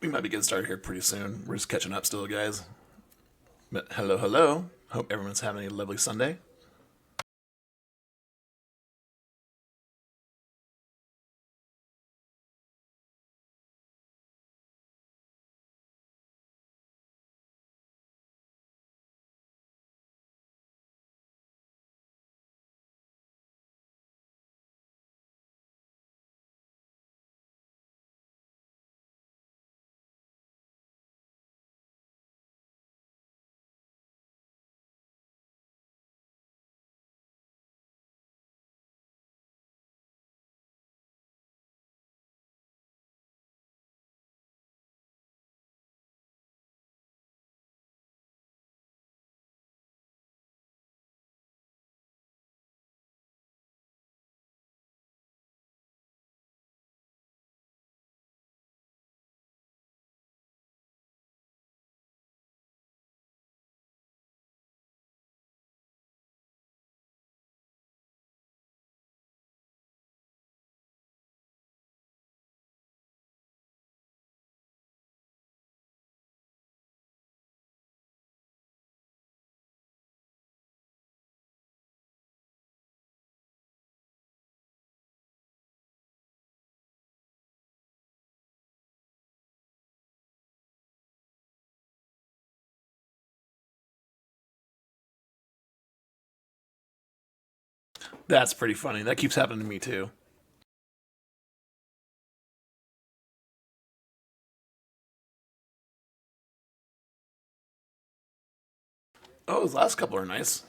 We might be getting started here pretty soon. We're just catching up still, guys. But hello, hello. Hope everyone's having a lovely Sunday. That's pretty funny. That keeps happening to me too. Oh, those last couple are nice.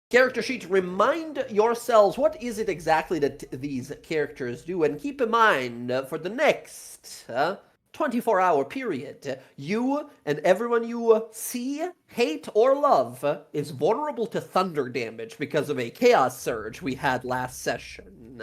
Character sheet, remind yourselves what is it exactly that these characters do, and keep in mind for the next 24-hour period, you and everyone you see, hate, or love is vulnerable to thunder damage because of a chaos surge we had last session.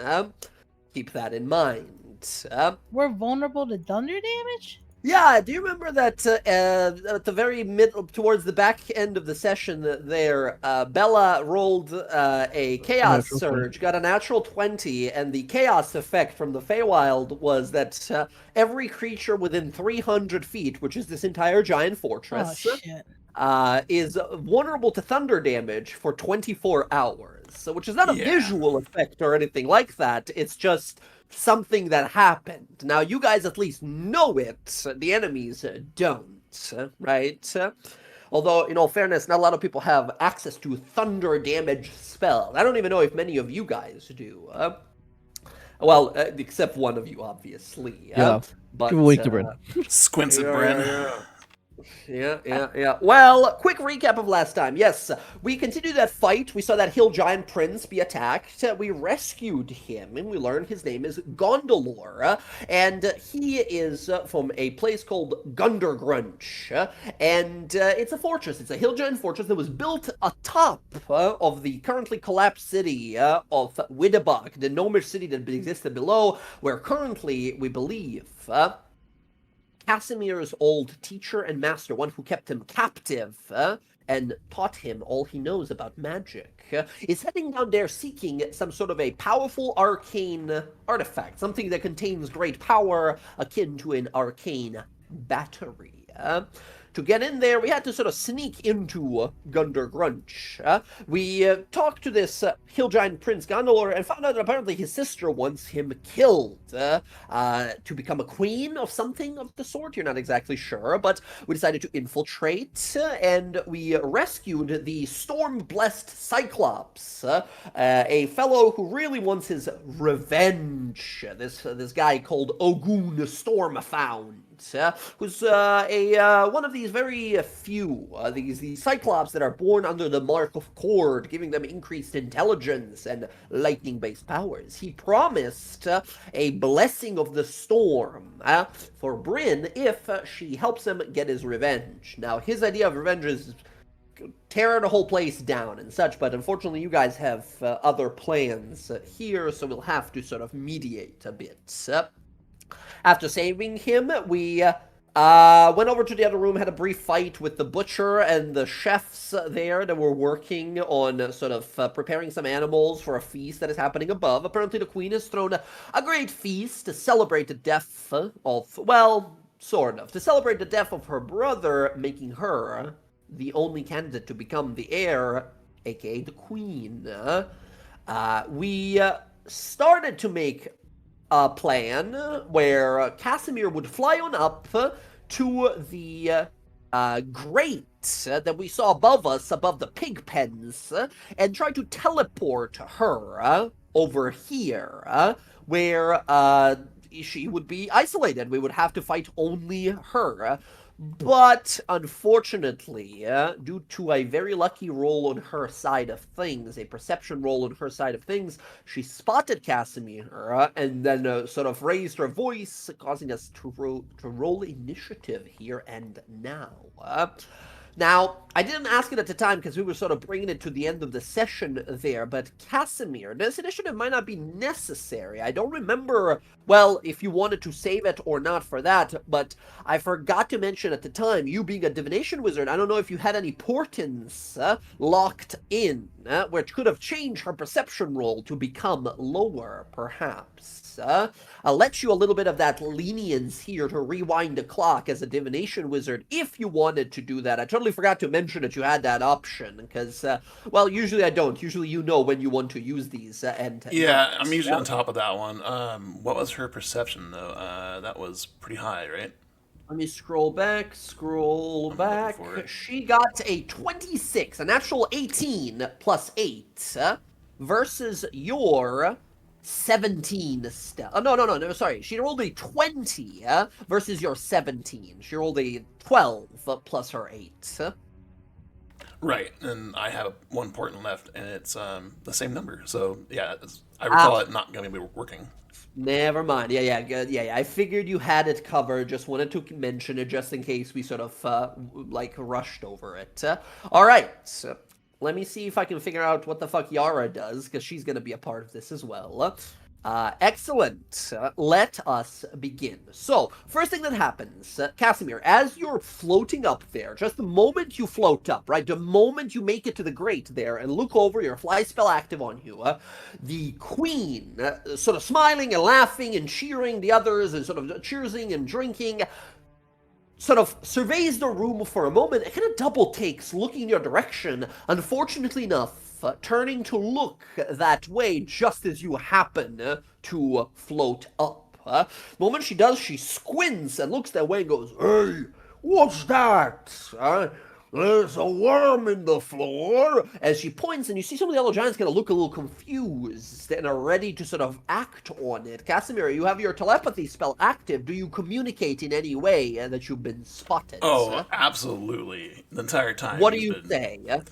Keep that in mind. We're vulnerable to thunder damage? Yeah, do you remember that at the very middle, towards the back end of the session there, Bella rolled a Chaos Natural 20. Surge, got a natural 20, and the Chaos effect from the Feywild was that every creature within 300 feet, which is this entire giant Oh, fortress, shit. is vulnerable to thunder damage for 24 hours. So, which is not a Yeah. visual effect or anything like that, it's just something that happened. Now, you guys at least know it, the enemies don't, right? Although, in all fairness, not a lot of people have access to thunder damage spells. I don't even know if many of you guys do. Well, except one of you, obviously. Yeah. But, Give a wink to Bryn. Squints at Bryn. Yeah. Well, quick recap of last time. Yes, we continued that fight. We saw that hill giant prince be attacked. We rescued him, and we learned his name is Gondolor, and he is from a place called Gundergrunch, and it's a fortress. It's a hill giant fortress that was built atop of the currently collapsed city of Widabok, the gnomish city that existed below, where currently, we believe, Casimir's old teacher and master, one who kept him captive and taught him all he knows about magic, is heading down there seeking some sort of a powerful arcane artifact, something that contains great power akin to an arcane battery. To get in there, we had to sort of sneak into Gundergrunch. We talked to this hill giant Prince Gondolor and found out that apparently his sister wants him killed to become a queen of something of the sort. You're not exactly sure, but we decided to infiltrate and we rescued the storm-blessed Cyclops, a fellow who really wants his revenge. This guy called Ogun Stormfound. Who's one of these very few these Cyclops that are born under the mark of Cord, giving them increased intelligence and lightning-based powers. He promised a blessing of the storm for Bryn if she helps him get his revenge. Now, his idea of revenge is tear the whole place down and such, but unfortunately you guys have other plans here, so we'll have to sort of mediate a bit. After saving him, we went over to the other room, had a brief fight with the butcher and the chefs there that were working on sort of preparing some animals for a feast that is happening above. Apparently the queen has thrown a great feast to celebrate the death of, well, sort of, to celebrate the death of her brother, making her the only candidate to become the heir, aka the queen. We started to make a plan where Casimir would fly on up to the grate that we saw above us, above the pig pens, and try to teleport her over here, where she would be isolated. We would have to fight only her. But unfortunately, due to a very lucky roll on her side of things, a perception roll on her side of things, she spotted Casimir and then sort of raised her voice, causing us to roll initiative here and now. Now, I didn't ask it at the time because we were sort of bringing it to the end of the session there, but Casimir, this initiative might not be necessary. I don't remember, well, if you wanted to save it or not for that, but I forgot to mention at the time, you being a divination wizard, I don't know if you had any portents locked in, which could have changed her perception roll to become lower, perhaps. I'll let you a little bit of that lenience here to rewind the clock as a divination wizard if you wanted to do that. I totally forgot to mention that you had that option because, well, usually I don't. Usually you know when you want to use these. Yeah, I'm usually on top of that one. What was her perception, though? That was pretty high, right? Let me scroll back. She got a 26, a natural 18 plus 8 versus your 17 no, sorry. She rolled a 20 versus your 17. She rolled a 12 plus her 8. Right, and I have one port left, and it's the same number. So yeah, I recall it not going to be working. Never mind. Yeah, good. Yeah. I figured you had it covered. Just wanted to mention it just in case we sort of like rushed over it. All right. So let me see if I can figure out what the fuck Yara does, because she's gonna be a part of this as well. Excellent. Let us begin. So, first thing that happens, Casimir, as you're floating up there, just the moment you float up, right, the moment you make it to the grate there and look over, your fly spell active on you, the queen, sort of smiling and laughing and cheering the others and sort of cheersing and drinking, sort of surveys the room for a moment and kind of double takes, looking in your direction, unfortunately enough, turning to look that way just as you happen to float up. The moment she does, she squints and looks that way and goes, "Hey, what's that? There's a worm in the floor." As she points, and you see some of the other giants kind of look a little confused and are ready to sort of act on it. Casimir, you have your telepathy spell active. Do you communicate in any way that you've been spotted? Oh, absolutely. The entire time. What do you say?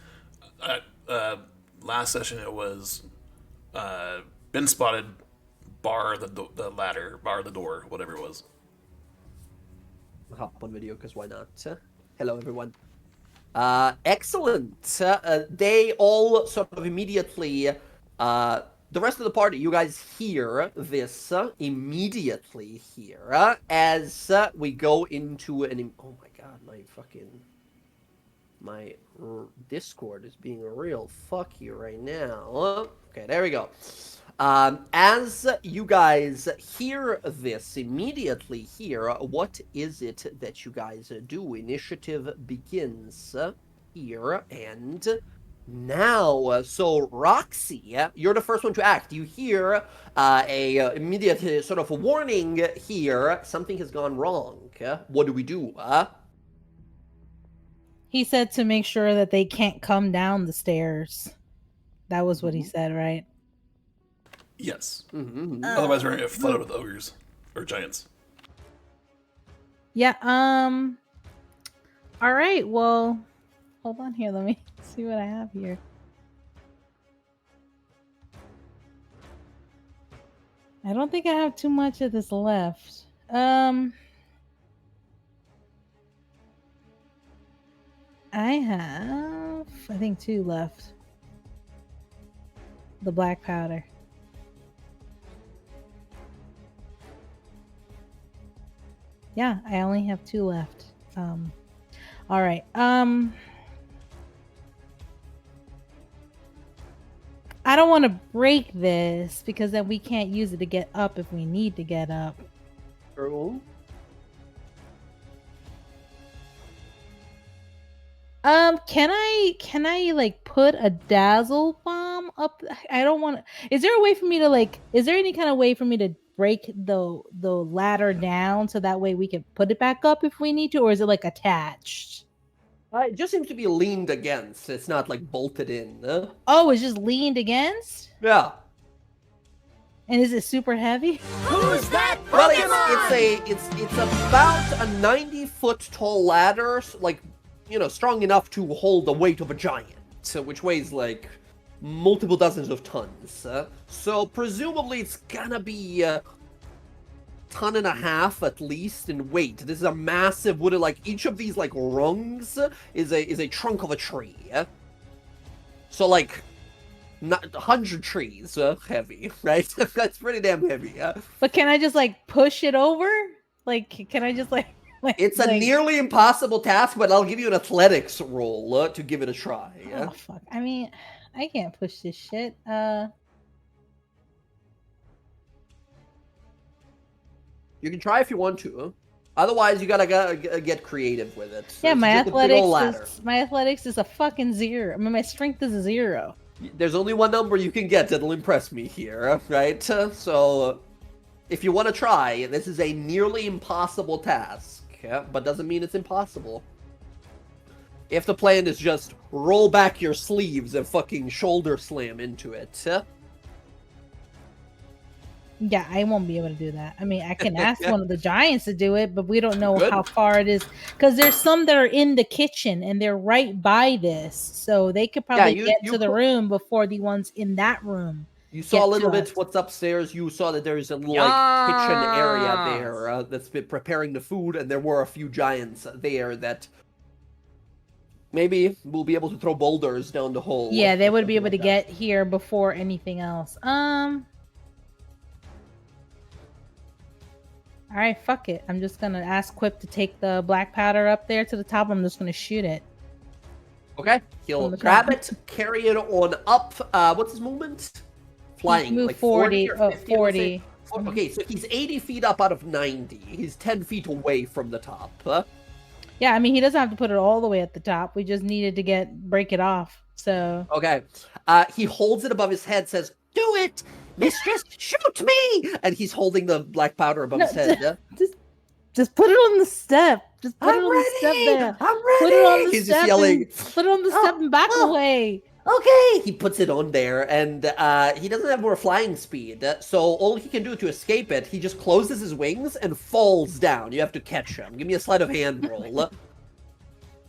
Last session it was been spotted, bar the ladder, bar the door, whatever it was. I'll hop on video because why not? Hello, everyone. Excellent. They all sort of immediately, the rest of the party, you guys hear this immediately here as we go into an. Oh my god, my Discord is being a real fuck you right now. Okay, there we go. As you guys hear this immediately here, what is it that you guys do? Initiative begins here and now. So Roxy, you're the first one to act. You hear a immediate sort of warning here. Something has gone wrong. What do we do? He said to make sure that they can't come down the stairs. That was what he said, right? Yes. Mm-hmm. Otherwise, we're going to get flooded with ogres or giants. Yeah. All right. Well, hold on here. Let me see what I have here. I don't think I have too much of this left. I have, I think, 2 left. The black powder. Yeah, I only have 2 left. All right. I don't want to break this because then we can't use it to get up if we need to get up. True. Can I like put a dazzle bomb up? I don't want to. Is there a way for me to like? Is there any kind of way for me to break the ladder down so that way we can put it back up if we need to, or is it like attached? It just seems to be leaned against. It's not like bolted in. Oh, it's just leaned against. Yeah. And is it super heavy? Who's that Well, Pokemon? it's about a 90-foot tall ladder, like, you know, strong enough to hold the weight of a giant, which weighs like multiple dozens of tons. So presumably it's gonna be a ton and a half at least in weight. This is a massive wooden, like each of these like rungs is a trunk of a tree. So like 100 trees heavy, right? That's pretty damn heavy. But can I just like push it over? Like, can I just like? It's a nearly impossible task, but I'll give you an athletics roll to give it a try. Oh fuck! I mean, I can't push this shit. You can try if you want to. Otherwise, you gotta get creative with it. So yeah, it's my just a big old athletics is a fucking 0. I mean, my strength is a 0. There's only one number you can get that'll impress me here, right? So, if you want to try, this is a nearly impossible task, but doesn't mean it's impossible. If the plan is just roll back your sleeves and fucking shoulder slam into it. Yeah, I won't be able to do that. I mean, I can ask one of the giants to do it, but we don't know how far it is because there's some that are in the kitchen and they're right by this, so they could probably get to the room before the ones in that room. You saw a little bit what's upstairs. You saw that there's a little kitchen area there that's been preparing the food, and there were a few giants there that maybe we'll be able to throw boulders down the hole. Yeah, they would be able to get here before anything else. All right, fuck it. I'm just gonna ask Quip to take the black powder up there to the top. I'm just gonna shoot it. Okay, he'll grab it, carry it on up. What's his movement? Flying, move like 40 or 50, 40. Okay, so he's 80 feet up out of 90. He's 10 feet away from the top. Yeah, I mean, he doesn't have to put it all the way at the top. We just needed to break it off. So okay, he holds it above his head, says, "Do it, mistress, shoot me!" And he's holding the black powder above his head. Just put it on the step. Just put it on the step there. I'm ready. Put it on the He's step. just yelling. Put it on the step and back away. Okay, he puts it on there, and he doesn't have more flying speed, so all he can do to escape it, he just closes his wings and falls down. You have to catch him. Give me a sleight of hand roll.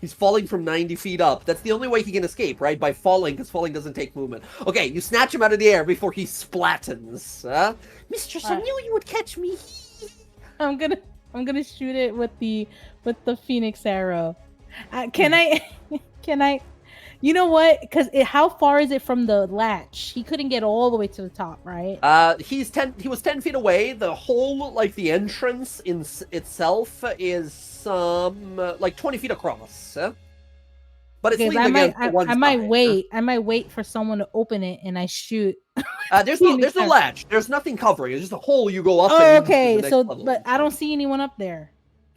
He's falling from 90 feet up. That's the only way he can escape, right? By falling, because falling doesn't take movement. Okay, you snatch him out of the air before he splattens. Mistress, I knew you would catch me. I'm gonna shoot it with the phoenix arrow. Can I? You know what? Because how far is it from the latch? He couldn't get all the way to the top, right? He was 10 feet away. The whole, like, the entrance in itself is like 20 feet across. But it's leaning against the one I might wait for someone to open it and I shoot. There's no latch. There's nothing covering. It's just a hole you go up. Oh, okay. So, but I don't see anyone up there.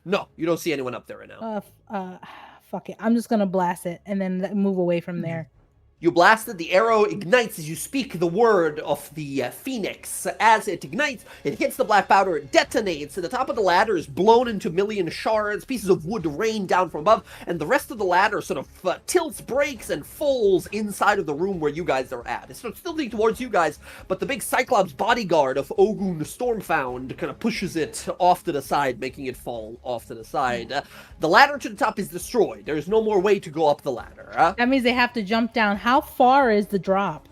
No, you don't see anyone up there right now. Fuck it. I'm just gonna blast it and then move away from there. You blast it, the arrow ignites as you speak the word of the phoenix. As it ignites, it hits the black powder, it detonates, and the top of the ladder is blown into a million shards, pieces of wood rain down from above, and the rest of the ladder sort of tilts, breaks, and falls inside of the room where you guys are at. It's still tilting towards you guys, but the big Cyclops bodyguard of Ogun Stormfound kind of pushes it off to the side, making it fall off to the side. The ladder to the top is destroyed. There's no more way to go up the ladder. That means they have to jump down. How far is the drop?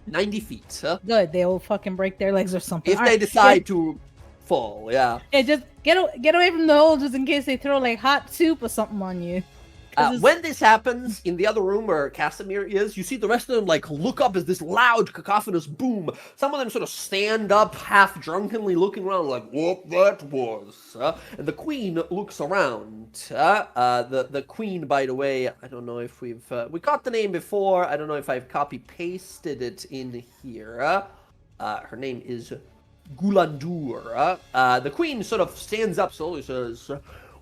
90 feet. Good. They'll fucking break their legs or something. If they decide to fall, yeah. Yeah, just get away from the hole just in case they throw like hot soup or something on you. When this happens, in the other room where Casimir is, you see the rest of them like look up as this loud cacophonous boom. Some of them sort of stand up, half drunkenly looking around like, what that was. And the queen looks around. The queen, by the way, I don't know if we got the name before. I don't know if I've copy-pasted it in here. Her name is Gulandur. The queen sort of stands up slowly, says,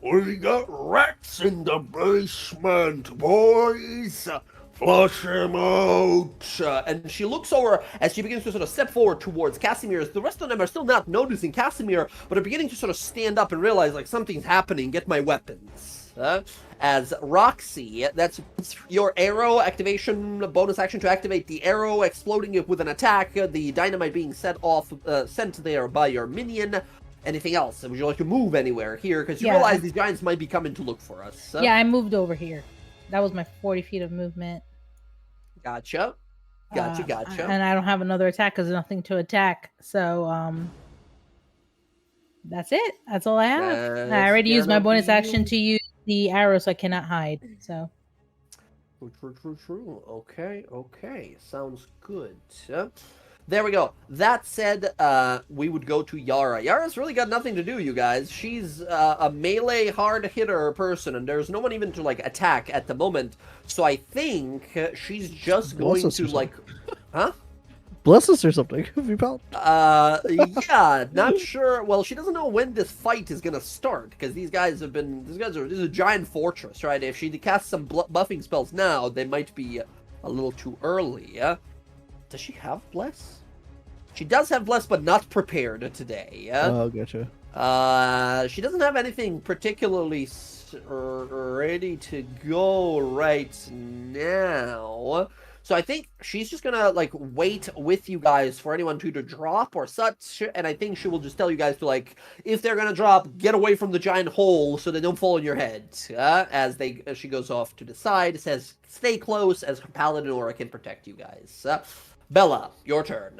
"We got rats in the basement, boys. Flush them out." And she looks over as she begins to sort of step forward towards Casimir. The rest of them are still not noticing Casimir, but are beginning to sort of stand up and realize, like, something's happening. Get my weapons. As Roxy, that's your arrow activation, bonus action to activate the arrow, exploding it with an attack, the dynamite being sent there by your minion. Anything else? Would you like to move anywhere here? Because you realize these giants might be coming to look for us. Yeah, I moved over here. That was my 40 feet of movement. Gotcha. And I don't have another attack because there's nothing to attack. So, that's it. That's all I have. I already used my bonus action to use the arrow, so I cannot hide. So. True. Okay. Sounds good. There we go. That said, we would go to Yara. Yara's really got nothing to do, you guys. She's a melee hard hitter person, and there's no one even to, like, attack at the moment. So I think she's just going to, like... Huh? Bless us or something. Yeah, not sure. Well, she doesn't know when this fight is gonna start, because this is a giant fortress, right? If she casts some buffing spells now, they might be a little too early. Does she have Bless? She does have Bless, but not prepared today. Oh, gotcha. She doesn't have anything particularly ready to go right now. So I think she's just gonna like wait with you guys for anyone to drop or such, and I think she will just tell you guys to like, if they're gonna drop, get away from the giant hole so they don't fall in your head. As she goes off to the side, says, stay close as her paladin aura can protect you guys. Bella, your turn.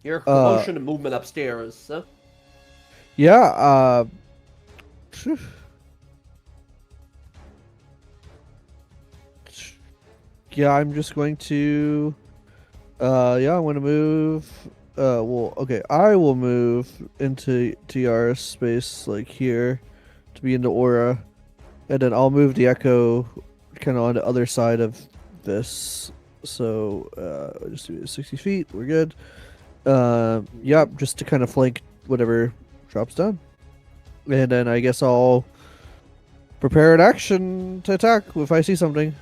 Your motion and movement upstairs. Yeah. Yeah, I'm just going to. Yeah, I'm going to move. Well, okay, I will move into TR space like here to be into aura, and then I'll move the echo kind of on the other side of this. So just do 60 feet. We're good. Yeah, just to kind of flank whatever drops down, and then I guess I'll prepare an action to attack if I see something.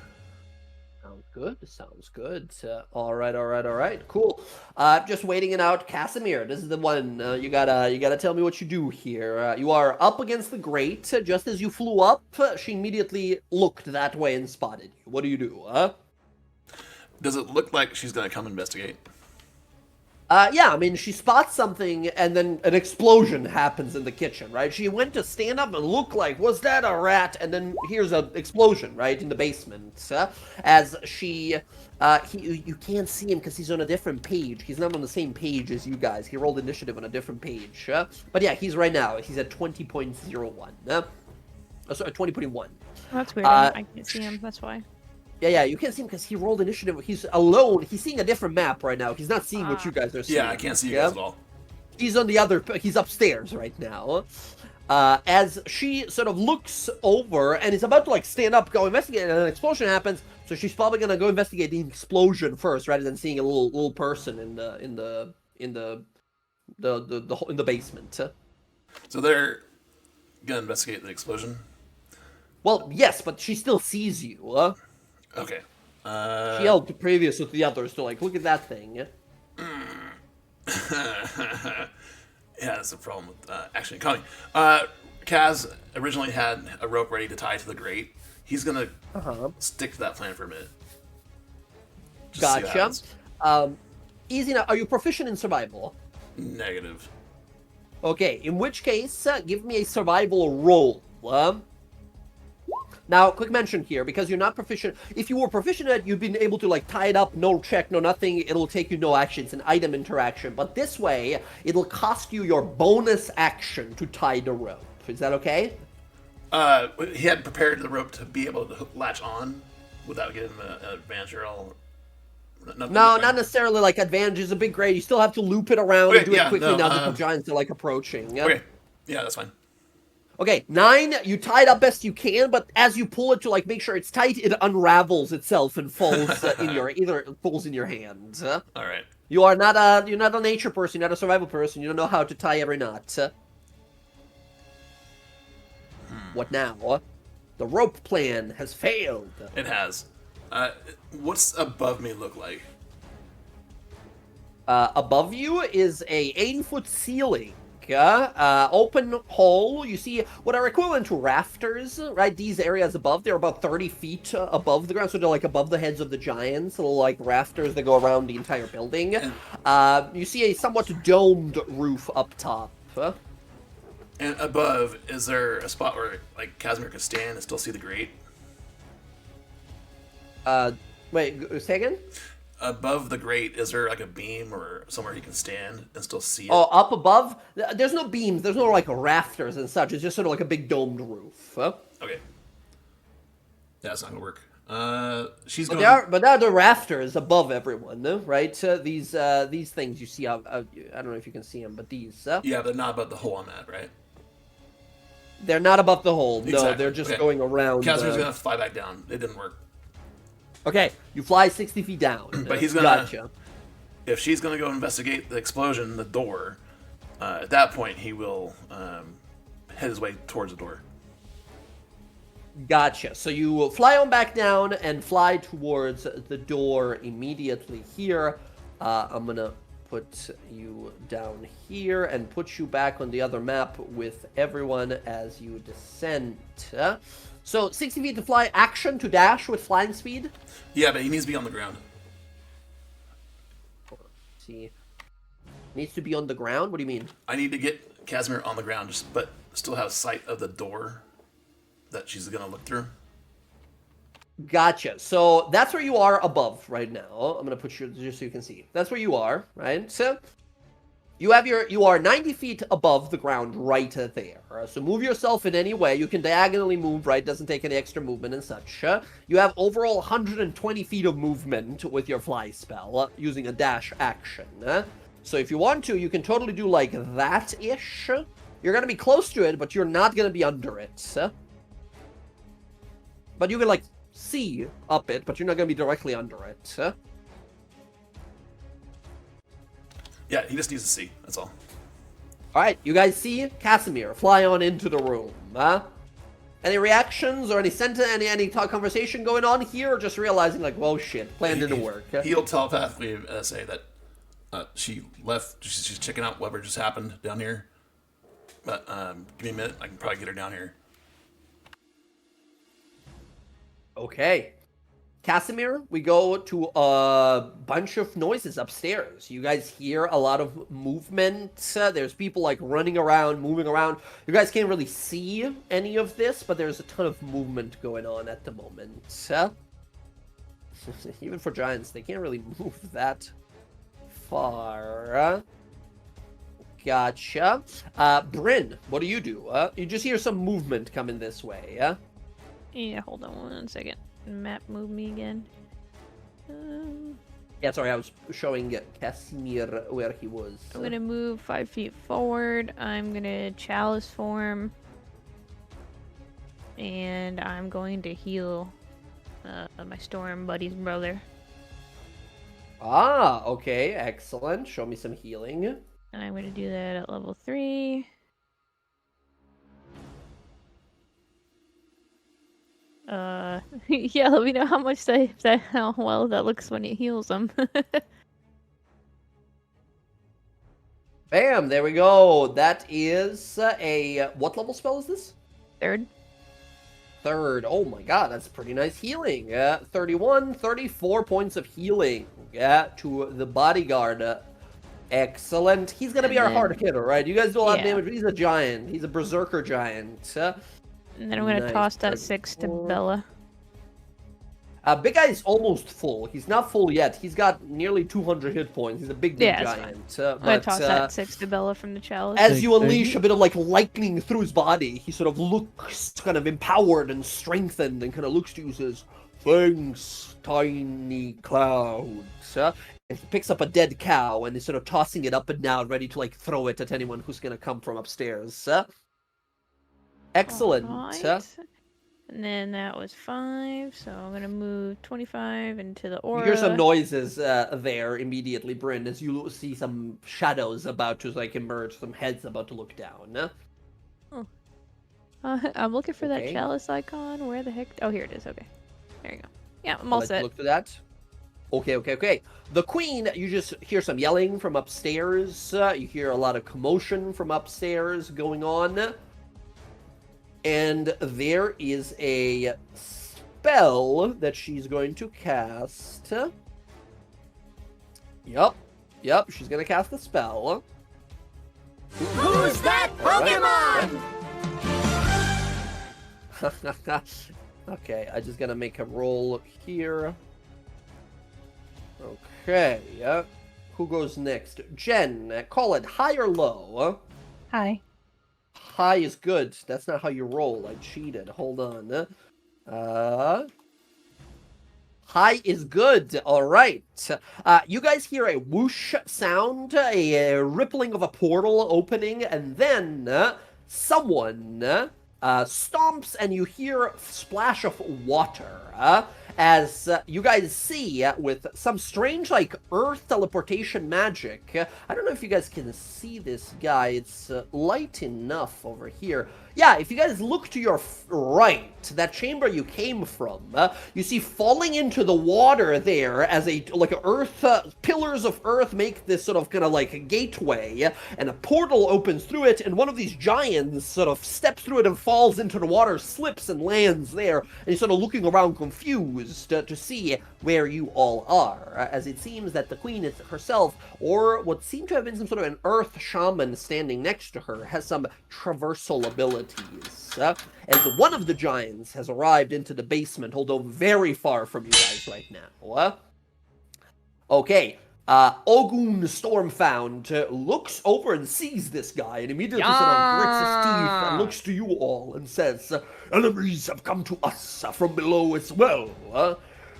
Sounds good. All right. Cool. Just waiting it out. Casimir, this is the one. You gotta tell me what you do here. You are up against the grate. Just as you flew up, she immediately looked that way and spotted you. What do you do? Does it look like she's gonna come investigate? Yeah, I mean, she spots something, and then an explosion happens in the kitchen, right? She went to stand up and look like, was that a rat? And then here's an explosion, right, in the basement. As she, you can't see him because he's on a different page. He's not on the same page as you guys. He rolled initiative on a different page. But yeah, he's right now. He's at 20.01. Sorry, 20.1. That's weird. I can't see him. That's why. Yeah, you can't see him because he rolled initiative. He's alone. He's seeing a different map right now. He's not seeing what you guys are seeing. Yeah, I can't see you guys at all. He's on the other. He's upstairs right now. As she sort of looks over and is about to like stand up, go investigate, and an explosion happens. So she's probably gonna go investigate the explosion first, rather than seeing a little person in the basement. So they're gonna investigate the explosion. Well, yes, but she still sees you. Okay. She yelled previous with the others to like, look at that thing. Yeah, that's the problem with action economy. Kaz originally had a rope ready to tie to the grate. He's gonna stick to that plan for a minute. Gotcha. Easy now. Are you proficient in survival? Negative. Okay, in which case, give me a survival roll. Now, quick mention here, because you're not proficient. If you were proficient at it, you've been able to, like, tie it up, no check, no nothing. It'll take you no action. It's an item interaction. But this way, it'll cost you your bonus action to tie the rope. Is that okay? He had prepared the rope to be able to latch on without getting an advantage or all. No, not necessarily, like, advantage is a big grade. You still have to loop it around and do it quickly now that the giants are, like, approaching. Okay. Yeah, that's fine. Okay, 9, you tie it up best you can, but as you pull it to like make sure it's tight, it unravels itself and falls falls in your hand. All right. You're not a nature person, you're not a survival person. You don't know how to tie every knot. What now? The rope plan has failed. It has. What's above me look like? Above you is a 80-foot ceiling. Open hole. You see what are equivalent to rafters, right? These areas above, they're about 30 feet above the ground, so they're like above the heads of the giants, little like rafters that go around the entire building. You see a somewhat domed roof up top. And above, is there a spot where like Casimir could stand and still see the grate? Wait, say again? Above the grate, is there like a beam or somewhere he can stand and still see it? Oh, up above? There's no beams. There's no like rafters and such. It's just sort of like a big domed roof. Okay. Yeah, that's not gonna work. She's going. But there are the rafters above everyone, right? These things you see. I don't know if you can see them, but these. Yeah, they're not above the hole on that, right? They're not above the hole. Exactly. No, they're just going around. Casimir's gonna fly back down. It didn't work. Okay, you fly 60 feet down. But he's gonna. Gotcha. If she's gonna go investigate the explosion in the door, at that point he will head his way towards the door. Gotcha. So you will fly on back down and fly towards the door immediately here. I'm gonna put you down here and put you back on the other map with everyone as you descend. So 60 feet to fly, action to dash with flying speed. Yeah, but he needs to be on the ground. Let's see, needs to be on the ground. What do you mean? I need to get Casimir on the ground, but still have sight of the door that she's gonna look through. Gotcha. So that's where you are above right now. I'm gonna put you just so you can see. That's where you are, right? So you are 90 feet above the ground right there. So move yourself in any way. You can diagonally move, right? Doesn't take any extra movement and such. You have overall 120 feet of movement with your fly spell using a dash action. So if you want to, you can totally do like that-ish. You're gonna be close to it, but you're not gonna be under it. But you can like see up it, but you're not gonna be directly under it. Yeah, he just needs to see. That's all. All right, you guys see Casimir fly on into the room. Any reactions or any conversation going on here, or just realizing like, whoa, shit, plan didn't work? He'll telepathically say that she left. She's checking out whatever just happened down here. But give me a minute. I can probably get her down here. Okay. Casimir, we go to a bunch of noises upstairs. You guys hear a lot of movement. There's people like running around, moving around. You guys can't really see any of this, but there's a ton of movement going on at the moment. Even for giants, they can't really move that far. Gotcha. Bryn, what do? You just hear some movement coming this way, yeah? Yeah, hold on 1 second. Map move me again. Yeah, sorry, I was showing Casimir where he was. I'm gonna move 5 feet forward. I'm gonna chalice form. And I'm going to heal my storm buddy's brother. Ah, okay, excellent. Show me some healing. And I'm gonna do that at level 3. Yeah, let me know how much how well that looks when it heals them. Bam, there we go. That is what level spell is this? 3rd. 3rd. Oh my god, that's pretty nice healing. 34 points of healing. To the bodyguard. Excellent. He's gonna be our hard hitter, right? You guys do a lot of damage, but he's a giant. He's a berserker giant. And then I'm gonna toss that 6 to Bella. Big Guy's almost full. He's not full yet. He's got nearly 200 hit points. He's a big giant. I'm gonna toss that 6 to Bella from the chalice. As you unleash a bit of like lightning through his body, he sort of looks kind of empowered and strengthened, and kind of looks to you and says, "Thanks, tiny clouds." And he picks up a dead cow and is sort of tossing it up and down, ready to like throw it at anyone who's gonna come from upstairs. Excellent. Right. And then that was 5, so I'm gonna move 25 into the aura. You hear some noises there immediately, Bryn, as you see some shadows about to like emerge, some heads about to look down. Oh. I'm looking for that chalice icon. Where the heck? Oh, here it is. Okay, there you go. Yeah, I'm all set. Look for that. Okay. The queen, you just hear some yelling from upstairs. You hear a lot of commotion from upstairs going on. And there is a spell that she's going to cast. Yup, she's going to cast the spell. Who's that Pokemon? Okay, I just gotta make a roll here. Okay, who goes next? Jen, call it high or low? Hi. High is good. That's not how you roll. I cheated. Hold on. High is good. All right. You guys hear a whoosh sound, a rippling of a portal opening, and then someone stomps, and you hear a splash of water. As you guys see, with some strange, like, earth teleportation magic. I don't know if you guys can see this guy. It's light enough over here. yeah, if you guys look to your right, that chamber you came from, you see falling into the water there as pillars of earth make this sort of kind of like a gateway, and a portal opens through it, and one of these giants sort of steps through it and falls into the water, slips and lands there, and he's sort of looking around confused to see where you all are, as it seems that the queen herself, or what seemed to have been some sort of an earth shaman standing next to her, has some traversal abilities. And one of the giants has arrived into the basement, although very far from you guys right now. Okay, Ogun Stormfound looks over and sees this guy, and immediately sort of grits his teeth and looks to you all and says, "Enemies have come to us from below as well.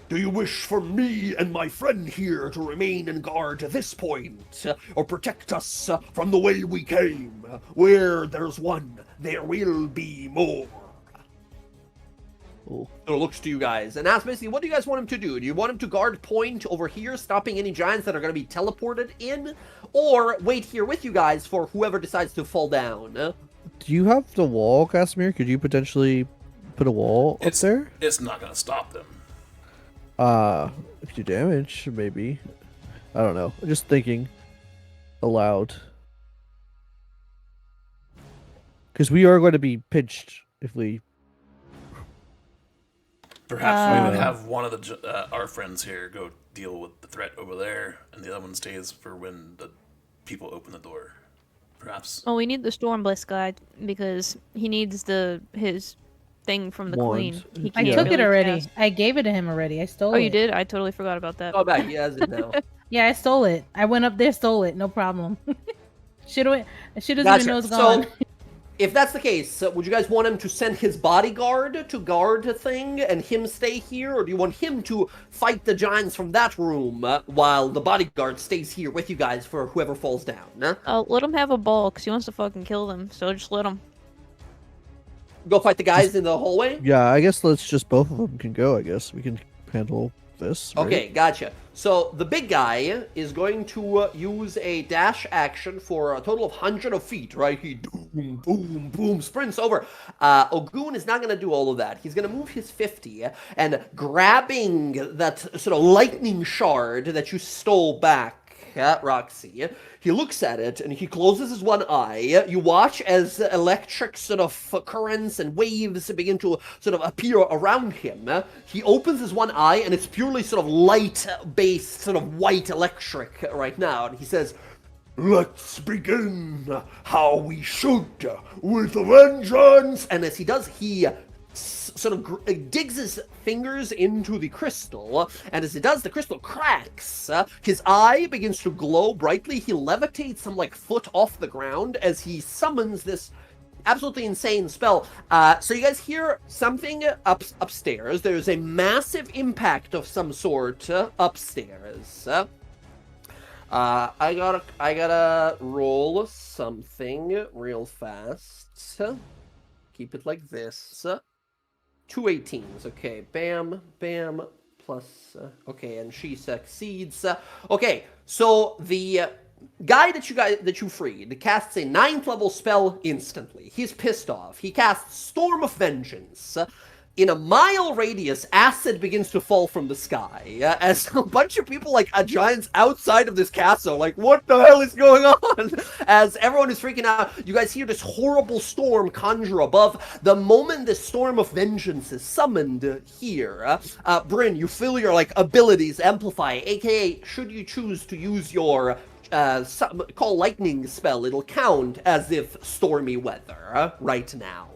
Do you wish for me and my friend here to remain and guard this point, or protect us from the way we came? Where there's one, there will be more." So it looks to you guys and asks basically, what do you guys want him to do? Do you want him to guard point over here, stopping any giants that are going to be teleported in, or wait here with you guys for whoever decides to fall down? Do you have the wall, Casimir? Could you potentially put a wall up there? It's not going to stop them. If you damage, maybe. I don't know. Just thinking aloud. Because we are going to be pinched if we... Perhaps we would have one of our friends here go deal with the threat over there, and the other one stays for when the people open the door. Perhaps. Oh, we need the Stormbliss guy because he needs his thing from the Wand. queen. I took it already. I gave it to him already. I stole it. Oh, you did? I totally forgot about that. Oh, back. He has it now. Yeah, I stole it. I went up there, stole it. No problem. She doesn't even know it's gone. So, if that's the case, would you guys want him to send his bodyguard to guard the thing and him stay here? Or do you want him to fight the giants from that room while the bodyguard stays here with you guys for whoever falls down? Let him have a ball because he wants to fucking kill them. So just let him. Go fight the guys in the hallway? Yeah, I guess let's just both of them can go, I guess. We can handle this, right? Okay, gotcha. So the big guy is going to use a dash action for a total of 100 of feet, right? He boom, boom, boom, sprints over. Ogun is not going to do all of that. He's going to move his 50 and grabbing that sort of lightning shard that you stole back, Roxy. He looks at it and he closes his one eye. You watch as electric sort of currents and waves begin to sort of appear around him. He opens his one eye and it's purely sort of light-based, sort of white electric right now. And he says, "Let's begin how we should, with vengeance." And as he does, he sort of digs his fingers into the crystal, and as it does, the crystal cracks. His eye begins to glow brightly. He levitates some like foot off the ground as he summons this absolutely insane spell. So you guys hear something upstairs. There's a massive impact of some sort upstairs. I gotta roll something real fast. Keep it like this. 2 18s. Okay, bam, bam, plus... okay, and she succeeds. Okay, so the guy that you freed casts a 9th level spell instantly. He's pissed off. He casts Storm of Vengeance. In a mile radius, acid begins to fall from the sky as a bunch of people, like giants outside of this castle, like, what the hell is going on? As everyone is freaking out, you guys hear this horrible storm conjure above. The moment this Storm of Vengeance is summoned here, Bryn, you feel your, like, abilities amplify, aka, should you choose to use your call lightning spell, it'll count as if stormy weather right now.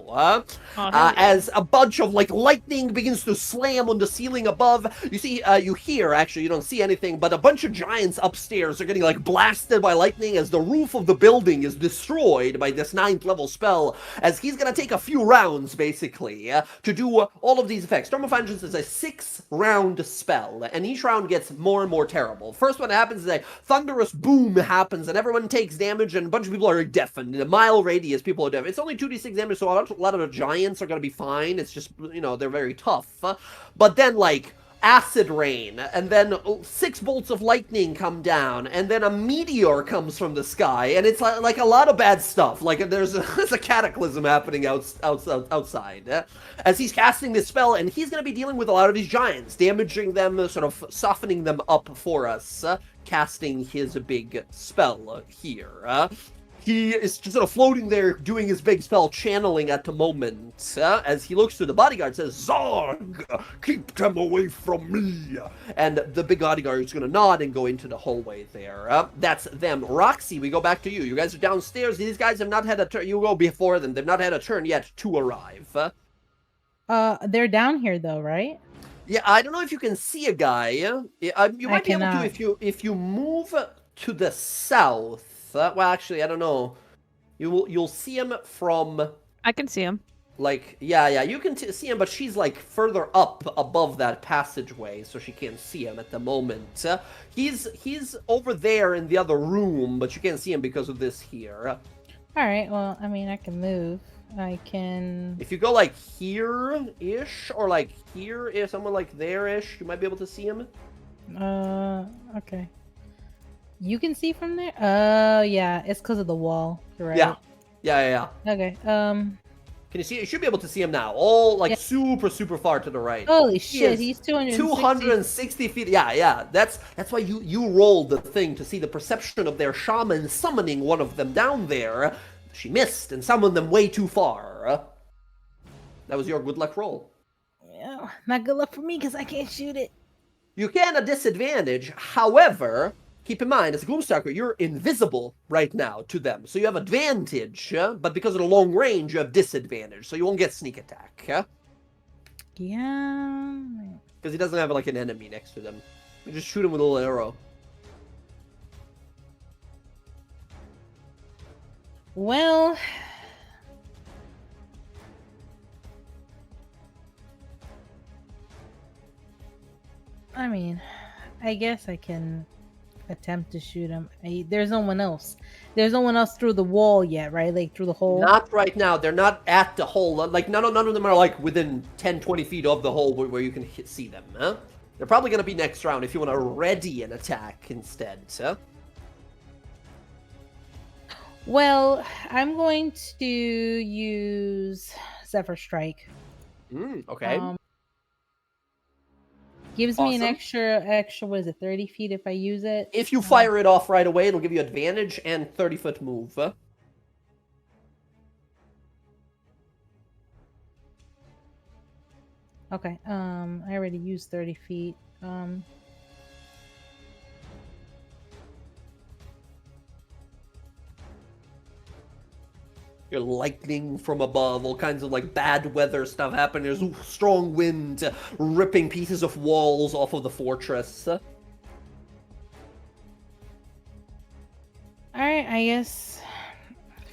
As a bunch of like lightning begins to slam on the ceiling above, you see, you hear, actually you don't see anything, but a bunch of giants upstairs are getting like blasted by lightning as the roof of the building is destroyed by this 9th level spell, as he's gonna take a few rounds basically to do all of these effects. Storm of Vengeance is a 6-round spell, and each round gets more and more terrible. First one happens is a thunderous boom happens and everyone takes damage and a bunch of people are deafened. In a mile radius, people are deaf. It's only 2d6 damage, so a lot of the giants are going to be fine. It's just, you know, they're very tough. But then, like, acid rain, and then 6 bolts of lightning come down, and then a meteor comes from the sky, and it's like a lot of bad stuff. Like there's a cataclysm happening outside as he's casting this spell, and he's going to be dealing with a lot of these giants, damaging them, sort of softening them up for us, casting his big spell here. He is just sort of floating there, doing his big spell, channeling at the moment, as he looks to the bodyguard, says, Zog, keep them away from me. And the big bodyguard is going to nod and go into the hallway there. That's them. Roxy, we go back to you. You guys are downstairs. These guys have not had a turn. You go before them. They've not had a turn yet to arrive. They're down here, though, right? Yeah, I don't know if you can see a guy. You might be able to if you move to the south. Well, actually, I don't know. You'll see him from. I can see him. Like, yeah, you can see him, but she's like further up above that passageway, so she can't see him at the moment. He's over there in the other room, but you can't see him because of this here. All right. Well, I mean, I can move. I can. If you go like here-ish, or like here, if someone like there-ish, you might be able to see him. Okay. You can see from there? Oh, yeah. It's because of the wall. You're right. Yeah. Okay. Can you see? You should be able to see him now. All like super far to the right. Holy shit! He's 260 feet. Yeah. That's why you rolled the thing to see the perception of their shaman summoning one of them down there. She missed and summoned them way too far. That was your good luck roll. Yeah, not good luck for me because I can't shoot it. You can at disadvantage. However, keep in mind, as a Gloomstalker, you're invisible right now to them. So you have advantage, but because of the long range, you have disadvantage. So you won't get sneak attack. Yeah. Because he doesn't have like an enemy next to them. You just shoot him with a little arrow. Well, I mean, I guess I can attempt to shoot him. There's no one else. There's no one else through the wall yet, right? Like through the hole? Not right now. They're not at the hole. Like none of them are like within 10, 20 feet of the hole where you can see them. Huh? They're probably going to be next round if you want to ready an attack instead. Huh? Well, I'm going to use Zephyr Strike. Okay. Gives me an extra, what is it, 30 feet if I use it? If you fire it off right away, it'll give you advantage and 30-foot move. Okay, I already used 30 feet. Your lightning from above, all kinds of like bad weather stuff happening. There's strong wind ripping pieces of walls off of the fortress. Alright, I guess.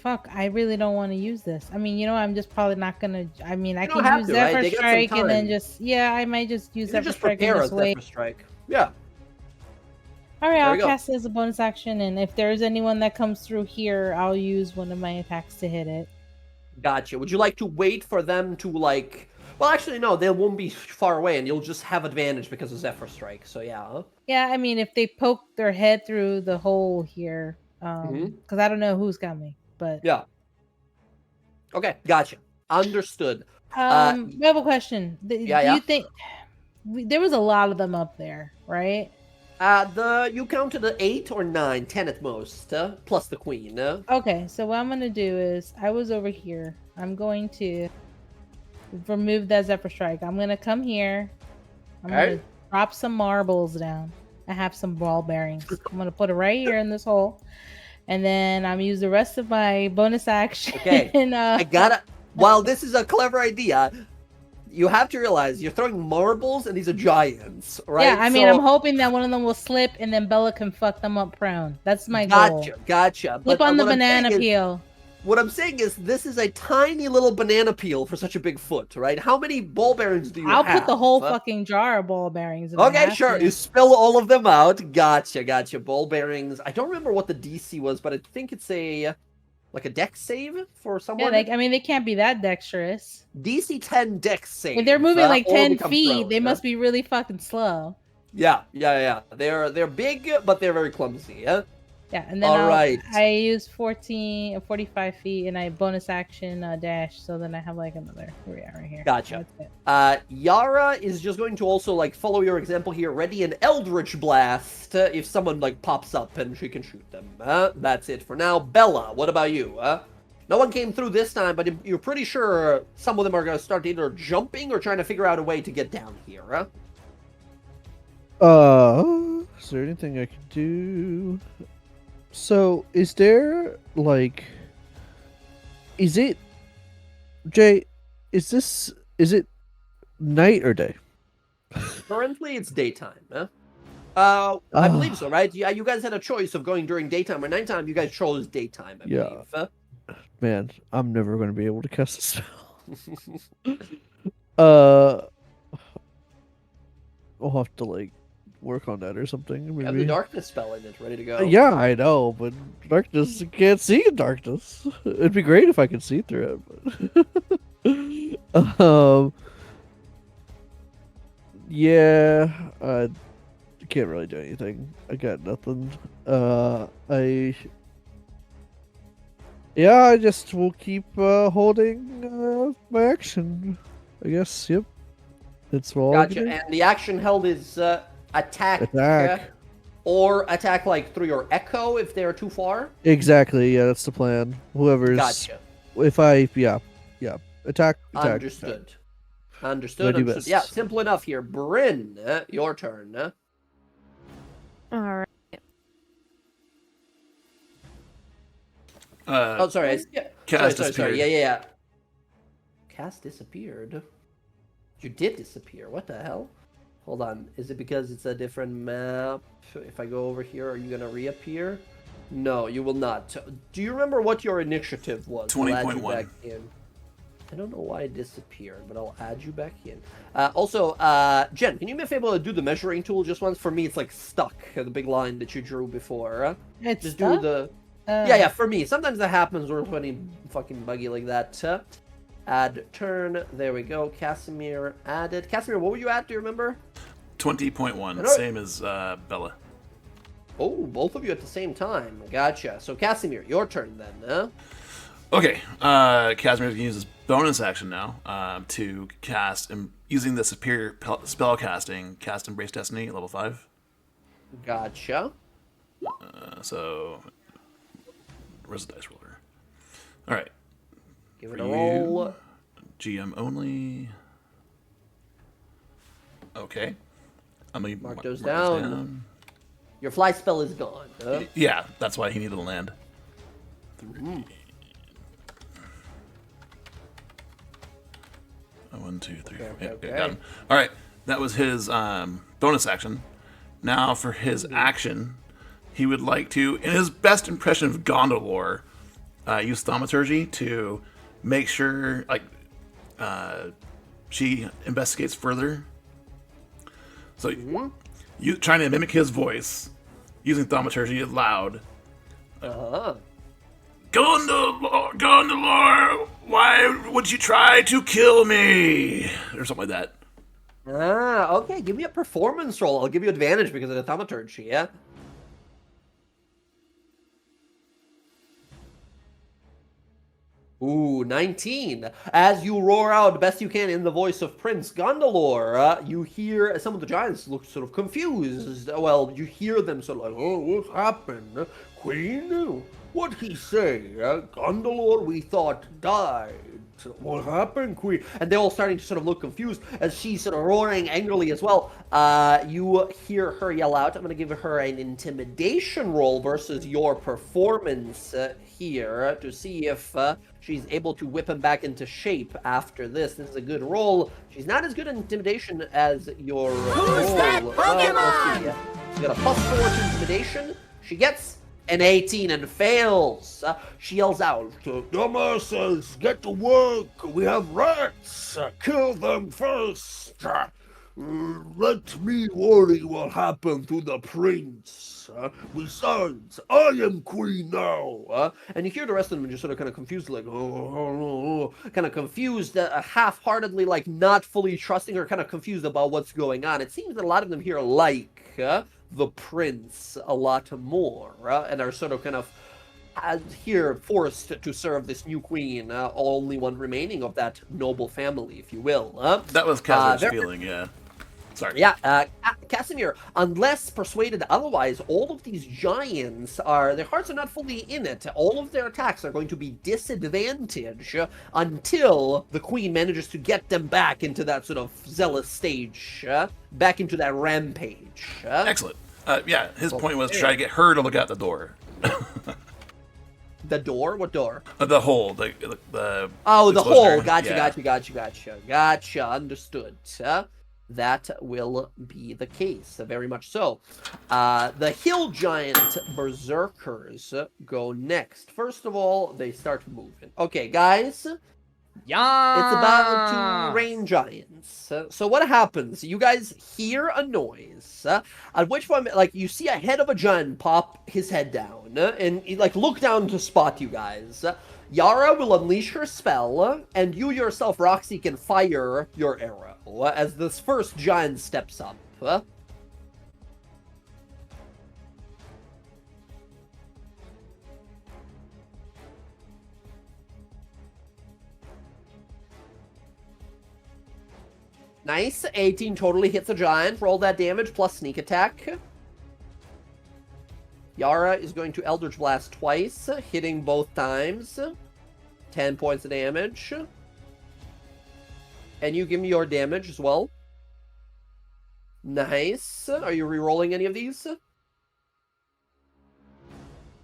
Fuck, I really don't want to use this. I mean, I'm just probably not gonna. I mean, I can use Zephyr Strike and then just. Yeah, I might just use Zephyr Strike in this way. Zephyr Strike. Yeah. Alright, I'll cast it as a bonus action, and if there's anyone that comes through here, I'll use one of my attacks to hit it. Gotcha. Would you like to wait for them to, like... Well, actually, no, they won't be far away, and you'll just have advantage because of Zephyr Strike, so yeah. Yeah, I mean, if they poke their head through the hole here, because I don't know who's got me, but... Yeah. Okay, gotcha. Understood. I have a question. Do yeah. you think... There was a lot of them up there, right? You counted 8 or 9, 10 at most, plus the queen. Okay, so what I'm gonna do is, I was over here. I'm going to remove that Zephyr Strike. I'm gonna come here. I'm gonna drop some marbles down. I have some ball bearings. I'm gonna put it right here in this hole. And then I'm use the rest of my bonus action. Okay, while this is a clever idea, you have to realize you're throwing marbles and these are giants, right? Yeah, I mean, I'm hoping that one of them will slip and then Bella can fuck them up prone. That's my goal. Gotcha. Flip on the banana peel. What I'm saying is this is a tiny little banana peel for such a big foot, right? How many ball bearings do you have? I'll put the whole fucking jar of ball bearings in. Okay, sure. You spill all of them out. Gotcha. Ball bearings. I don't remember what the DC was, but I think it's a... Like a dex save for Yeah, someone? like I mean, they can't be that dexterous. DC 10 dex save. If they're moving like or 10 become feet, prone, they must be really fucking slow. Yeah. They're big, but they're very clumsy, yeah? Yeah, and then I use 45 feet, and I bonus action dash, so then I have like another. Here we are, right here. Gotcha. That's it. Yara is just going to also, like, follow your example here. Ready an Eldritch Blast if someone, like, pops up and she can shoot them. That's it for now. Bella, what about you? No one came through this time, but you're pretty sure some of them are going to start either jumping or trying to figure out a way to get down here, Is there anything I can do? So, is there, like... Is it... Jay, is it night or day? Currently, it's daytime, I believe so, right? Yeah, you guys had a choice of going during daytime or nighttime. You guys chose daytime, I believe. Man, I'm never going to be able to cast a spell. I'll have to, like, work on that or something. Maybe. You have the darkness spell in it, ready to go. Yeah, I know, but darkness, you can't see in darkness. It'd be great if I could see through it, but... yeah, I can't really do anything. I got nothing. I just will keep holding my action. I guess. Yep. That's all. Gotcha. And the action held is attack. Or attack like through your echo if they're too far. Exactly. Yeah, that's the plan. Whoever's. Gotcha. Attack. Understood. Understood. Yeah, simple enough here. Bryn, your turn. All right. Sorry. Cass Sorry. disappeared. Yeah. Cass disappeared. You did disappear. What the hell? Hold on. Is it because it's a different map? If I go over here, are you gonna reappear? No, you will not. Do you remember what your initiative was? 20.1. I don't know why it disappeared, but I'll add you back in. Also, Jen, can you be able to do the measuring tool just once? For me, it's like stuck, the big line that you drew before. It's just stuck? do the... Yeah, for me. Sometimes that happens when it's any fucking buggy like that. Add turn. There we go. Casimir added. Casimir, what were you at? Do you remember? 20.1. Same as Bella. Oh, both of you at the same time. Gotcha. So, Casimir, your turn then. Okay. Casimir's gonna use his bonus action now to cast, using the superior spell casting, cast Embrace Destiny at level 5. Gotcha. So, where's the dice roller? All right. Give it a roll. GM only. Okay. I'm gonna mark those down. Your fly spell is gone. Yeah, that's why he needed to land. 3. 1, 2, 3. Okay. Got him. All right, that was his bonus action. Now for his action, he would like to, in his best impression of Gondolor, use thaumaturgy to make sure, like, she investigates further. So, you trying to mimic his voice, using thaumaturgy loud. Gondolor, why would you try to kill me? Or something like that. Okay. Give me a performance roll. I'll give you advantage because of the thaumaturgy, yeah? Ooh, 19. As you roar out best you can in the voice of Prince Gondolor, you hear some of the giants look sort of confused. Well, you hear them sort of like, oh, what happened? Queen? What'd he say? Gondolor, we thought, died. What happened, Queen? And they're all starting to sort of look confused as she's sort of roaring angrily as well. You hear her yell out. I'm going to give her an intimidation roll versus your performance here to see if she's able to whip him back into shape after this. This is a good roll. She's not as good at intimidation as your Who's that Pokemon? She got a +4 to intimidation. She gets an 18 and fails. She yells out, "Dumbasses, get to work! We have rats! Kill them first! Let me worry what happened to the prince. Besides, I am queen now. And you hear the rest of them just sort of kind of confused, like, kind of confused, half-heartedly, like not fully trusting or kind of confused about what's going on. It seems that a lot of them here like the prince a lot more, and are sort of kind of here forced to serve this new queen, only one remaining of that noble family, if you will. That was Casimir's feeling, yeah. Sorry. Yeah, Casimir, unless persuaded otherwise, all of these giants their hearts are not fully in it. All of their attacks are going to be disadvantaged until the queen manages to get them back into that sort of zealous stage, back into that rampage. Excellent. Yeah, his point was to try to get her to look out the door. The door? What door? The hole. The Oh, the hole. door. Gotcha. Understood. That will be the case, very much so. The hill giant berserkers go next. First of all, they start moving. Okay, guys. Yeah. It's about to rain giants. So what happens? You guys hear a noise, at which point, like, you see a head of a giant pop his head down, and like look down to spot you guys. Yara will unleash her spell, and you yourself, Roxy, can fire your arrow as this first giant steps up. Nice. 18 totally hits a giant. Roll that damage plus sneak attack. Yara is going to Eldritch Blast twice, hitting both times. 10 points of damage. And you give me your damage as well. Nice. Are you re-rolling any of these?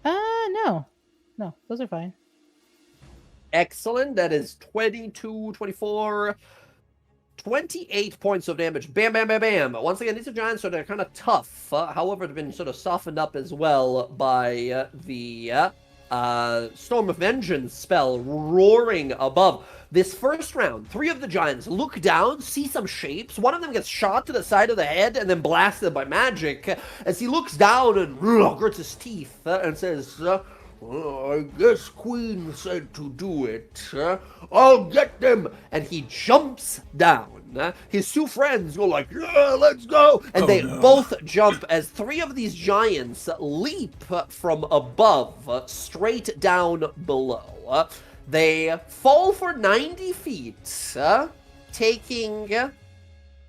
No. No, those are fine. Excellent. That is 22, 24... 28 points of damage. Bam, bam, bam, bam. Once again, these are giants, so they're kind of tough. However, they've been sort of softened up as well by the Storm of Vengeance spell roaring above. This first round, 3 of the giants look down, see some shapes. One of them gets shot to the side of the head and then blasted by magic as he looks down and grits his teeth and says, I guess Queen said to do it. I'll get them. And he jumps down. His 2 friends go like, yeah, let's go. And they both jump as 3 of these giants leap from above straight down below. They fall for 90 feet, taking...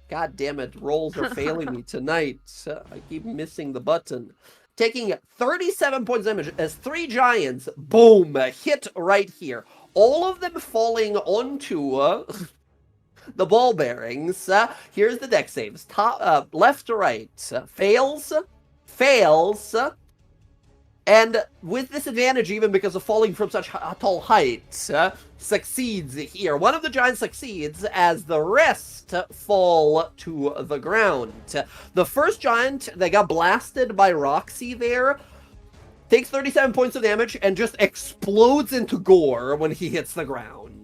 God damn it, rolls are failing me tonight. I keep missing the button. Taking 37 points of damage as 3 giants, boom, hit right here. All of them falling onto the ball bearings. Here's the deck saves. Top, left to right. Fails. And with disadvantage, even because of falling from such a tall height, succeeds here. One of the giants succeeds as the rest fall to the ground. The first giant that got blasted by Roxy there takes 37 points of damage and just explodes into gore when he hits the ground.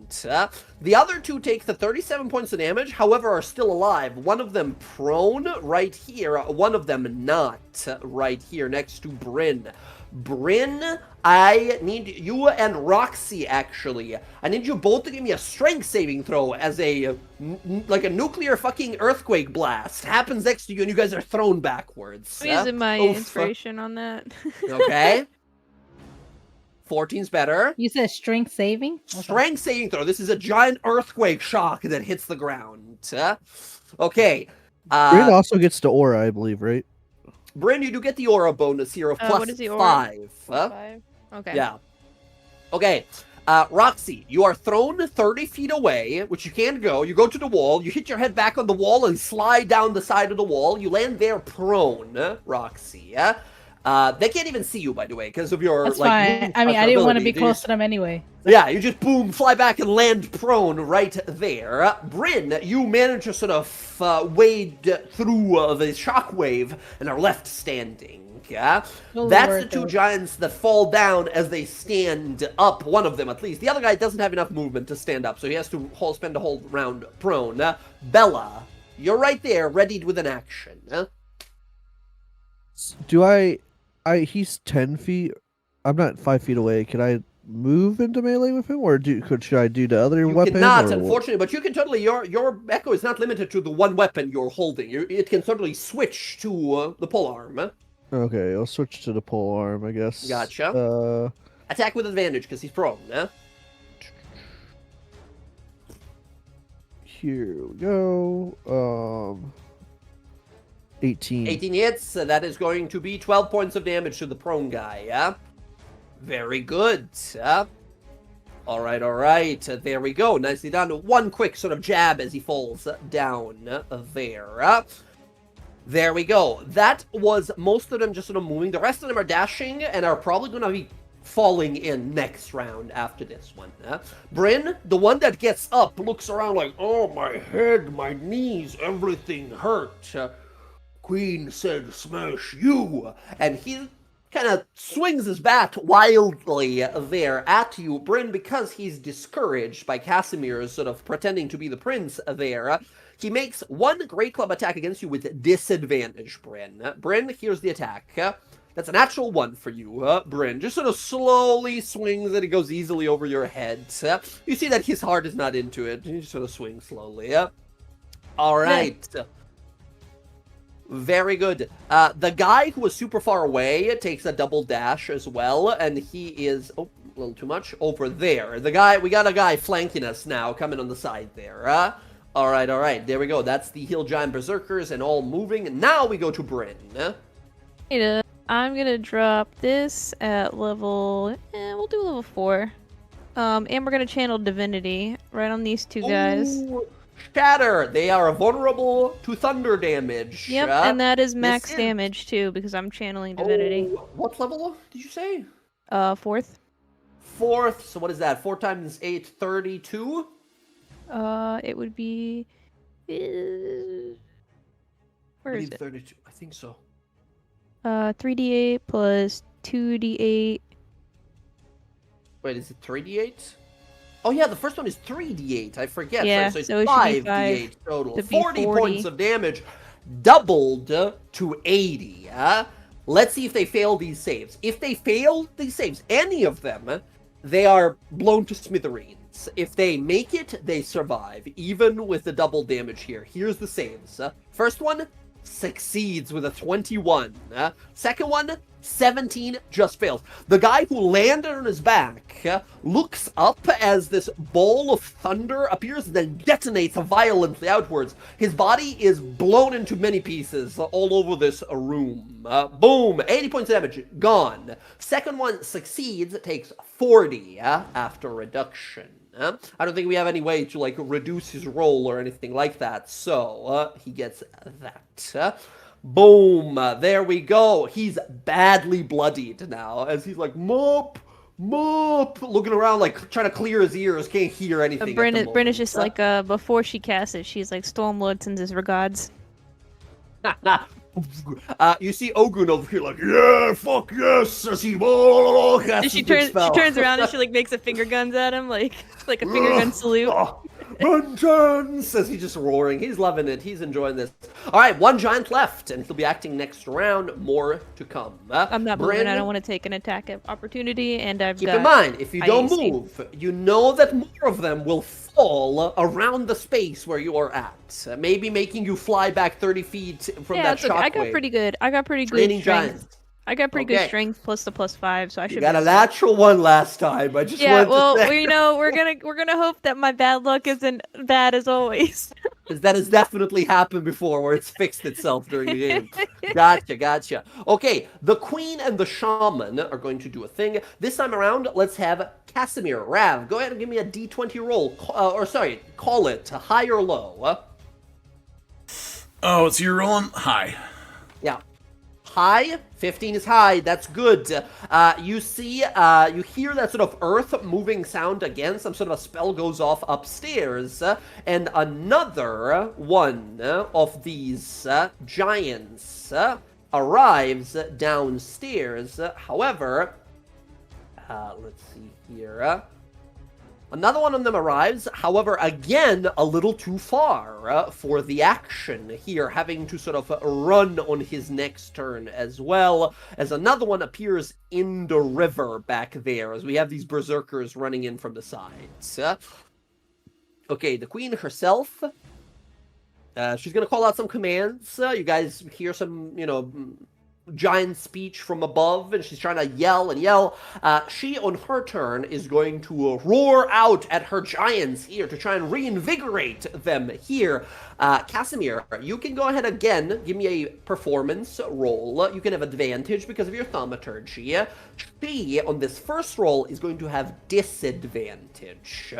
The other 2 take the 37 points of damage, however, are still alive. One of them prone right here, one of them not right here next to Bryn. Bryn, I need you and Roxy, actually. I need you both to give me a strength saving throw as like a nuclear fucking earthquake blast happens next to you and you guys are thrown backwards. I'm using my inspiration on that. Okay. 14's better. You said strength saving? Strength saving throw. This is a giant earthquake shock that hits the ground. Okay. Bryn also gets to aura, I believe, right? Bryn, you do get the aura bonus here of plus what is the aura? 5. 5? Okay. Yeah. Okay. Roxy, you are thrown 30 feet away, which you can't go. You go to the wall. You hit your head back on the wall and slide down the side of the wall. You land there prone, Roxy. They can't even see you, by the way, because of your That's fine. I mean, I didn't want to be close to them anyway. Yeah, you just boom, fly back and land prone right there. Bryn, you manage to sort of wade through the shockwave and are left standing. Yeah, that's the 2 giants that fall down as they stand up. One of them, at least. The other guy doesn't have enough movement to stand up, so he has to spend the whole round prone. Bella, you're right there, readied with an action. Do I he's 10 feet. I'm not 5 feet away. Can I move into melee with him, or should I do the other You weapon? cannot, or unfortunately, but you can totally. Your echo is not limited to the one weapon you're holding. It can totally switch to the polearm. Okay, I'll switch to the pole arm, I guess. Gotcha. Attack with advantage because he's prone. Here we go. 18. 18 hits. That is going to be 12 points of damage to the prone guy. Yeah. Very good. All right. There we go. Nicely done. One quick sort of jab as he falls down there. There we go. That was most of them just sort of moving. The rest of them are dashing and are probably going to be falling in next round after this one. Bryn, the one that gets up, looks around like, Oh, my head, my knees, everything hurt. Queen said smash you. and he kind of swings his bat wildly there at you, Bryn, because he's discouraged by Casimir's sort of pretending to be the prince there. He makes one great club attack against you with disadvantage, Bryn. Bryn, here's the attack. That's a natural one for you, Bryn. Just sort of slowly swings and it goes easily over your head. You see that his heart is not into it. He just sort of swings slowly. All right. Very good. The guy who was super far away takes a double dash as well, and he is a little too much over there. We got a guy flanking us now, coming on the side there. All right. There we go. That's the Hill Giant Berserkers and all moving. Now we go to Bryn. I'm gonna drop this at level. We'll do level 4. And we're gonna channel Divinity right on these two guys. Ooh, Shatter. They are vulnerable to thunder damage. Yep, and that is max damage too because I'm channeling Divinity. Oh, what level did you say? 4th. 4th. So what is that? 4 times 8, 32? It would be. Where is it? 32. I think so. 3d8 plus 2d8. Wait, is it 3d8? Oh yeah, the first one is 3d8. I forget. Yeah, so it's so it should be 5d8 total. It'd be 40 points of damage, doubled to 80. Let's see if they fail these saves. If they fail these saves, any of them, they are blown to smithereens. If they make it, they survive, even with the double damage here. Here's the saves. First one succeeds with a 21. Second one, 17, just fails. The guy who landed on his back looks up as this ball of thunder appears and then detonates violently outwards. His body is blown into many pieces all over this room. Boom, 80 points of damage, gone. Second one succeeds, takes 40 after reduction. I don't think we have any way to like reduce his roll or anything like that, so he gets that. Boom, there we go. He's badly bloodied now as he's like mop, looking around like trying to clear his ears, can't hear anything. Bryn is just like before she casts it, she's like Stormlord sends his regards. You see Ogun over here like, yeah, fuck yes, as he She turns around and she like makes a finger guns at him, like a finger gun salute. Vengeance! Says he's just roaring. He's loving it. He's enjoying this. All right, one giant left, and he'll be acting next round. More to come. I'm not moving. I don't want to take an attack opportunity, and keep in mind, if you don't move, you know that more of them will fall around the space where you are at. Maybe making you fly back 30 feet from that shockwave. I got pretty good. Training strength. giants. I got pretty good strength plus the +5, so I should. You got a natural one last time. I just wanted to say. you know, we're gonna hope that my bad luck isn't bad as always. Because that has definitely happened before, where it's fixed itself during the game. Gotcha. Okay, the queen and the shaman are going to do a thing. This time around, let's have Casimir. Rav, go ahead and give me a d20 roll. Call it high or low. Oh, so you're rolling high. Yeah. High, 15 is high, that's good. You hear that sort of earth moving sound again, some sort of a spell goes off upstairs, and another one of these giants arrives downstairs. However, let's see here. Another one of them arrives, however, again, a little too far for the action here, having to sort of run on his next turn as well, as another one appears in the river back there, as we have these berserkers running in from the sides. Okay, the queen herself, she's going to call out some commands. You guys hear some, giant speech from above, and she's trying to yell and yell. She, on her turn, is going to roar out at her giants here to try and reinvigorate them here. Casimir, you can go ahead again. Give me a performance roll. You can have advantage because of your thaumaturgy. She, on this first roll, is going to have disadvantage.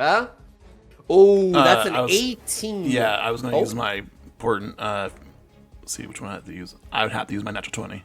Oh, that's an 18. Yeah, I was going to use my important... let's see which one I have to use. I would have to use my natural 20.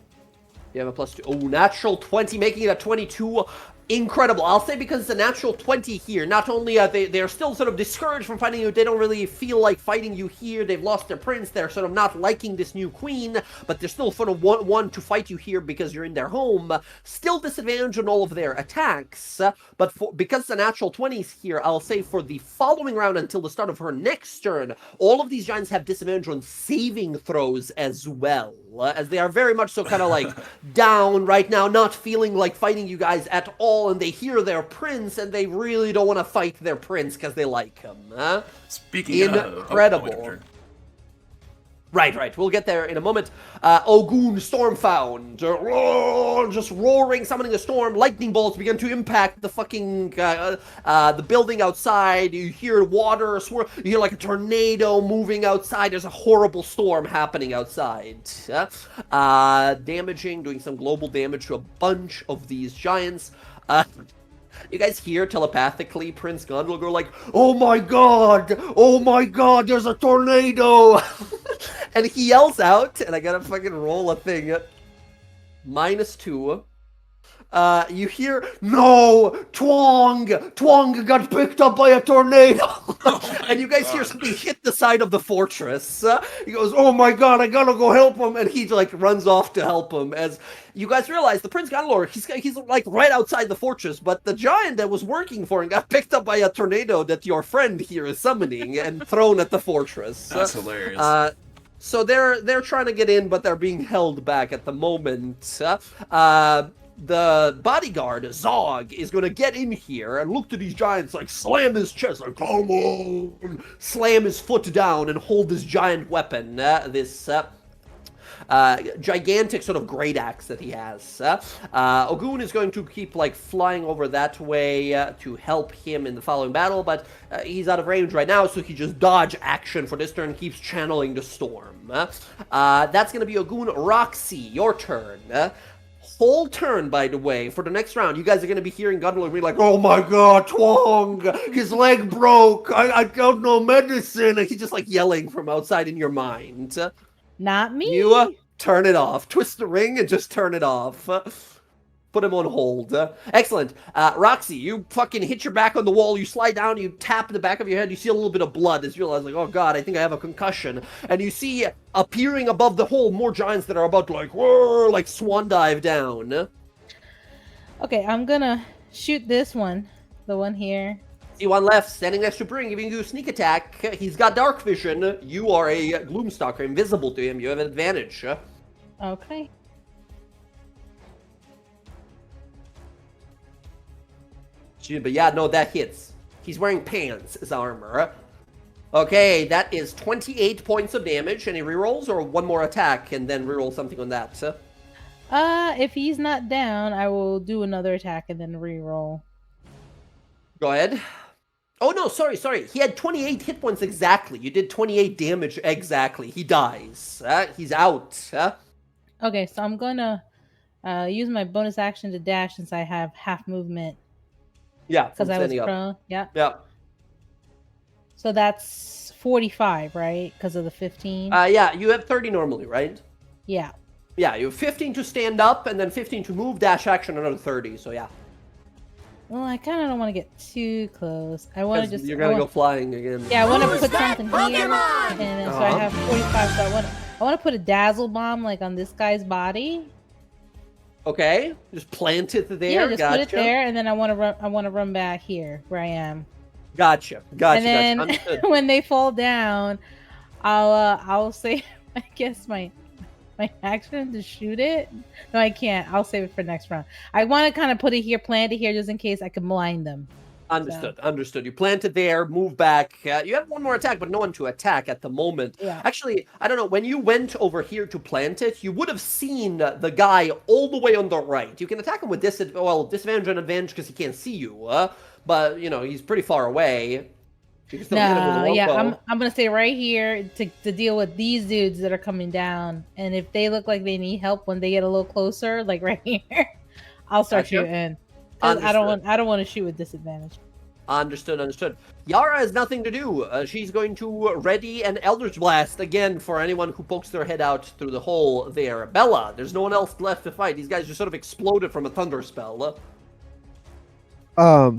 You have a +2. Oh, natural 20, making it a 22. Incredible. I'll say because it's a natural 20 here, not only are they're still sort of discouraged from fighting you, they don't really feel like fighting you here, they've lost their prince, they're sort of not liking this new queen, but they're still sort of want to fight you here because you're in their home. Still disadvantage on all of their attacks, but because the natural 20s here, I'll say for the following round until the start of her next turn, all of these giants have disadvantage on saving throws as well, as they are very much so kind of like down right now, not feeling like fighting you guys at all, and they hear their prince, and they really don't want to fight their prince because they like him. Speaking incredible. Right. We'll get there in a moment. Ogun Stormfound, just roaring, summoning a storm. Lightning bolts begin to impact the fucking the building outside. You hear water swirl. You hear like a tornado moving outside. There's a horrible storm happening outside. Doing some global damage to a bunch of these giants. You guys hear telepathically Prince Gondor go like, oh my god, there's a tornado. And he yells out, and I gotta fucking roll a thing, -2. You hear, no, Twong got picked up by a tornado. And you guys hear something hit the side of the fortress. He goes, oh my god, I gotta go help him. And he like runs off to help him. As you guys realize, the Prince Gondor, he's like right outside the fortress, but the giant that was working for him got picked up by a tornado that your friend here is summoning and thrown at the fortress. That's hilarious. So they're trying to get in, but they're being held back at the moment. The bodyguard, Zog, is going to get in here and look to these giants, like, slam his chest, like, come on! Slam his foot down and hold this giant weapon, this gigantic sort of great axe that he has. Ogun is going to keep, like, flying over that way to help him in the following battle, but he's out of range right now, so he just dodge action for this turn, keeps channeling the storm. That's going to be Ogun. Roxy, your turn. Whole turn, by the way, for the next round, you guys are going to be hearing Gundler be like, oh my god, Twong, his leg broke, I don't know medicine, and he's just like yelling from outside in your mind. Not me. You turn it off. Twist the ring and just turn it off. Put him on hold. Excellent. Roxy, you fucking hit your back on the wall, you slide down, you tap the back of your head, you see a little bit of blood as you realize, like, oh god, I think I have a concussion. And you see, appearing above the hole, more giants that are about to, like, whir, like swan dive down. Okay, I'm gonna shoot this one. The one here. See one left, standing next to Bring, giving you a sneak attack. He's got dark vision. You are a Gloomstalker, invisible to him. You have an advantage. Okay. But yeah, no, that hits. He's wearing pants as armor. Okay, that is 28 points of damage. Any rerolls or one more attack and then reroll something on that? If he's not down, I will do another attack and then reroll. Go ahead. Oh no, sorry. He had 28 hit points exactly. You did 28 damage exactly. He dies. He's out. Okay, so I'm gonna use my bonus action to dash since I have half movement. Yeah, because I was prone. Yeah. So that's 45, right? Because of the 15. Yeah, you have 30 normally, right? Yeah. Yeah, you have 15 to stand up, and then 15 to move, dash action, another 30. So yeah. Well, I kind of don't want to get too close. I want to just. You're gonna go flying again. Yeah, I want to put something here, and then, so I have 45. So I want to put a dazzle bomb like on this guy's body. Okay, just plant it there. Yeah, just put it there, and then I want to run back here where I am. Gotcha. And then Understood. when they fall down, I'll say, I guess my action to shoot it. No, I can't. I'll save it for next round. I want to kind of put it here, plant it here, just in case I can blind them. Understood. You plant it there, move back. You have one more attack, but no one to attack at the moment. Yeah. Actually, I don't know. When you went over here to plant it, you would have seen the guy all the way on the right. You can attack him with disadvantage and advantage because he can't see you. But, you know, he's pretty far away. You can still hit him with a No, yeah, longbow. I'm gonna stay right here to deal with these dudes that are coming down. And if they look like they need help when they get a little closer, like right here, I'll start Gotcha. shooting. 'Cause I don't want to shoot with disadvantage. Understood. Yara has nothing to do. She's going to ready an Eldritch Blast again for anyone who pokes their head out through the hole there. Bella, there's no one else left to fight. These guys just sort of exploded from a thunder spell. Out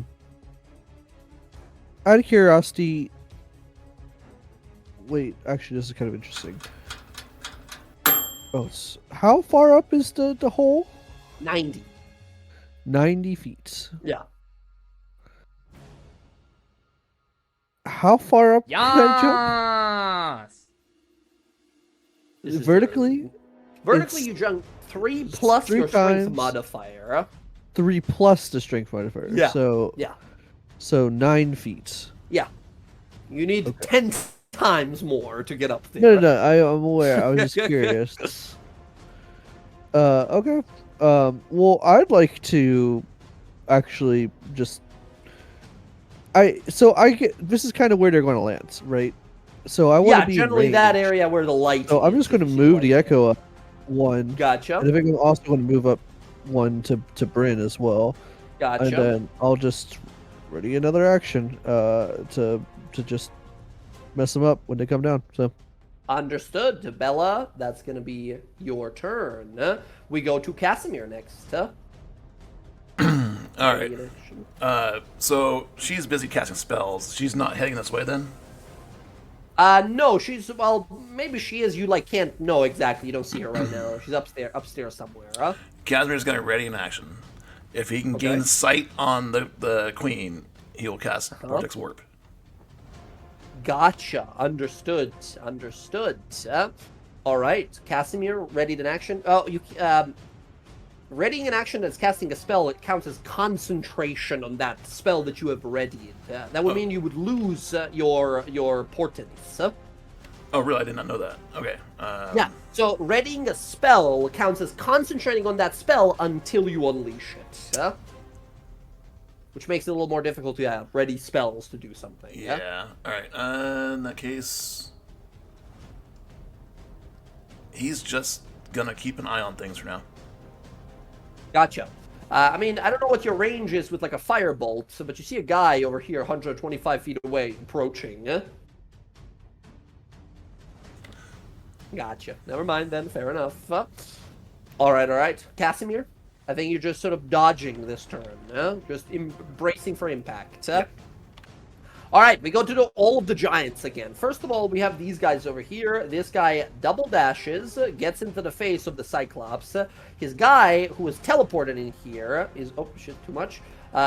of curiosity, wait, actually, this is kind of interesting. Oh, how far up is the hole? 90. 90 feet. Yeah. How far up can I Yes! This is vertically? Vertically, It's- you jump 3 plus three your strength times. modifier. 3 plus the strength modifier. Yeah. So Yeah. So 9 feet. Yeah. You need 10 times more to get up there. No. I'm aware. I was just curious. Okay. Well, I'd like to actually just. This is kind of where they're going to land, right? So I want Yeah, to be generally range. that area where the light So I'm is, just going to if you move like the it. echo up 1, Gotcha. and I think I'm also going to move up 1 to Bryn as well, Gotcha. and then I'll just ready another action to just mess them up when they come down. So Understood. Bella, that's going to be your turn. We go to Casimir next. All right. So she's busy casting spells. She's not heading this way then? No, well, maybe she is. You, can't know exactly. You don't see her right now. She's upstairs somewhere. Casimir's got to ready in action. If he can gain sight on the queen, he will cast Vortex Warp. Gotcha. Understood. All right. Casimir, readied in action. Oh, readying an action that's casting a spell, it counts as concentration on that spell that you have readied. That would mean you would lose your portents. Oh, really? I did not know that. Okay. Yeah. So readying a spell counts as concentrating on that spell until you unleash it. Which makes it a little more difficult to ready spells to do something. Yeah. All right. In that case, he's just gonna keep an eye on things for now. Gotcha. I mean, I don't know what your range is with a firebolt, but you see a guy over here 125 feet away approaching. Gotcha. Never mind then. Fair enough. All right. Casimir, I think you're just sort of dodging this turn. Just bracing for impact. All right, we go to all of the giants again. First of all, we have these guys over here. This guy double dashes, gets into the face of the Cyclops. His guy, who is teleported in here, is... Oh, shit, too much.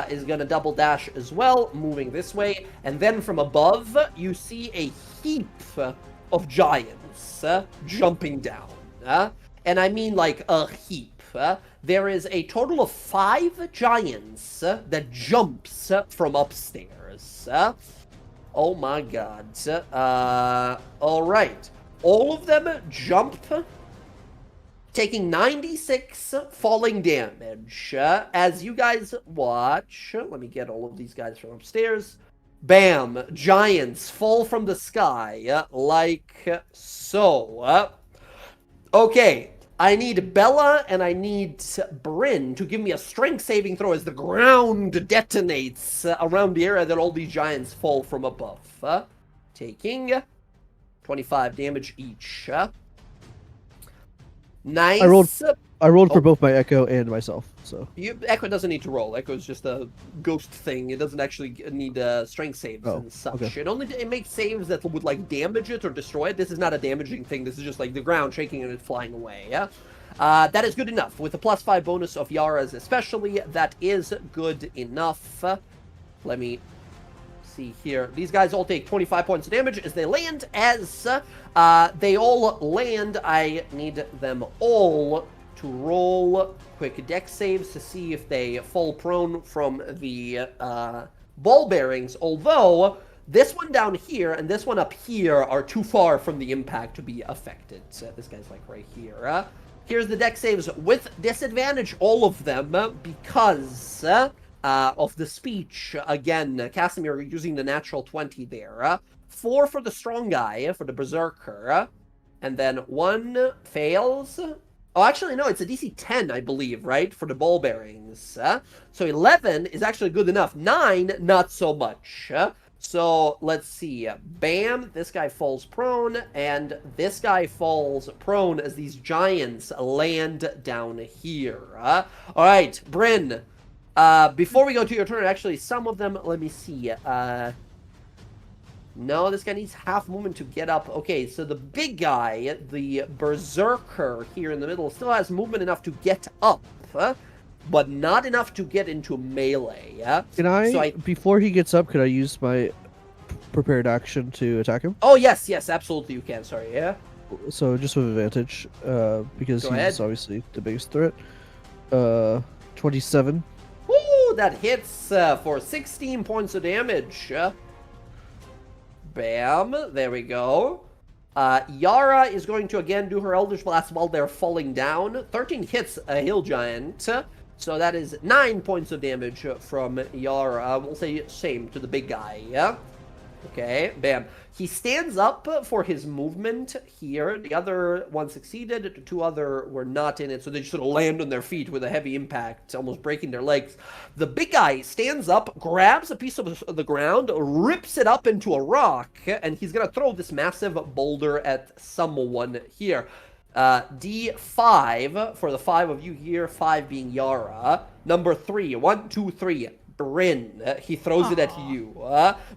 Is going to double dash as well, moving this way. And then from above, you see a heap of giants jumping down. And I mean a heap. There is a total of 5 giants that jumps from upstairs. Oh my god. Alright. All of them jump, taking 96 falling damage. As you guys watch, let me get all of these guys from upstairs. Bam! Giants fall from the sky, like so. Okay. I need Bella and I need Bryn to give me a strength saving throw as the ground detonates around the area that all these giants fall from above. Taking 25 damage each. Nice. I rolled for both my Echo and myself. So Echo doesn't need to roll. Echo is just a ghost thing. It doesn't actually need strength saves and such. Okay. It makes saves that would damage it or destroy it. This is not a damaging thing. This is just the ground shaking and it flying away. Yeah. That is good enough. With the +5 bonus of Yara's especially, that is good enough. Let me see here. These guys all take 25 points of damage as they land. As they all land, I need them all to roll quick dex saves to see if they fall prone from the ball bearings. Although this one down here and this one up here are too far from the impact to be affected. So this guy's like right here. Here's the dex saves with disadvantage, all of them, because of the speech. Again, Casimir using the natural 20 there. 4 for the strong guy, for the berserker. And then 1 fails. Oh, actually, no, it's a DC 10, I believe, right? For the ball bearings. So 11 is actually good enough. 9, not so much. So let's see. Bam, this guy falls prone, and this guy falls prone as these giants land down here. All right, Bryn. Before we go to your turn, actually, some of them, let me see. No, this guy needs half movement to get up. Okay, so the big guy, the berserker here in the middle, still has movement enough to get up, but not enough to get into melee. Can I, before he gets up, could I use my prepared action to attack him? Oh, yes, absolutely you can. Sorry, yeah? So just with advantage, because he's obviously the biggest threat. 27. Woo, that hits for 16 points of damage. Bam, there we go. Yara is going to again do her Eldritch Blast while they're falling down. 13 hits a hill giant. So that is 9 points of damage from Yara. We'll say same to the big guy, yeah? Okay, bam. He stands up for his movement here. The other one succeeded. The 2 other were not in it, so they just sort of land on their feet with a heavy impact, almost breaking their legs. The big guy stands up, grabs a piece of the ground, rips it up into a rock, and he's going to throw this massive boulder at someone here. D5 for the 5 of you here, 5 being Yara. Number 3, 1, 2, 3. Bryn, he throws it at you.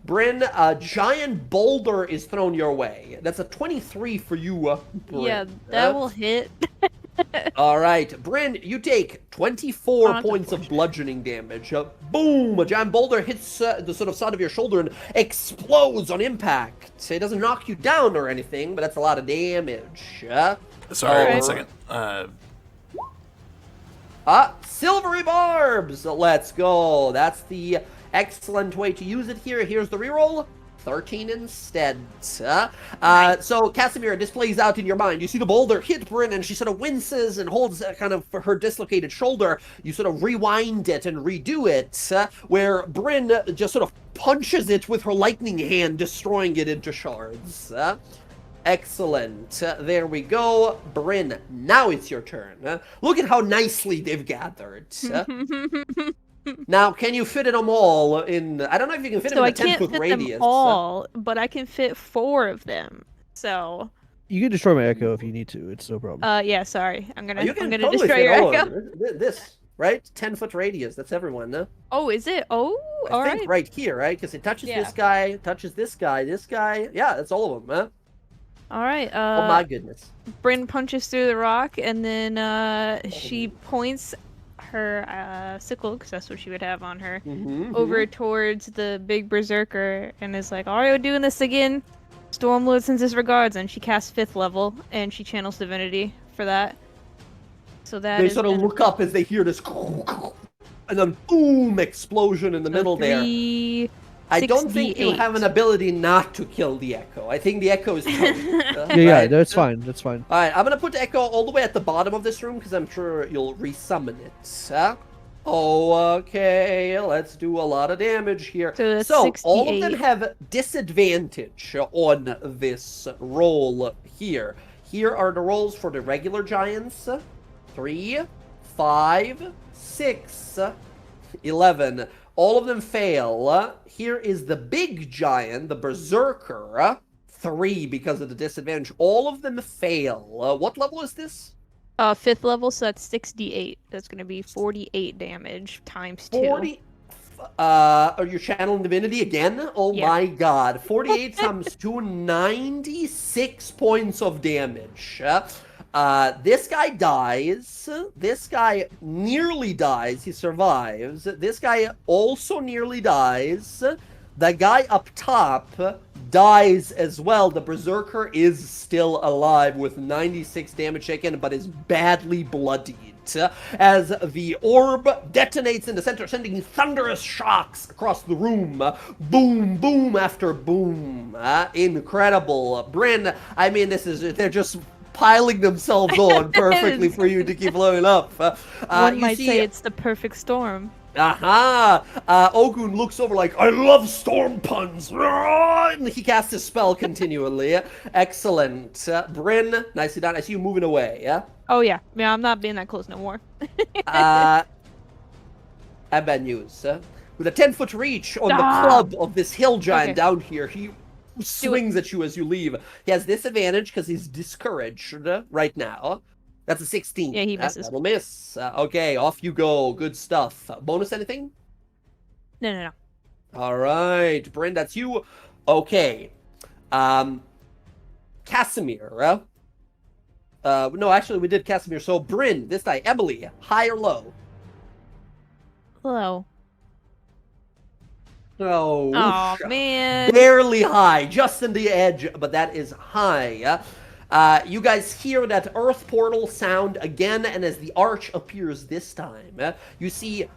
Bryn, a giant boulder is thrown your way. That's a 23 for you, Bryn. Yeah, that will hit. All right, Bryn, you take 24 points of bludgeoning damage. Boom! A giant boulder hits the sort of side of your shoulder and explodes on impact. It doesn't knock you down or anything, but that's a lot of damage. Sorry, 1 second. Silvery Barbs! Let's go. That's the excellent way to use it here. Here's the reroll. 13 instead. So, Casimir, this plays out in your mind. You see the boulder hit Bryn, and she sort of winces and holds kind of her dislocated shoulder. You sort of rewind it and redo it, where Bryn just sort of punches it with her lightning hand, destroying it into shards. Excellent. There we go. Bryn, now it's your turn. Look at how nicely they've gathered. Now, can you fit them all in... I don't know if you can fit them in a 10-foot radius. So I can't fit them all, but I can fit 4 of them. So... You can destroy my echo if you need to. It's no problem. Yeah, sorry. I'm gonna totally destroy your echo. This, right? 10-foot radius. That's everyone, no? Oh, is it? Oh, all right. I think right here, right? Because it touches this guy, touches this guy, this guy. Yeah, that's all of them, huh? All right. Oh my goodness. Bryn punches through the rock, and then she points her sickle, because that's what she would have on her, over towards the big berserker, and is like, "All right, we're doing this again. Stormlord sends his regards," and she casts 5th level, and she channels divinity for that. So that they sort of look up as they hear this, and then boom, explosion in the middle there. I don't think you have an ability not to kill the Echo. I think the Echo is toast. Yeah, that's fine. That's fine. All right, I'm going to put the Echo all the way at the bottom of this room because I'm sure you'll resummon it. Okay, let's do a lot of damage here. So all of them have disadvantage on this roll here. Here are the rolls for the regular giants. 3, 5, 6, 11. All of them fail. Here is the big giant, the berserker. 3 because of the disadvantage. All of them fail. What level is this? 5th level, so that's 6d8. That's going to be 48 damage times 2. 40. Are you channeling divinity again? Oh my god. 48 times 2, 96 points of damage. This guy dies. This guy nearly dies. He survives. This guy also nearly dies. The guy up top dies as well. The Berserker is still alive with 96 damage taken, but is badly bloodied as the orb detonates in the center, sending thunderous shocks across the room. Boom, boom after boom. Incredible. Bryn, I mean, they're just piling themselves on perfectly for you to keep blowing up. One might say it's the perfect storm. Aha! Ogun looks over like, I love storm puns! And he casts his spell continually. Excellent. Bryn, nicely done. I see you moving away, yeah? Oh, yeah. Yeah, I'm not being that close no more. And bad news. With a 10-foot reach on the club of this hill giant down here, he swings at you as you leave. He has disadvantage because he's discouraged right now. That's a 16. Yeah, he misses. That'll miss. Okay, off you go. Good stuff. Bonus anything? No. All right, Bryn, that's you. Okay. Casimir. No, actually, we did Casimir. So, Bryn, this time, Emily, high or low? Hello. Oh, Oh, man. barely high, just in the edge, but that is high. You guys hear that earth portal sound again, and as the arch appears this time, you see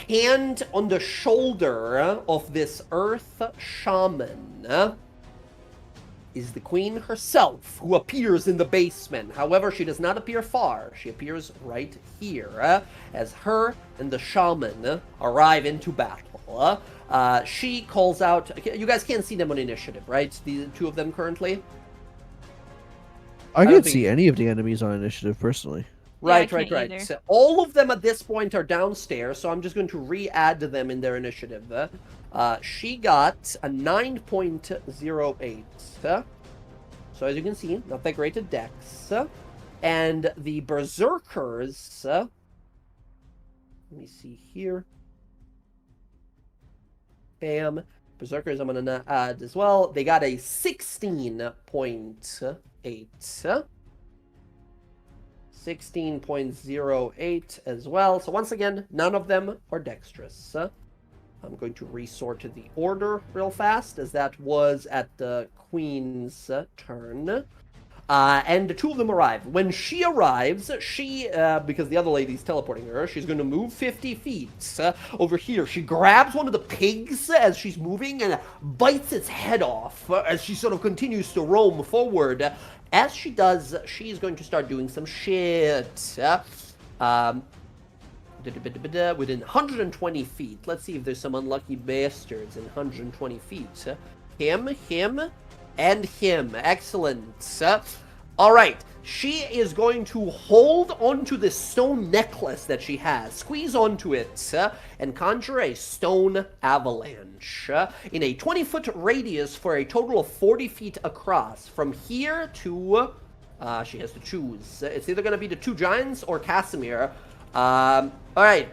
hand on the shoulder of this earth shaman is the queen herself, who appears in the basement. However, she does not appear far. She appears right here as her and the shaman arrive into battle. She calls out... You guys can't see them on initiative, right? The two of them currently? I can't see any of the enemies on initiative, personally. Right. either. So all of them at this point are downstairs, so I'm just going to re-add them in their initiative. She got a 9.08. So as you can see, not that great at dex. And the Berserkers... let me see here. Bam. Berserkers I'm going to add as well. They got a 16.8. 16.08 as well. So once again, none of them are dexterous. I'm going to resort to the order real fast, as that was at the queen's turn. And the two of them arrive. When she arrives, she, because the other lady's teleporting her, she's going to move 50 feet over here. She grabs one of the pigs as she's moving and bites its head off as she sort of continues to roam forward. As she does, she's going to start doing some shit. Within 120 feet. Let's see if there's some unlucky bastards in 120 feet. Him, and him. Excellent. All right. She is going to hold onto this stone necklace that she has, squeeze onto it, and conjure a stone avalanche in a 20-foot radius for a total of 40 feet across. From here to... she has to choose. It's either going to be the two giants or Casimir. All right,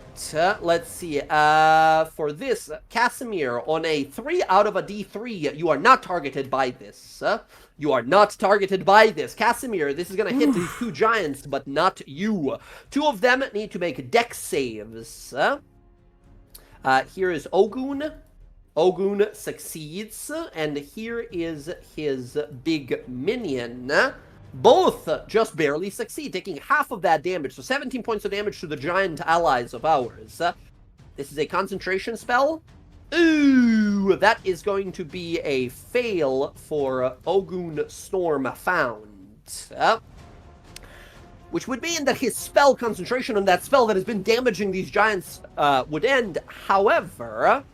let's see. For this, Casimir, on a 3 out of a D3, you are not targeted by this. You are not targeted by this. Casimir, this is going to hit these two giants, but not you. Two of them need to make dex saves. Here is Ogun. Ogun succeeds, and here is his big minion. Both just barely succeed, taking half of that damage, so 17 points of damage to the giant allies of ours. This is a concentration spell. Ooh, that is going to be a fail for Ogun Storm Found. Which would mean that his spell concentration on that spell that has been damaging these giants would end. However,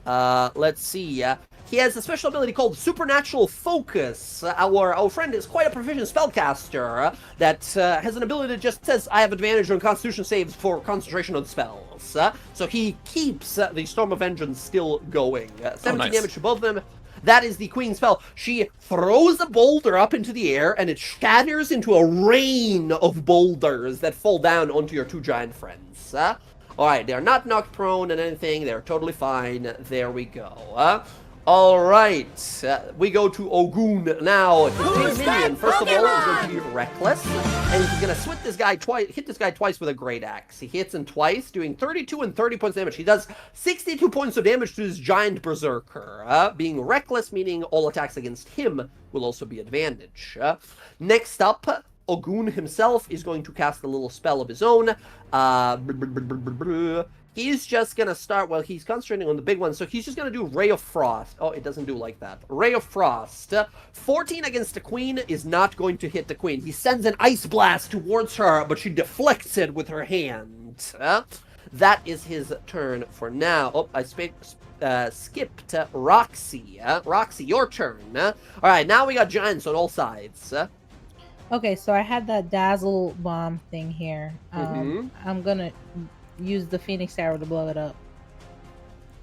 let's see. He has a special ability called Supernatural Focus. Our friend is quite a proficient spellcaster that has an ability that just says, I have advantage on Constitution saves for concentration on spells. So he keeps the Storm of Vengeance still going. 17 damage to both of them. That is the Queen's spell. She throws a boulder up into the air, and it shatters into a rain of boulders that fall down onto your two giant friends. Alright, they're not knocked prone and anything. They're totally fine. There we go. All right, we go to Ogun now. His big minion, first of all, is going to be reckless, and he's going to hit this guy twice with a great axe. He hits him twice, doing 32 and 30 points of damage. He does 62 points of damage to this giant berserker. Being reckless, meaning all attacks against him will also be advantage. Next up, Ogun himself is going to cast a little spell of his own. He's just going to start, well, he's concentrating on the big one, so he's just going to do Ray of Frost. Oh, it doesn't do like that. Ray of Frost. 14 against the queen is not going to hit the queen. He sends an ice blast towards her, but she deflects it with her hand. That is his turn for now. Oh, I skipped Roxy. Roxy, your turn. All right, now we got giants on all sides. Okay, so I had that dazzle bomb thing here. I'm gonna use the Phoenix arrow to blow it up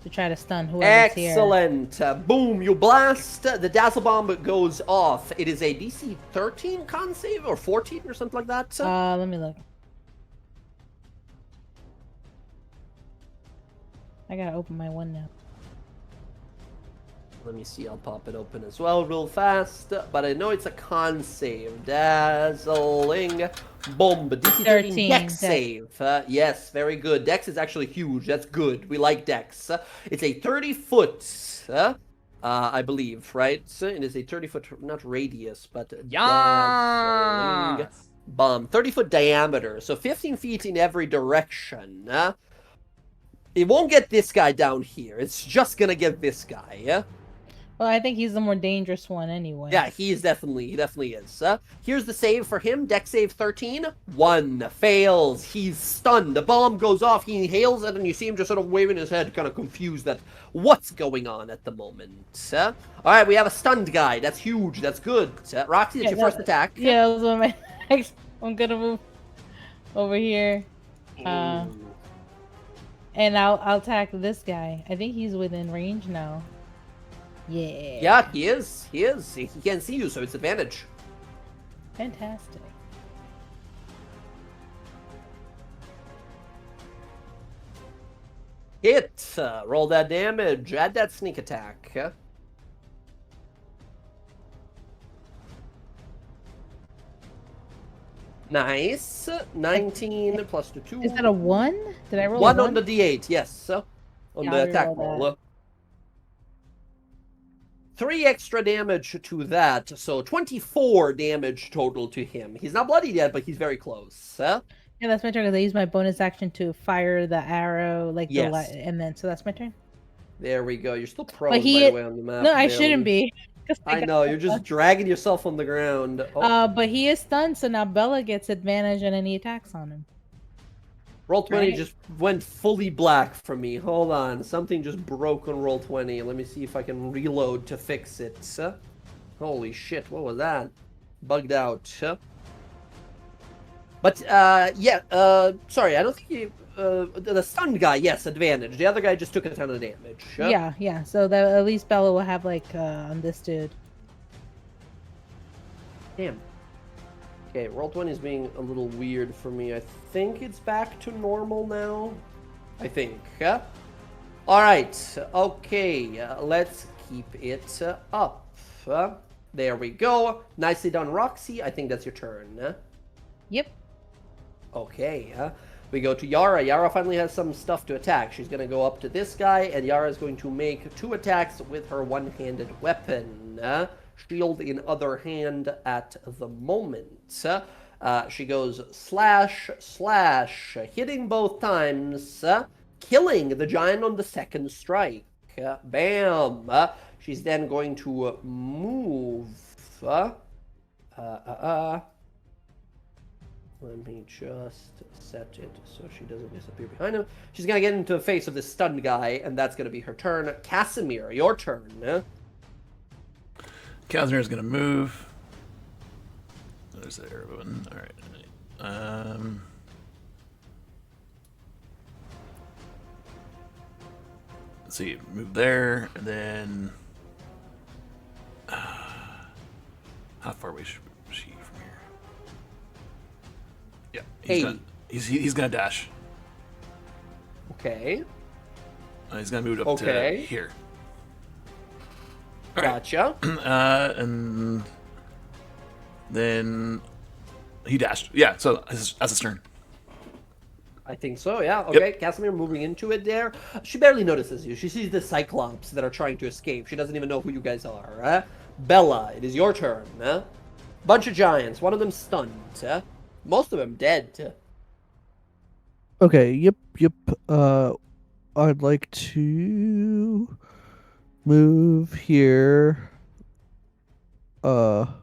to try to stun whoever's here. Excellent. Boom, you blast. The dazzle bomb goes off. It is a DC 13 con save or 14 or something like that. Let me look. I gotta open my one now. Let me see, I'll pop it open as well real fast. But I know it's a con save. Dazzling bomb. DC 13 Dex save. Yes, very good. Dex is actually huge. That's good. We like Dex. It's a 30-foot, I believe, right? It is a 30-foot, not radius, but dazzling bomb. 30-foot diameter. So 15 feet in every direction. It won't get this guy down here. It's just gonna get this guy. Well, I think he's the more dangerous one anyway. Yeah, he definitely is. Here's the save for him. Dex save 13. 1 fails. He's stunned. The bomb goes off. He inhales it, and you see him just sort of waving his head, kind of confused at what's going on at the moment. All right, we have a stunned guy. That's huge. That's good. Roxy, that's your first attack. Yeah, that was one of my attacks. I'm gonna move over here. And I'll attack this guy. I think he's within range now. Yeah. Yeah, he is. He can't see you, so it's advantage. Fantastic. Hit. Roll that damage. Add that sneak attack. Nice. 19 plus 2. Is that a 1? Did I roll 1 a 1? on the D8, yes. On the attack roll. 3 extra damage to that, so 24 damage total to him. He's not bloodied yet, but he's very close. Yeah, that's my turn because I use my bonus action to fire the arrow, yes. And then so that's my turn. There we go. You're still prone, by the way, on the map. No, I shouldn't be. I know, you're just dragging yourself on the ground. But he is stunned, so now Bella gets advantage on any attacks on him. Roll20 just went fully black for me. Hold on. Something just broke on Roll20. Let me see if I can reload to fix it. Holy shit, what was that? Bugged out. But, sorry, I don't think you... the stunned guy, yes, advantage. The other guy just took a ton of damage. Yeah, so that at least Bella will have, on this dude. Damn. Okay, Roll20 is being a little weird for me. I think it's back to normal now. I think. Alright, okay, let's keep it up. There we go. Nicely done, Roxy. I think that's your turn. Yep. Okay, we go to Yara. Yara finally has some stuff to attack. She's going to go up to this guy, and Yara is going to make 2 attacks with her one-handed weapon. Shield in other hand at the moment. She goes slash, slash, hitting both times, killing the giant on the second strike. Bam! She's then going to move. Let me just set it so she doesn't disappear behind him. She's going to get into the face of this stunned guy, and that's going to be her turn. Casimir, your turn. Casimir's going to move. There's the arrow button. All right. Let's see. Move there, and then... how far away is she from here? Yeah. He's gonna dash. Okay. He's gonna move up to here. Gotcha. And then he dashed. Yeah, so that's his turn. I think so, yeah. Okay, Casimir moving into it there. She barely notices you. She sees the Cyclops that are trying to escape. She doesn't even know who you guys are. Bella, it is your turn. Bunch of giants. One of them stunned. Most of them dead. Okay, yep. I'd like to move here. And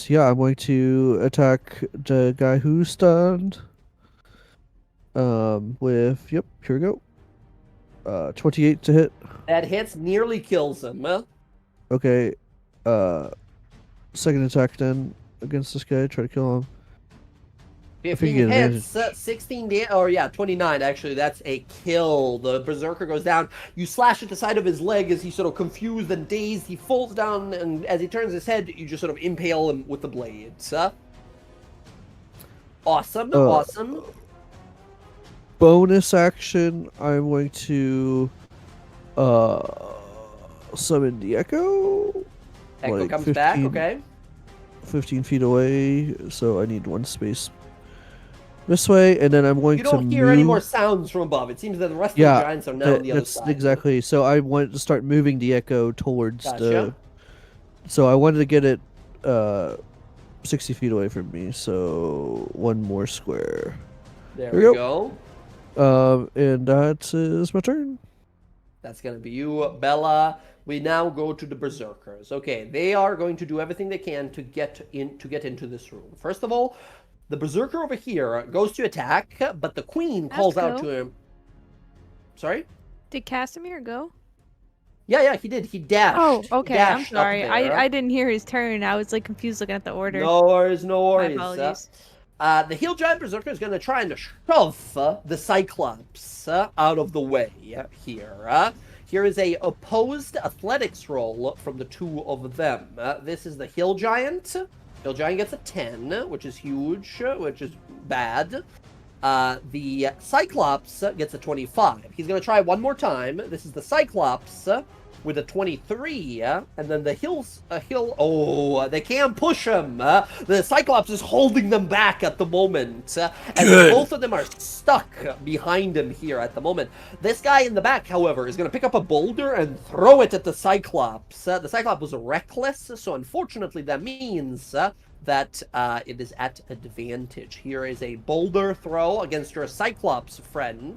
yeah, I'm going to attack the guy who's stunned. With here we go. 28 to hit. That hits, nearly kills him. Okay. Second attack then against this guy. Try to kill him. If think he you get hits 16 damage, or yeah, 29 actually, that's a kill. The Berserker goes down. You slash at the side of his leg as he's sort of confused and dazed. He falls down, and as he turns his head, you just sort of impale him with the blades. Awesome, awesome. Bonus action, I'm going to summon the Echo. Echo comes back, okay. 15 feet away, so I need one space this way, and then I'm going to You don't hear any more sounds from above. It seems that the rest of the giants are now on the other side. Exactly. So I wanted to start moving the Echo towards the... So I wanted to get it 60 feet away from me, so one more square. There we go. And that is my turn. That's going to be you, Bella. We now go to the Berserkers. Okay, they are going to do everything they can to get into this room. First of all, the Berserker over here goes to attack, but the Queen calls out to him. Sorry? Did Casimir go? Yeah, he did. He dashed. Oh, okay. I'm Dashed sorry. up there. I didn't hear his turn. I was like confused looking at the order. No worries, no worries. My apologies. The Heel Giant Berserker is going to try and shove the Cyclops out of the way here. Here is a opposed athletics roll from the two of them. This is the Hill Giant. Hill Giant gets a 10, which is huge, which is bad. The Cyclops gets a 25. He's going to try one more time. This is the Cyclops with a 23, and then the oh, they can't push him. The Cyclops is holding them back at the moment, and both of them are stuck behind him here at the moment. This guy in the back, however, is going to pick up a boulder and throw it at the Cyclops. The Cyclops was reckless, so unfortunately that means that it is at advantage. Here is a boulder throw against your Cyclops friend.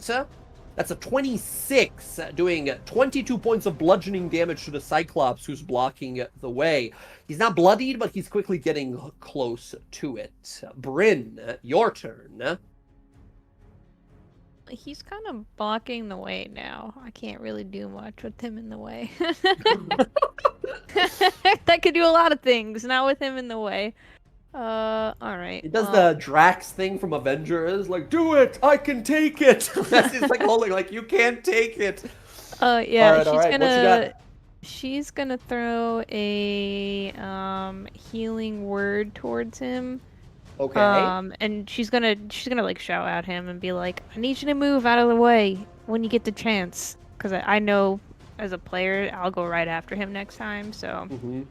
That's a 26, doing 22 points of bludgeoning damage to the Cyclops who's blocking the way. He's not bloodied, but he's quickly getting close to it. Bryn, your turn. He's kind of blocking the way now. I can't really do much with him in the way. I could do a lot of things, not with him in the way. Alright. He does the Drax thing from Avengers, like, do it! I can take it! That's he's like holding, like, you can't take it! Yeah, Alright, she's gonna throw a, healing word towards him. Okay. And she's gonna, like, shout at him and be like, I need you to move out of the way when you get the chance. Because I know, as a player, I'll go right after him next time, so... Mm-hmm.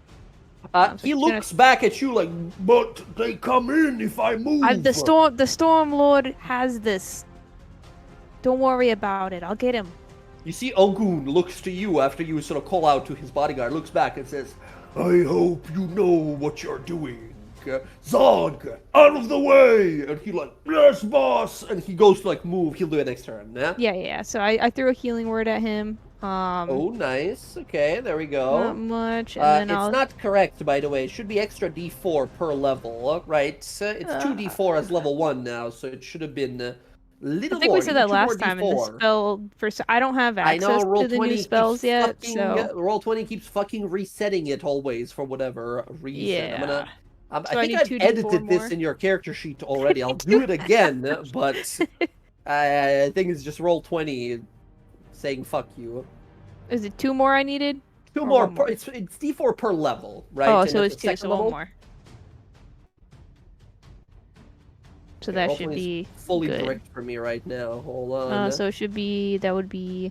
He looks back at you like, but they come in if I move. The Storm Lord has this. Don't worry about it. I'll get him. You see Ogun looks to you after you sort of call out to his bodyguard, looks back and says, I hope you know what you're doing. Zog, out of the way! And he like, yes, boss! And he goes to like move, he'll do it next turn, yeah? Yeah. So I threw a healing word at him. Oh, nice. Okay, there we go. Not much. And then it's not correct, by the way. It should be extra D4 per level, right? It's 2D4 as level 1 now, so it should have been a little more. I think we said that last time in the spell. I don't have access to the new spells yet, so... Roll20 keeps fucking resetting it always for whatever reason. Yeah. I think I've edited this in your character sheet already. I'll do it again, but I think it's just Roll20 saying fuck you. Is it 2 more I needed? 2 more. It's D4 per level, right? Oh, so it's 2, so 1 more. So okay, that should be fully good. direct for me right now. Hold on. So it should be, that would be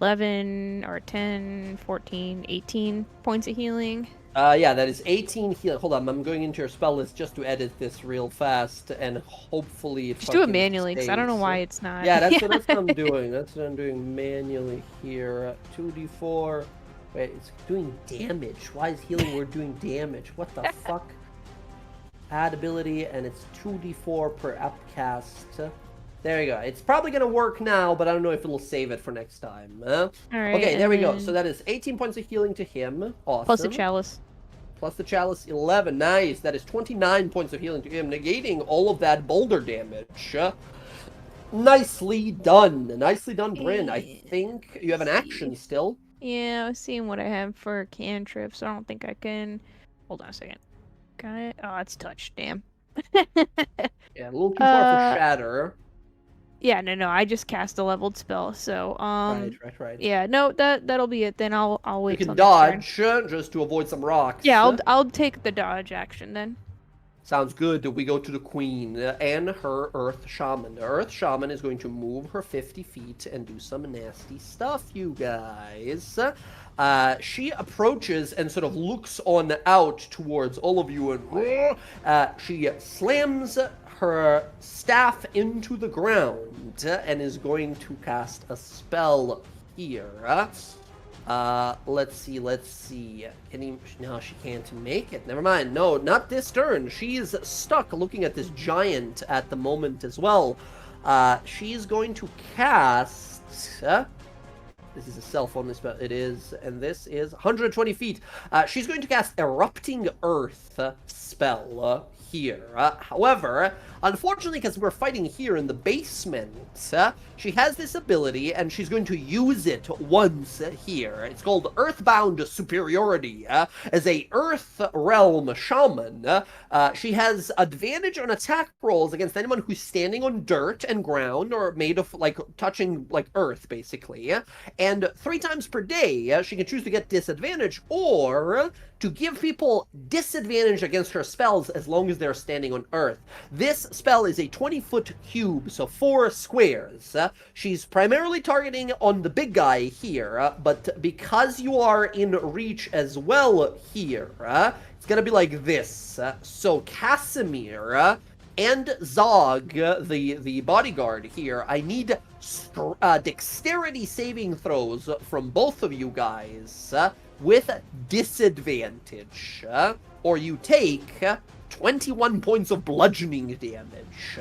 11 or 10, 14, 18 points of healing. Yeah, that is 18 heal. Hold on, I'm going into your spell list just to edit this real fast, and hopefully it Just do it fucking manually, because I don't know stays. why it's not. Yeah, that's what I'm doing. That's what I'm doing manually here. 2d4. Wait, it's doing damage. Why is healing word doing damage? What the fuck? Add ability, and it's 2d4 per upcast. There you go. It's probably going to work now, but I don't know if it'll save it for next time. All right, Okay, there we go. and So that is 18 points of healing to him. Awesome. plus the chalice. Plus the chalice, 11. Nice. That is 29 points of healing to him, negating all of that boulder damage. Nicely done. Nicely done, Bryn. I think you have an action still. Yeah, I was seeing what I have for cantrip, so I don't think I can. Hold on a second. Got it? Oh, it's touch. Damn. Yeah, a little too far for shatter. Yeah, no, I just cast a leveled spell, so Right. yeah, no, that'll be it. Then I'll wait. You can till next turn. dodge just to avoid some rocks. Yeah, I'll take the dodge action then. Sounds good. We go to the queen and her earth shaman. The earth shaman is going to move her 50 feet and do some nasty stuff, you guys. She approaches and sort of looks on out towards all of you, and she slams her staff into the ground and is going to cast a spell here. Let's see. No, she can't make it. Never mind. No, not this turn. She's stuck looking at this giant at the moment as well. She's going to cast... this is a self-only spell. It is, and this is 120 feet. She's going to cast Erupting Earth spell here. However, unfortunately, because we're fighting here in the basement, she has this ability, and she's going to use it once here. It's called Earthbound Superiority. As a Earth Realm Shaman, she has advantage on attack rolls against anyone who's standing on dirt and ground, or made of, like, touching, like, earth, basically. And 3 times per day, she can choose to get disadvantage, or to give people disadvantage against her spells as long as they're standing on earth. This spell is a 20-foot cube, so 4 squares. She's primarily targeting on the big guy here, but because you are in reach as well here, it's gonna be like this. So Casimir and Zog, the bodyguard here, I need dexterity saving throws from both of you guys with disadvantage, or you take 21 points of bludgeoning damage.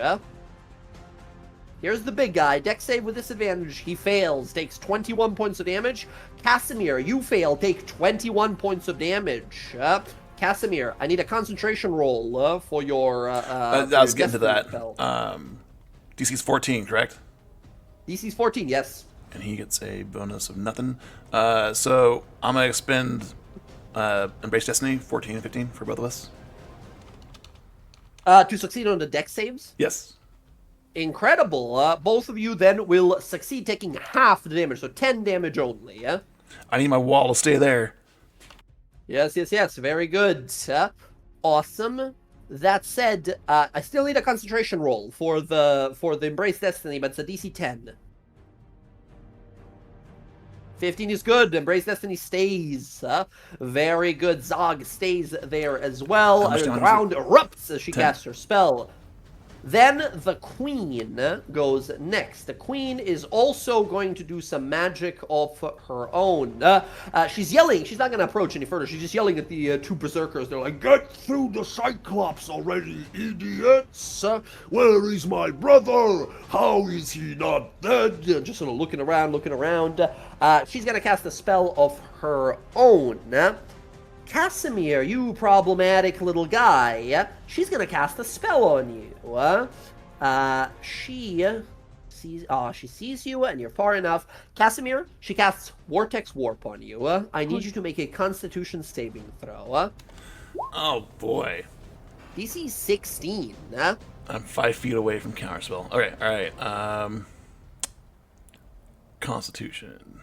Here's the big guy. Dex save with disadvantage. He fails. Takes 21 points of damage. Casimir, you fail. Take 21 points of damage. Casimir, I need a concentration roll for your... I was getting to that. DC's 14, correct? DC's 14, yes. And he gets a bonus of nothing. So I'm going to expend Embrace Destiny, 14 and 15 for both of us. To succeed on the dex saves? Yes. Incredible. Both of you then will succeed taking half the damage, so 10 damage only. I need my wall to stay there. Yes. Very good. Awesome. That said, I still need a concentration roll for the Embrace Destiny, but it's a DC 10. 15 is good. Embrace Destiny stays. Very good. Zog stays there as well. The ground erupts as she casts her spell. Then the queen goes next. The queen is also going to do some magic of her own. She's yelling. She's not going to approach any further. She's just yelling at the 2 berserkers. They're like, Get through the Cyclops already, idiots! Where is my brother? How is he not dead? just sort of looking around. She's going to cast a spell of her own. Casimir, you problematic little guy, she's gonna cast a spell on you. She sees you and you're far enough. Casimir, she casts Vortex Warp on you. I need you to make a Constitution saving throw. Oh boy. DC 16. I'm 5 feet away from counterspell. Okay, alright. Constitution.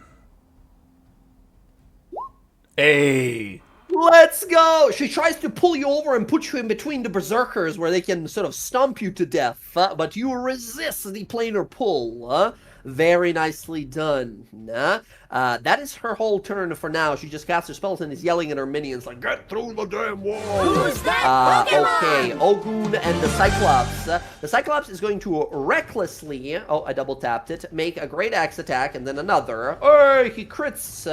Hey! Let's go! She tries to pull you over and put you in between the berserkers where they can sort of stomp you to death, but you resist the planar pull. Very nicely done. That is her whole turn for now. She just cast her spells and is yelling at her minions like, "Get through the damn wall!" Who's that Okay, Pokemon? Ogun and the Cyclops. The Cyclops is going to recklessly, oh, I double tapped it, make a great axe attack and then another. Oh, he crits.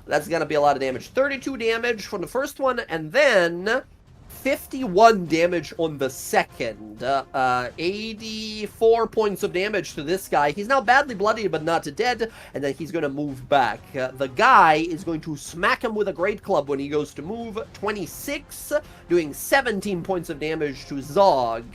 That's gonna be a lot of damage. 32 damage from the first one, and then 51 damage on the second. 84 points of damage to this guy. He's now badly bloodied, but not dead, and then he's going to move back. The guy is going to smack him with a great club when he goes to move. 26, doing 17 points of damage to Zog,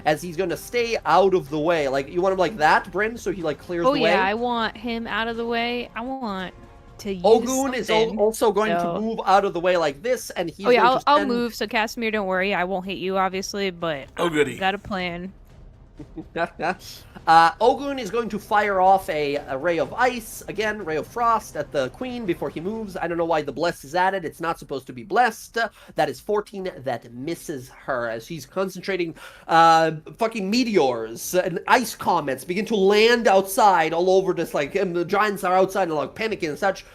as he's going to stay out of the way. Like, you want him like that, Bryn, so he, like, clears the way? Oh, yeah, I want him out of the way. I want to use Ogun is something. also going to move out of the way like this, and he's going to I'll send... move, so Casimir, don't worry. I won't hit you, obviously, but Oh, goody. got a plan. Ogun is going to fire off a ray of ice, again, ray of frost at the queen before he moves. I don't know why the bless is added. It's not supposed to be blessed. That is 14. That misses her as she's concentrating. Fucking meteors and ice comets begin to land outside all over this, like, and the giants are outside and like panicking and such.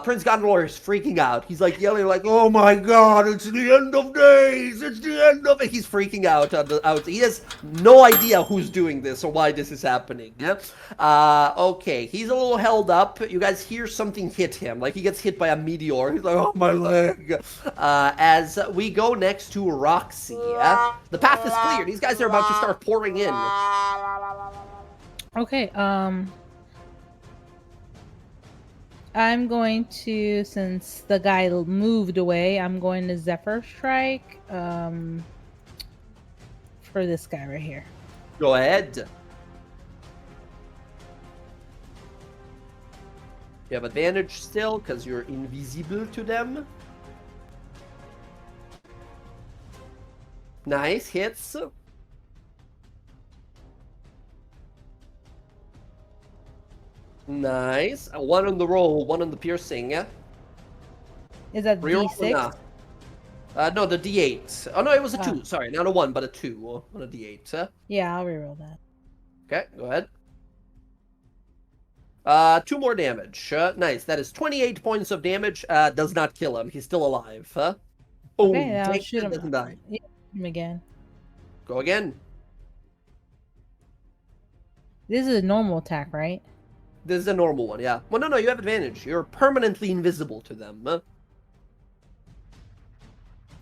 Prince Gondor is freaking out. He's like yelling like, "Oh my god, it's the end of days! It's the end of it!" He's freaking out. He has no idea who's doing this or why this is happening. Okay, he's a little held up. You guys hear something hit him. Like he gets hit by a meteor. He's like, "Oh, my leg." As we go next to Roxy. The path is clear. These guys are about to start pouring in. Okay, I'm going to, since the guy moved away, I'm going to Zephyr Strike, for this guy right here. Go ahead. You have advantage still, because you're invisible to them. Nice, hits. Nice. One on the roll, one on the piercing. Is that Reroll? D6? No, the D8. Oh, no, it was a 2. Ah. Sorry, not a 1, but a 2 on a D8. Yeah, I'll reroll that. Okay, go ahead. 2 more damage. Nice. That is 28 points of damage. Does not kill him. He's still alive. Boom. Okay, I'll Take shoot that, him. doesn't die. Yeah, shoot him again. Go again. This is a normal attack, right? This is a normal one, yeah. Well, no, you have advantage. You're permanently invisible to them.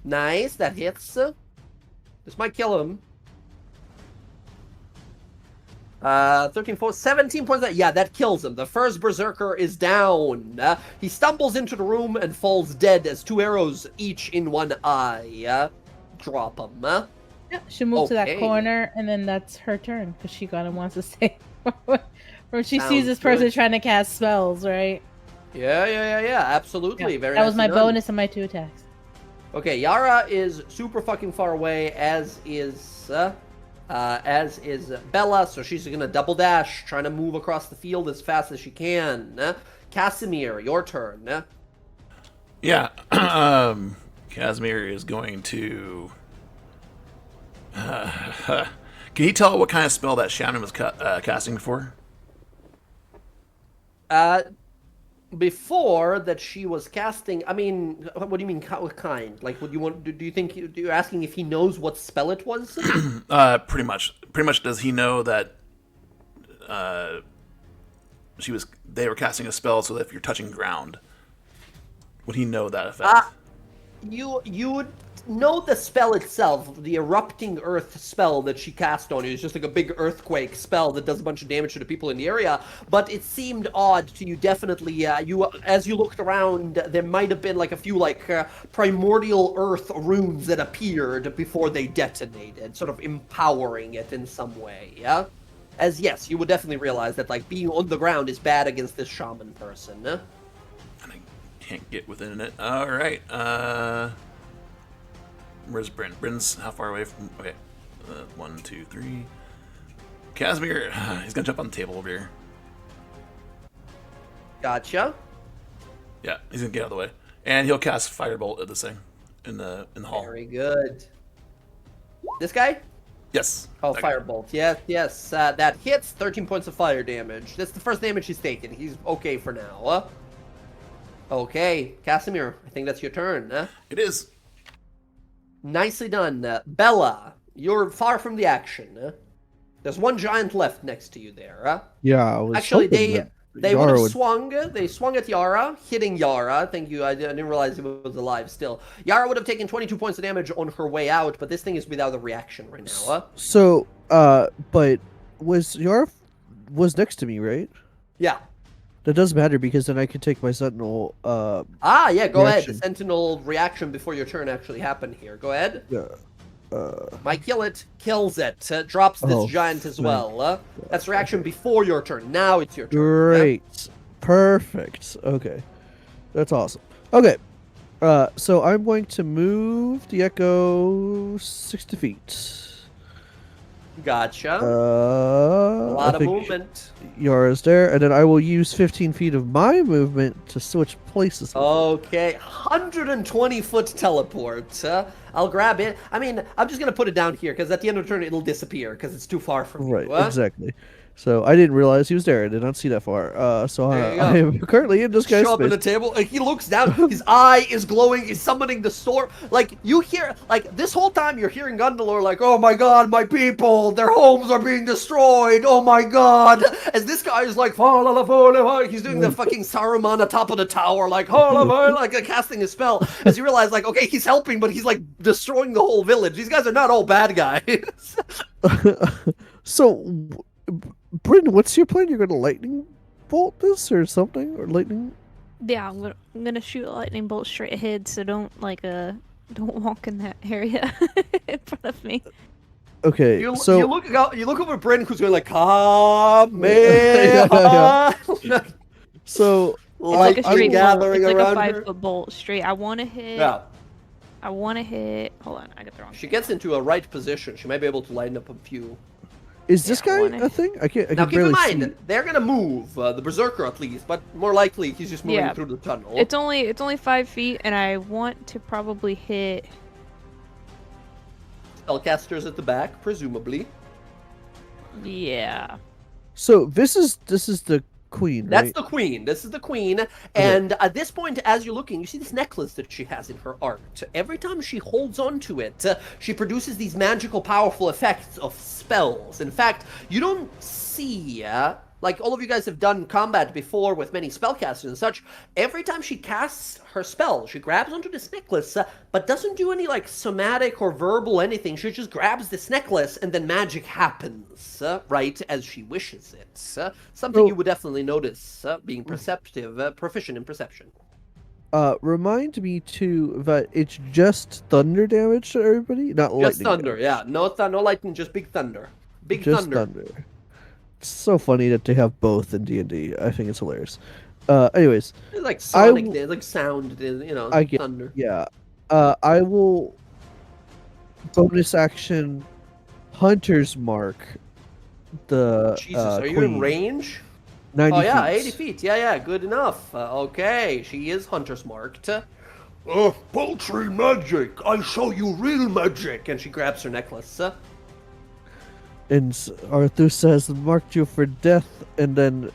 Nice, that hits. This might kill him. 13, 4, 17 points. Yeah, that kills him. The first berserker is down. He stumbles into the room and falls dead as 2 arrows each in one eye. Drop him. Yeah, she moves to that Okay. corner, and then that's her turn, because she kind of wants to stay. When she sees Sounds this person good. trying to cast spells, right? Yeah, absolutely. Yeah, Very that was my nicely done. bonus and my 2 attacks. Okay, Yara is super fucking far away, as is Bella, so she's gonna double dash, trying to move across the field as fast as she can. Casimir, your turn. Yeah. Casimir is going to... can he tell what kind of spell that Shannon was casting before? Before that she was casting, I mean, what do you mean, what kind? Like, would you want, do you think, you're asking if he knows what spell it was? Pretty much. Pretty much does he know that they were casting a spell so that if you're touching ground, would he know that effect? You would know the spell itself, the erupting earth spell that she cast on you. It's just like a big earthquake spell that does a bunch of damage to the people in the area. But it seemed odd to you, definitely. As you looked around, there might have been like a few primordial earth runes that appeared before they detonated, sort of empowering it in some way. Yeah. As yes, you would definitely realize that like being on the ground is bad against this shaman person. And I can't get within it. All right. Where's Bryn? Bryn's how far away from... Okay. 1, 2, 3. Casimir, he's gonna jump on the table over here. Gotcha. Yeah, he's gonna get out of the way. And he'll cast Firebolt at this thing in the hall. Very good. This guy? Yes. Oh, That guy. firebolt. Yes. That hits. 13 points of fire damage. That's the first damage he's taken. He's okay for now. Okay, Casimir, I think that's your turn. It is. Nicely done. Bella, you're far from the action. There's one giant left next to you there. Yeah, I was Actually, hoping that they Yara would have swung. They swung at Yara, hitting Yara. Thank you. I didn't realize he was alive still. Yara would have taken 22 points of damage on her way out, but this thing is without a reaction right now. So, but Yara was next to me, right? Yeah. That doesn't matter because then I can take my sentinel. Yeah, go ahead. reaction. The sentinel reaction before your turn actually happened here. Go ahead. Yeah. Might kill it, kills it, drops this Oh, giant as thank well. That's reaction before your turn. Now it's your turn. Great. Perfect. Okay. That's awesome. Okay. So I'm going to move the Echo 60 feet. Gotcha. A A lot of movement. Yara's there, and then I will use 15 feet of my movement to switch places. Okay, 120-foot teleport. I'll grab it. I mean, I'm just gonna put it down here because at the end of the turn it'll disappear because it's too far from Right, you. exactly. So I didn't realize he was there. I did not see that far. So There you I go. am currently in this guy's Show up in the space. table. He looks down. His eye is glowing. He's summoning the storm. Like you hear, like this whole time you're hearing Gundalor like, "Oh my God, my people! Their homes are being destroyed! Oh my God!" As this guy is like, he's doing the fucking Saruman atop of the tower, like, like casting a spell. As you realize, like, okay, he's helping, but he's like destroying the whole village. These guys are not all bad guys. So, Bryn, what's your plan? You're going to lightning bolt this or something, or lightning? Yeah, I'm gonna shoot a lightning bolt straight ahead, so don't walk in that area in front of me. Okay, You so you look over Bryn, who's going like, "Come Yeah. So It's like a Lightning straight gathering bolt. It's like around a her. 5-foot bolt straight. I want to hit. Yeah. I want to hit. Hold on, I got the wrong. She gets into a right position. She might be able to line up a few. is this Yeah, I guy wanna- a thing? I can't. I Now can keep in barely mind, they're gonna move the berserker at least, but more likely he's just moving Yeah. through the tunnel. It's only 5 feet, and I want to probably hit. Spellcasters at the back, presumably. Yeah. So this is the queen, That's right? the queen. This is the queen. And at this point, as you're looking, you see this necklace that she has in her art. Every time she holds onto it, she produces these magical, powerful effects of spells. In fact, you don't see, like all of you guys have done combat before with many spellcasters and such, every time she casts her spell, she grabs onto this necklace, but doesn't do any like somatic or verbal anything. She just grabs this necklace and then magic happens, right, as she wishes it. Something you would definitely notice, being perceptive, proficient in perception. Remind me too that it's just thunder damage to everybody, not lightning. Just thunder, yeah. No lightning, just big thunder. Big Just thunder. It's so funny that they have both in D&D. I think it's hilarious. Anyways, It's like sonic, w- like sound, you know, I get thunder. yeah. I will bonus action Hunter's Mark the Jesus, are you queen. in range? 90 Oh yeah, feet. 80 feet. Yeah, good enough. Okay, she is hunter's marked. Poultry magic! I show you real magic! And she grabs her necklace. And Arthur says, "Marked you for death," and then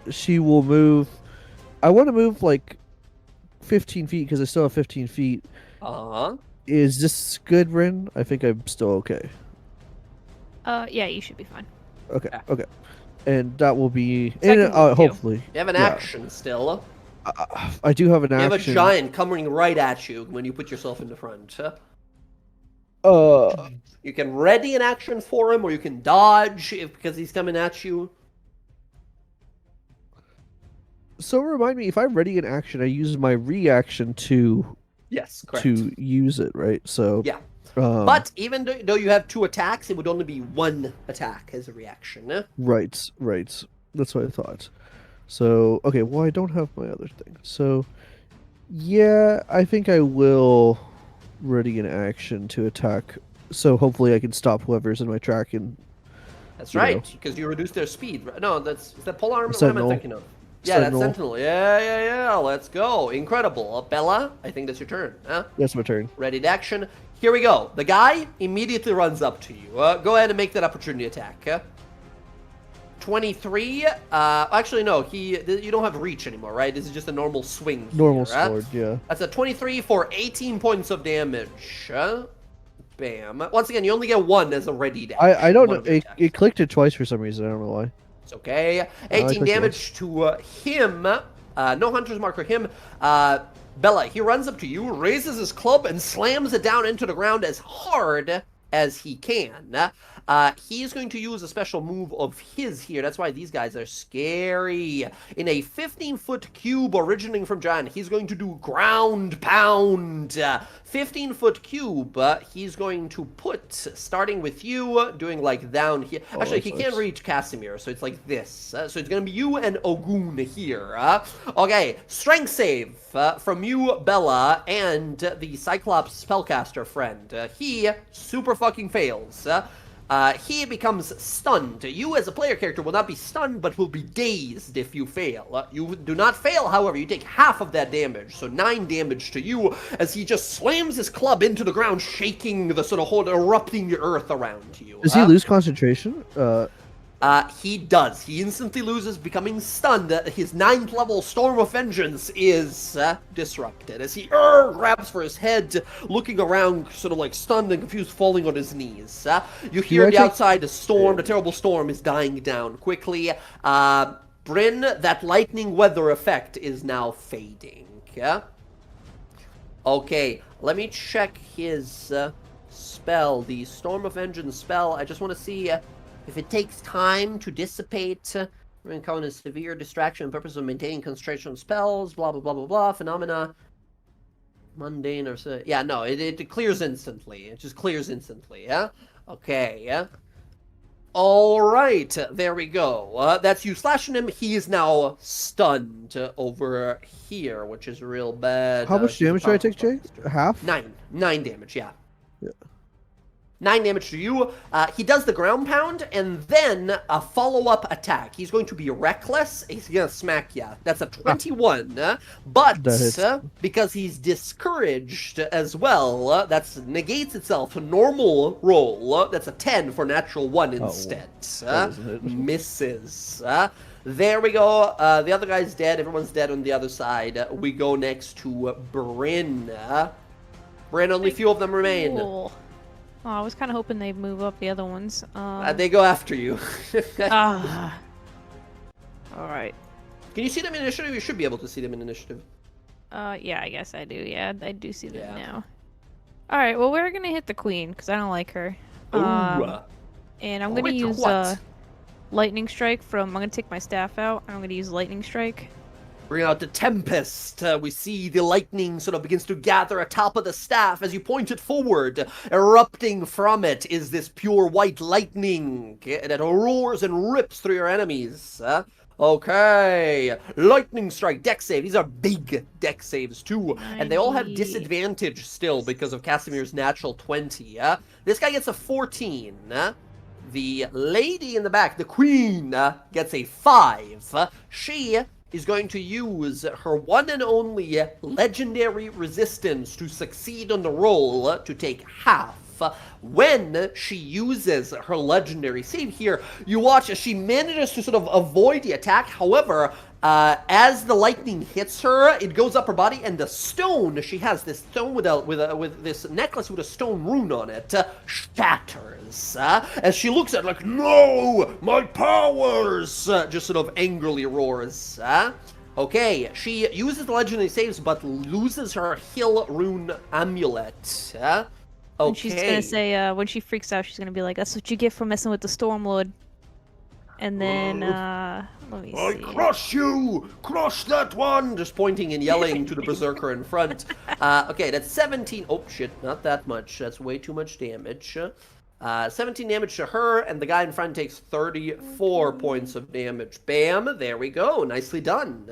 she will move. I want to move like 15 feet because I still have 15 feet. Uh-huh. Is this good, Rin? I think I'm still okay. Yeah, you should be fine. Okay, Yeah. okay. And that will be Second and, move, too. hopefully. You have an Yeah. action still. I do have an You have a action. giant coming right at you when you put yourself in the front. Uh, You can ready an action for him, or you can dodge because he's coming at you. so remind me, if I'm ready in action, I use my reaction to Yes, correct. use it, right? So Yeah. but But even though you have 2 attacks, it would only be 1 attack as a reaction. right. That's what I thought. So okay, well I don't have my other thing. So yeah, I think I will ready an action to attack. So hopefully I can stop whoever's in my track and That's You right, know. because you reduce their speed. No, is that polearm? What am I Sentinel. thinking of? Yeah, that's Sentinel. Sentinel. Yeah. Let's go. Incredible. Bella, I think that's your turn. Huh? That's my turn. Ready to action. Here we go. The guy immediately runs up to you. Go ahead and make that opportunity attack. 23. Actually, no. You don't have reach anymore, right? This is just a normal swing. Normal here, sword, yeah. That's a 23 for 18 points of damage. Bam. Once again, you only get 1 as a ready dash. I don't One know. of your attacks. It clicked it twice for some reason. I don't know why. It's okay. I 18 clicked damage to him. No hunter's mark for him. Bella, he runs up to you, raises his club, and slams it down into the ground as hard as he can. He's going to use a special move of his here. That's why these guys are scary. In a 15-foot cube originating from Giant, he's going to do ground pound. 15-foot cube, he's going to put, starting with you, doing like down here. Actually, he can't reach Casimir, so it's like this. So it's going to be you and Ogun here. Okay, strength save from you, Bella, and the Cyclops spellcaster friend. He super fucking fails. He becomes stunned. You as a player character will not be stunned, but will be dazed if you fail. You do not fail, however, you take half of that damage, so 9 damage to you, as he just slams his club into the ground, shaking the sort of whole erupting earth around you. Does he lose concentration? He does. He instantly loses, becoming stunned. His 9th level Storm of Vengeance is disrupted as he grabs for his head, looking around, sort of like stunned and confused, falling on his knees. You hear on the outside, the terrible storm is dying down quickly. Bryn, that lightning weather effect is now fading. Okay, let me check his spell, the Storm of Vengeance spell. I just want to see if it takes time to dissipate. We're encountering severe distraction for the purpose of maintaining concentration on spells, blah, blah, blah, blah, blah, phenomena. Mundane or so. Yeah, no, it clears instantly. It just clears instantly, yeah? Okay, yeah? Alright, there we go. That's you slashing him. He is now stunned over here, which is real bad. How much damage do I take, Jay? Half? 9 damage, yeah. 9 damage to you. He does the ground pound, and then a follow-up attack. He's going to be reckless. He's going to smack you. That's a 21. But because he's discouraged as well, that negates itself. Normal roll. That's a 10 for natural 1 instead. Misses. There we go. The other guy's dead. Everyone's dead on the other side. We go next to Bryn. Bryn, only a few of them remain. Cool. Oh, I was kind of hoping they'd move up the other ones. They go after you. Alright. Can you see them in initiative? You should be able to see them in initiative. Yeah, I guess I do. Yeah, I do see them now. Alright, well, we're gonna hit the queen, because I don't like her. And I'm gonna use lightning strike I'm gonna take my staff out, and I'm gonna use lightning strike. Bring out the Tempest. We see the lightning sort of begins to gather atop of the staff as you point it forward. Erupting from it is this pure white lightning that roars and rips through your enemies. Okay. Lightning strike, dex save. These are big dex saves too. And they all have disadvantage still because of Casimir's natural 20. This guy gets a 14. The lady in the back, the queen, gets a 5. She is going to use her one and only legendary resistance to succeed on the roll to take half. When she uses her legendary save here, you watch as she manages to sort of avoid the attack. However, as the lightning hits her, it goes up her body, and the stone, she has this stone with this necklace with a stone rune on it, shatters. As she looks at it like, no, my powers, just sort of angrily roars. Okay, she uses the legendary saves, but loses her Hill Rune Amulet. Okay. And she's gonna say, when she freaks out, she's gonna be like, that's what you get for messing with the Stormlord. And then, let me see. I crush you! Crush that one! Just pointing and yelling to the Berserker in front. Okay, that's 17. Oh, shit, not that much. That's way too much damage. 17 damage to her, and the guy in front takes 34 points of damage. Bam, there we go. Nicely done.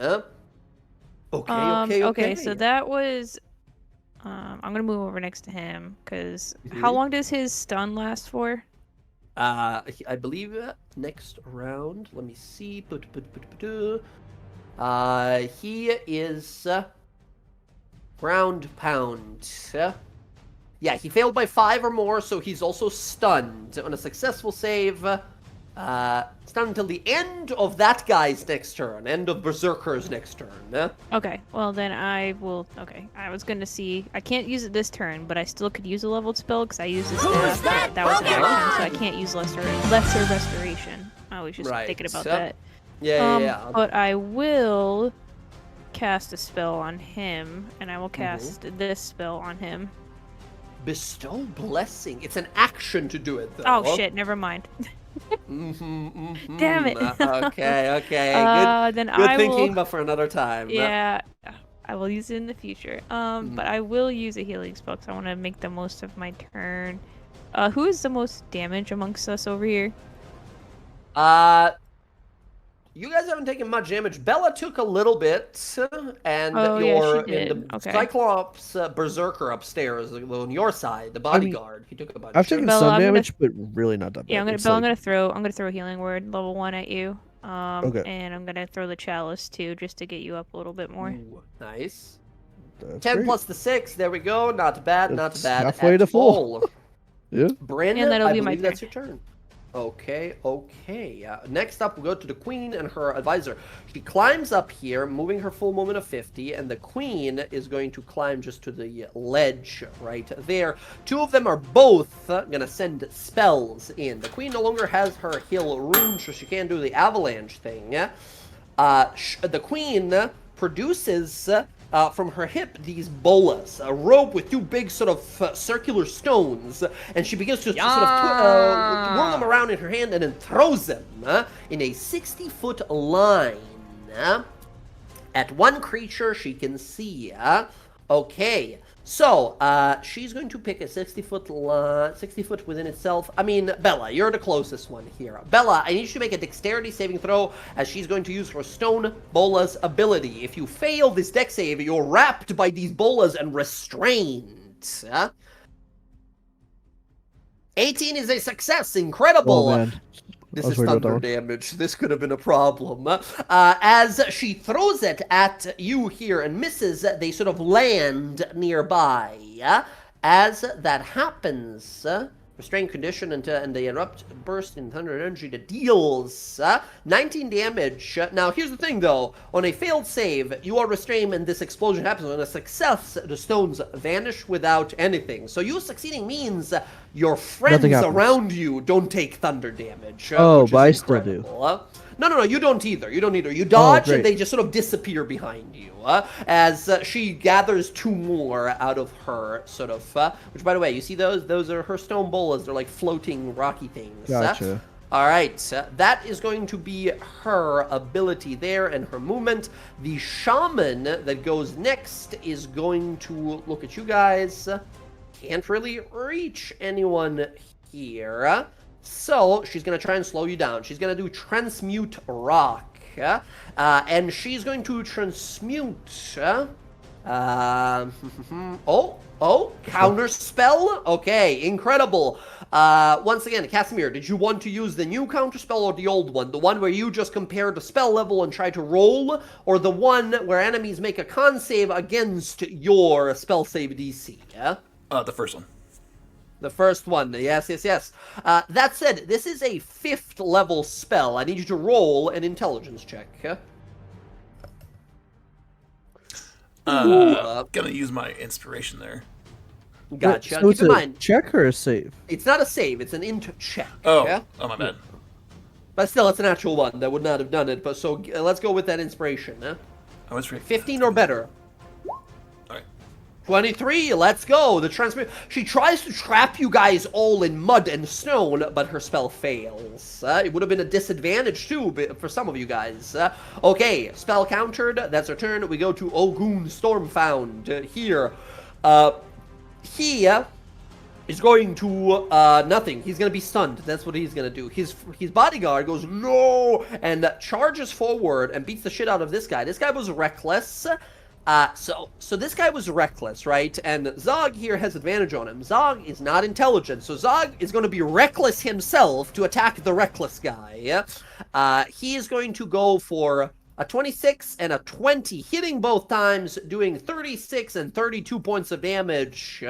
Okay. So that was... I'm gonna move over next to him, because how long does his stun last for? I believe next round. Let me see. He is ground pound. Yeah, he failed by 5 or more, so he's also stunned. On a successful save, stunned until the end of that guy's next turn, end of Berserker's next turn. Okay, well then I will. Okay, I was gonna see. I can't use it this turn, but I still could use a leveled spell because I used this staff. That was an action, so I can't use lesser restoration. I was just thinking about that. Yeah. But I will cast a spell on him, and I will cast this spell on him. Bestow blessing. It's an action to do it, though. Oh shit! Never mind. Damn it. Okay. Then good I thinking, will, but for another time. Yeah, I will use it in the future. But I will use a healing spell because I want to make the most of my turn. Who is the most damage amongst us over here? You guys haven't taken much damage. Bella took a little bit, and Okay. Cyclops Berserker upstairs on your side, the bodyguard. He took a bunch. I've taken Bella, some I'm gonna- damage, but really not that bad. Yeah, It's I'm like- gonna throw a healing word level 1 at you. Okay. And I'm gonna throw the chalice too, just to get you up a little bit more. Ooh, nice. that's 10 great. plus the 6. There we go. Not bad. Not It's bad. halfway at to full. all. Yeah. Bryn, And that'll I be my believe that's turn. your turn. Okay. Next up, we'll go to the queen and her advisor. She climbs up here, moving her full movement of 50, and the queen is going to climb just to the ledge right there. Two of them are both going to send spells in. The queen no longer has her heal rune, so she can't do the avalanche thing. The queen produces from her hip these bolas, a rope with 2 big sort of circular stones, and she begins to sort of whirl them around in her hand and then throws them in a 60-foot line at one creature she can see. Okay, so she's going to pick a 60-foot within itself. I mean, Bella, you're the closest one here. Bella, I need you to make a dexterity saving throw as she's going to use her Stone Bola's ability. If you fail this dex save, you're wrapped by these bolas and restrained. 18 is a success. Incredible. Oh, man. This I was is worried about thunder that damage. This could have been a problem. As she throws it at you here and misses, they sort of land nearby. As that happens, restrained condition and they erupt, burst in thunder energy that deals 19 damage. Now, here's the thing, though. On a failed save, you are restrained and this explosion happens. On a success, the stones vanish without anything. So you succeeding means your friends Nothing happens. around you don't take thunder damage. Oh, which is but I still do. incredible. No, you don't either. You don't either. You dodge great. and they just sort of disappear behind you as she gathers 2 more out of her sort of, which by the way, you see those? Those are her stone bolas. They're like floating rocky things. Gotcha. All right, that is going to be her ability there and her movement. The shaman that goes next is going to look at you guys. Can't really reach anyone here. So she's going to try and slow you down. She's going to do Transmute Rock. And she's going to transmute... counter spell? Okay, incredible. Once again, Casimir, did you want to use the new counter spell or the old one? The one where you just compare the spell level and try to roll? Or the one where enemies make a con save against your spell save DC? The first one. The first one, yes. That said, this is a 5th level spell. I need you to roll an intelligence check. Gonna use my inspiration there. Gotcha. So Keep it's in a mind, check or a save? it's not a save, it's an int check. Oh, yeah? my bad. But still, it's an actual one. That would not have done it. But so let's go with that inspiration. I was right. 15 or better. All right. 23, let's go. She tries to trap you guys all in mud and stone, but her spell fails. It would have been a disadvantage too for some of you guys. Okay, spell countered. That's her turn. We go to Ogun Stormfound here. He is going to nothing. He's going to be stunned. That's what he's going to do. His bodyguard goes no and charges forward and beats the shit out of this guy. This guy was reckless. So this guy was reckless, right? And Zog here has advantage on him. Zog is not intelligent, so Zog is going to be reckless himself to attack the reckless guy. He is going to go for A 26 and a 20, hitting both times, doing 36 and 32 points of damage.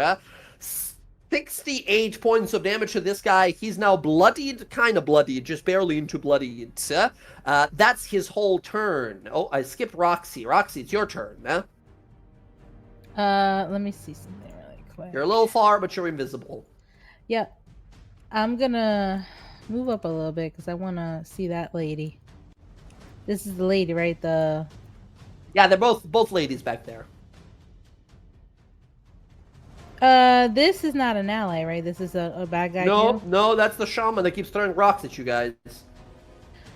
68 points of damage to this guy. He's now bloodied, kind of bloodied, just barely into bloodied. That's his whole turn. Oh, I skipped Roxy. Roxy, it's your turn. Let me see something really quick. You're a little far, but you're invisible. Yeah. I'm gonna move up a little bit because I want to see that lady. This is the lady, right? Yeah, they're both ladies back there. This is not an ally, right? This is a bad guy. No, too? no, that's the shaman that keeps throwing rocks at you guys.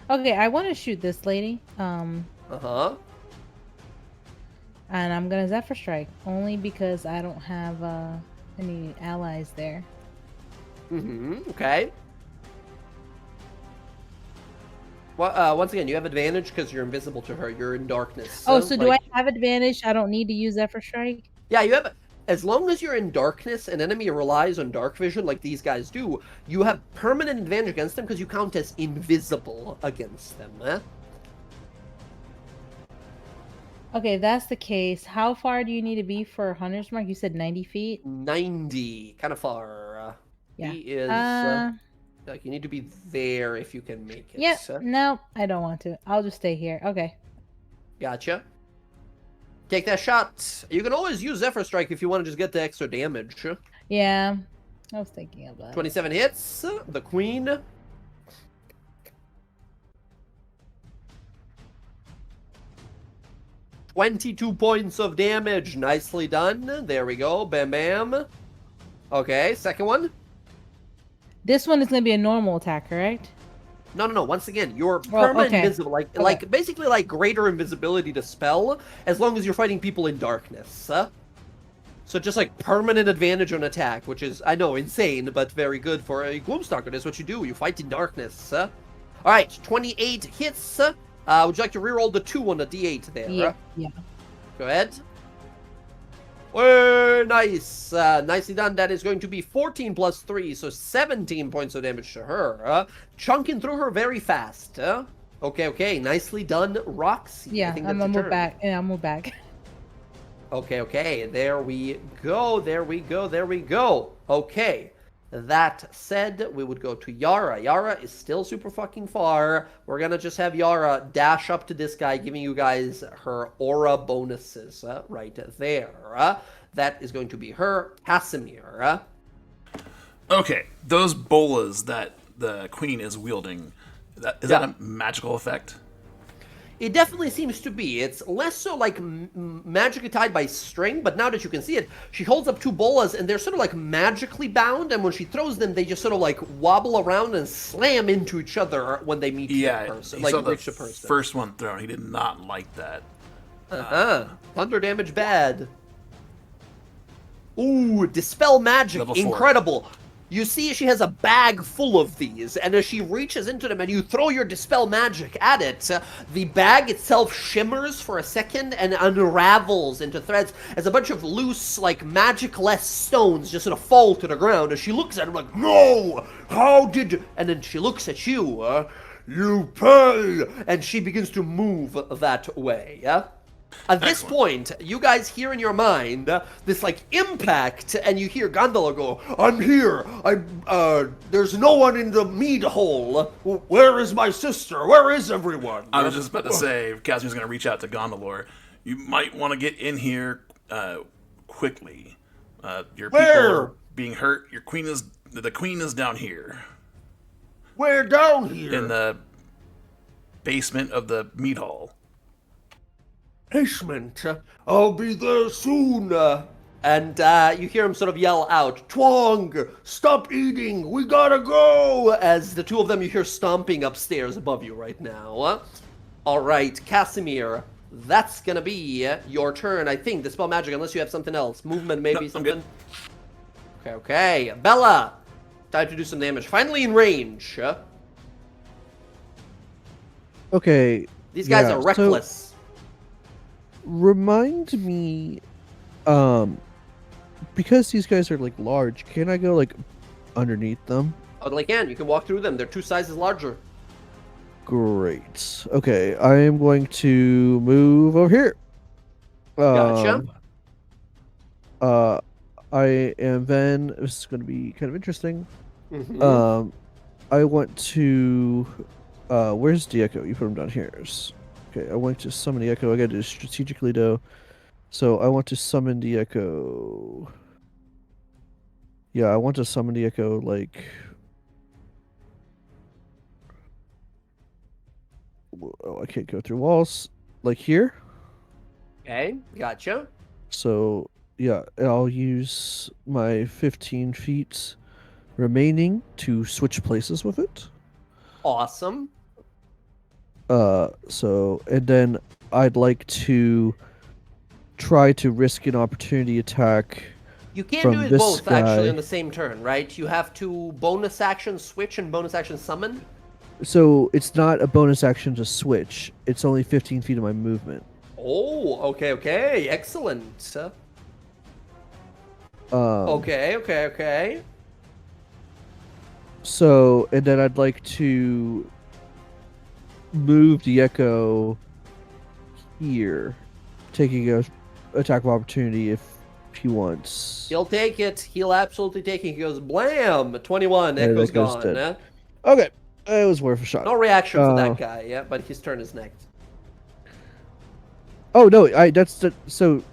Okay, I want to shoot this lady. Uh-huh. And I'm gonna Zephyr Strike only because I don't have any allies there. Okay. Well, once again, you have advantage because you're invisible to her. You're in darkness. Oh, so do I have advantage? I don't need to use Zephyr Strike? Yeah, you have. As long as you're in darkness, an enemy relies on dark vision like these guys do, you have permanent advantage against them because you count as invisible against them. Okay, if that's the case. How far do you need to be for Hunter's Mark? You said 90 feet? 90. Kind of far. Yeah. He is... like, you need to be there if you can make it. Yeah, no, I don't want to. I'll just stay here. Okay. Gotcha. Take that shot. You can always use Zephyr Strike if you want to just get the extra damage. Yeah, I was thinking of that. 27 hits. The queen. $22 points of damage. Nicely done. There we go. Bam, bam. Okay, second one. This one is going to be a normal attack, correct? No. Once again, you're permanent invisible, like basically like greater invisibility to spell, as long as you're fighting people in darkness. So just like permanent advantage on attack, which is, I know, insane, but very good for a Gloomstalker. That's what you do. You fight in darkness. All right, 28 hits. Would you like to reroll the 2 on the D8 there? Yeah. Go ahead. Oh, nice. Nicely done. That is going to be 14 plus 3, so 17 points of damage to her. Chunking through her very fast. Okay. Nicely done, Roxy. Yeah, I'm gonna move back. Yeah, I'll move back. Okay. There we go. Okay. That said, we would go to Yara. Yara is still super fucking far. We're gonna just have Yara dash up to this guy, giving you guys her aura bonuses right there. That is going to be her Casimir. Okay, those bolas that the queen is wielding, is that a magical effect? It definitely seems to be. It's less so like magically tied by string, but now that you can see it, she holds up 2 bolas and they're sort of like magically bound, and when she throws them, they just sort of like wobble around and slam into each other when they meet the person. Like reach the person. First one thrown, he did not like that. Thunder damage bad. Ooh, Dispel Magic, Level 4. incredible. You see she has a bag full of these, and as she reaches into them and you throw your Dispel Magic at it, the bag itself shimmers for a second and unravels into threads as a bunch of loose, like, magic-less stones just sort of fall to the ground. As she looks at him like, No! How did... and then she looks at you, You pay! and she begins to move that way. At this point, you guys hear in your mind this, like, impact, and you hear Gondola go, I'm here! There's no one in the mead hole! Where is my sister? Where is everyone? I was just about to say, Casimir's going to reach out to Gondolor. You might want to get in here quickly. Your people are being hurt. The queen is down here. Where down here? In the basement of the mead hall. Basement. I'll be there soon. and you hear him sort of yell out, Twong! Stop eating! We gotta go! as the two of them you hear stomping upstairs above you right now. All right, Casimir, that's gonna be your turn, I think. Dispel Magic, unless you have something else. Movement, maybe something. Okay. Bella, time to do some damage. Finally in range. Okay. These guys are reckless. Remind me, because these guys are like large, can I go like underneath them? Oh, they can. You can walk through them. They're 2 sizes larger. Great. Okay, I am going to move over here. Gotcha. I am then. This is going to be kind of interesting. Mm-hmm. I want to. Where's the echo? You put him down here. Okay, I want to summon the echo. I got to do it strategically though. So I want to summon the echo. Yeah, I want to summon the echo like. Oh, I can't go through walls. Like here. Okay, gotcha. So yeah, I'll use my 15 feet remaining to switch places with it. Awesome. So and then I'd like to try to risk an opportunity attack. You can't From do it this both actually guy. on the same turn, right? You have to bonus action switch and bonus action summon. So it's not a bonus action to switch. It's only 15 feet of my movement. Oh, okay, excellent. Okay. So and then I'd like to move the echo here, taking a attack of opportunity if he wants. He'll take it. He'll absolutely take it. He goes, blam! 21. Yeah, Echo's that goes gone. dead. Okay, it was worth a shot. No reaction for that guy, yeah, but his turn is next. Oh no, so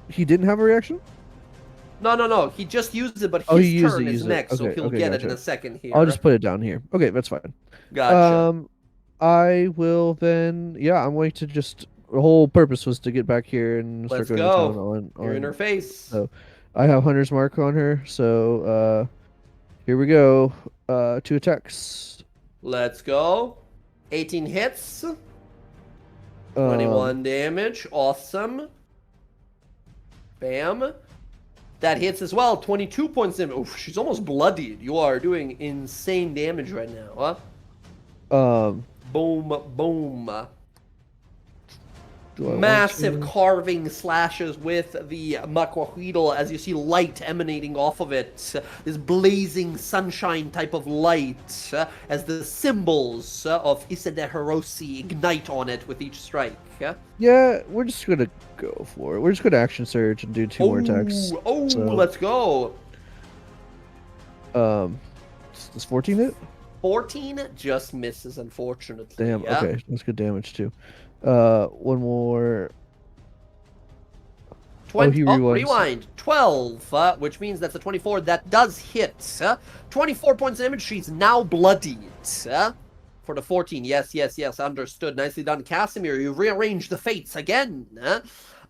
he didn't have a reaction. No. He just used it, but Oh, his he used turn it, is used it. next, so Okay, he'll okay, get it in gotcha. a second here. I'll just put it down here. Okay, that's fine. Gotcha. I will then. Yeah, I'm going to just. The whole purpose was to get back here and start Let's going to town go. on. You're in her face. So, I have Hunter's Mark on her. So, here we go. 2 attacks. Let's go. 18 hits. 21 damage. Awesome. Bam. That hits as well. 22 points damage. Oof, she's almost bloodied. You are doing insane damage right now, huh? Boom. Massive carving slashes with the Makwahidal as you see light emanating off of it. This blazing sunshine type of light as the symbols of Isadehirosi ignite on it with each strike. Yeah, we're just gonna go for it. We're just gonna action surge and do 2 more attacks. So, Let's go. Does 14 hit? 14 just misses, unfortunately. Damn. Yeah? Okay, that's good damage too. 1 more. 20, he rewinds. rewind. 12, which means that's a 24. That does hit. 24 points of damage. She's now bloodied. For the 14. Yes. Understood. Nicely done, Casimir. You rearranged the fates again.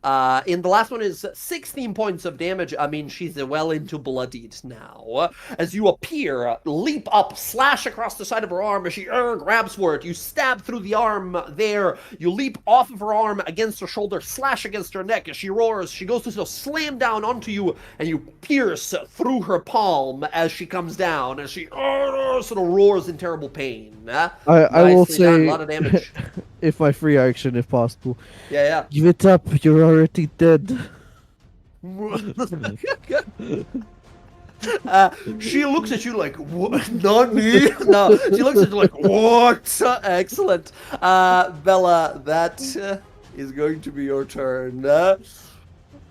In the last one is 16 points of damage. I mean, she's well into bloodied now. As you appear, leap up, slash across the side of her arm as she grabs for it. You stab through the arm there. You leap off of her arm against her shoulder, slash against her neck as she roars. She goes to slam down onto you, and you pierce through her palm as she comes down, as she sort of roars in terrible pain. I will say done, a lot of damage. if my free action, if possible. Yeah. Give it up. You're already dead. She looks at you like, what? Not me? No, she looks at you like, what? Excellent. Bella, that is going to be your turn.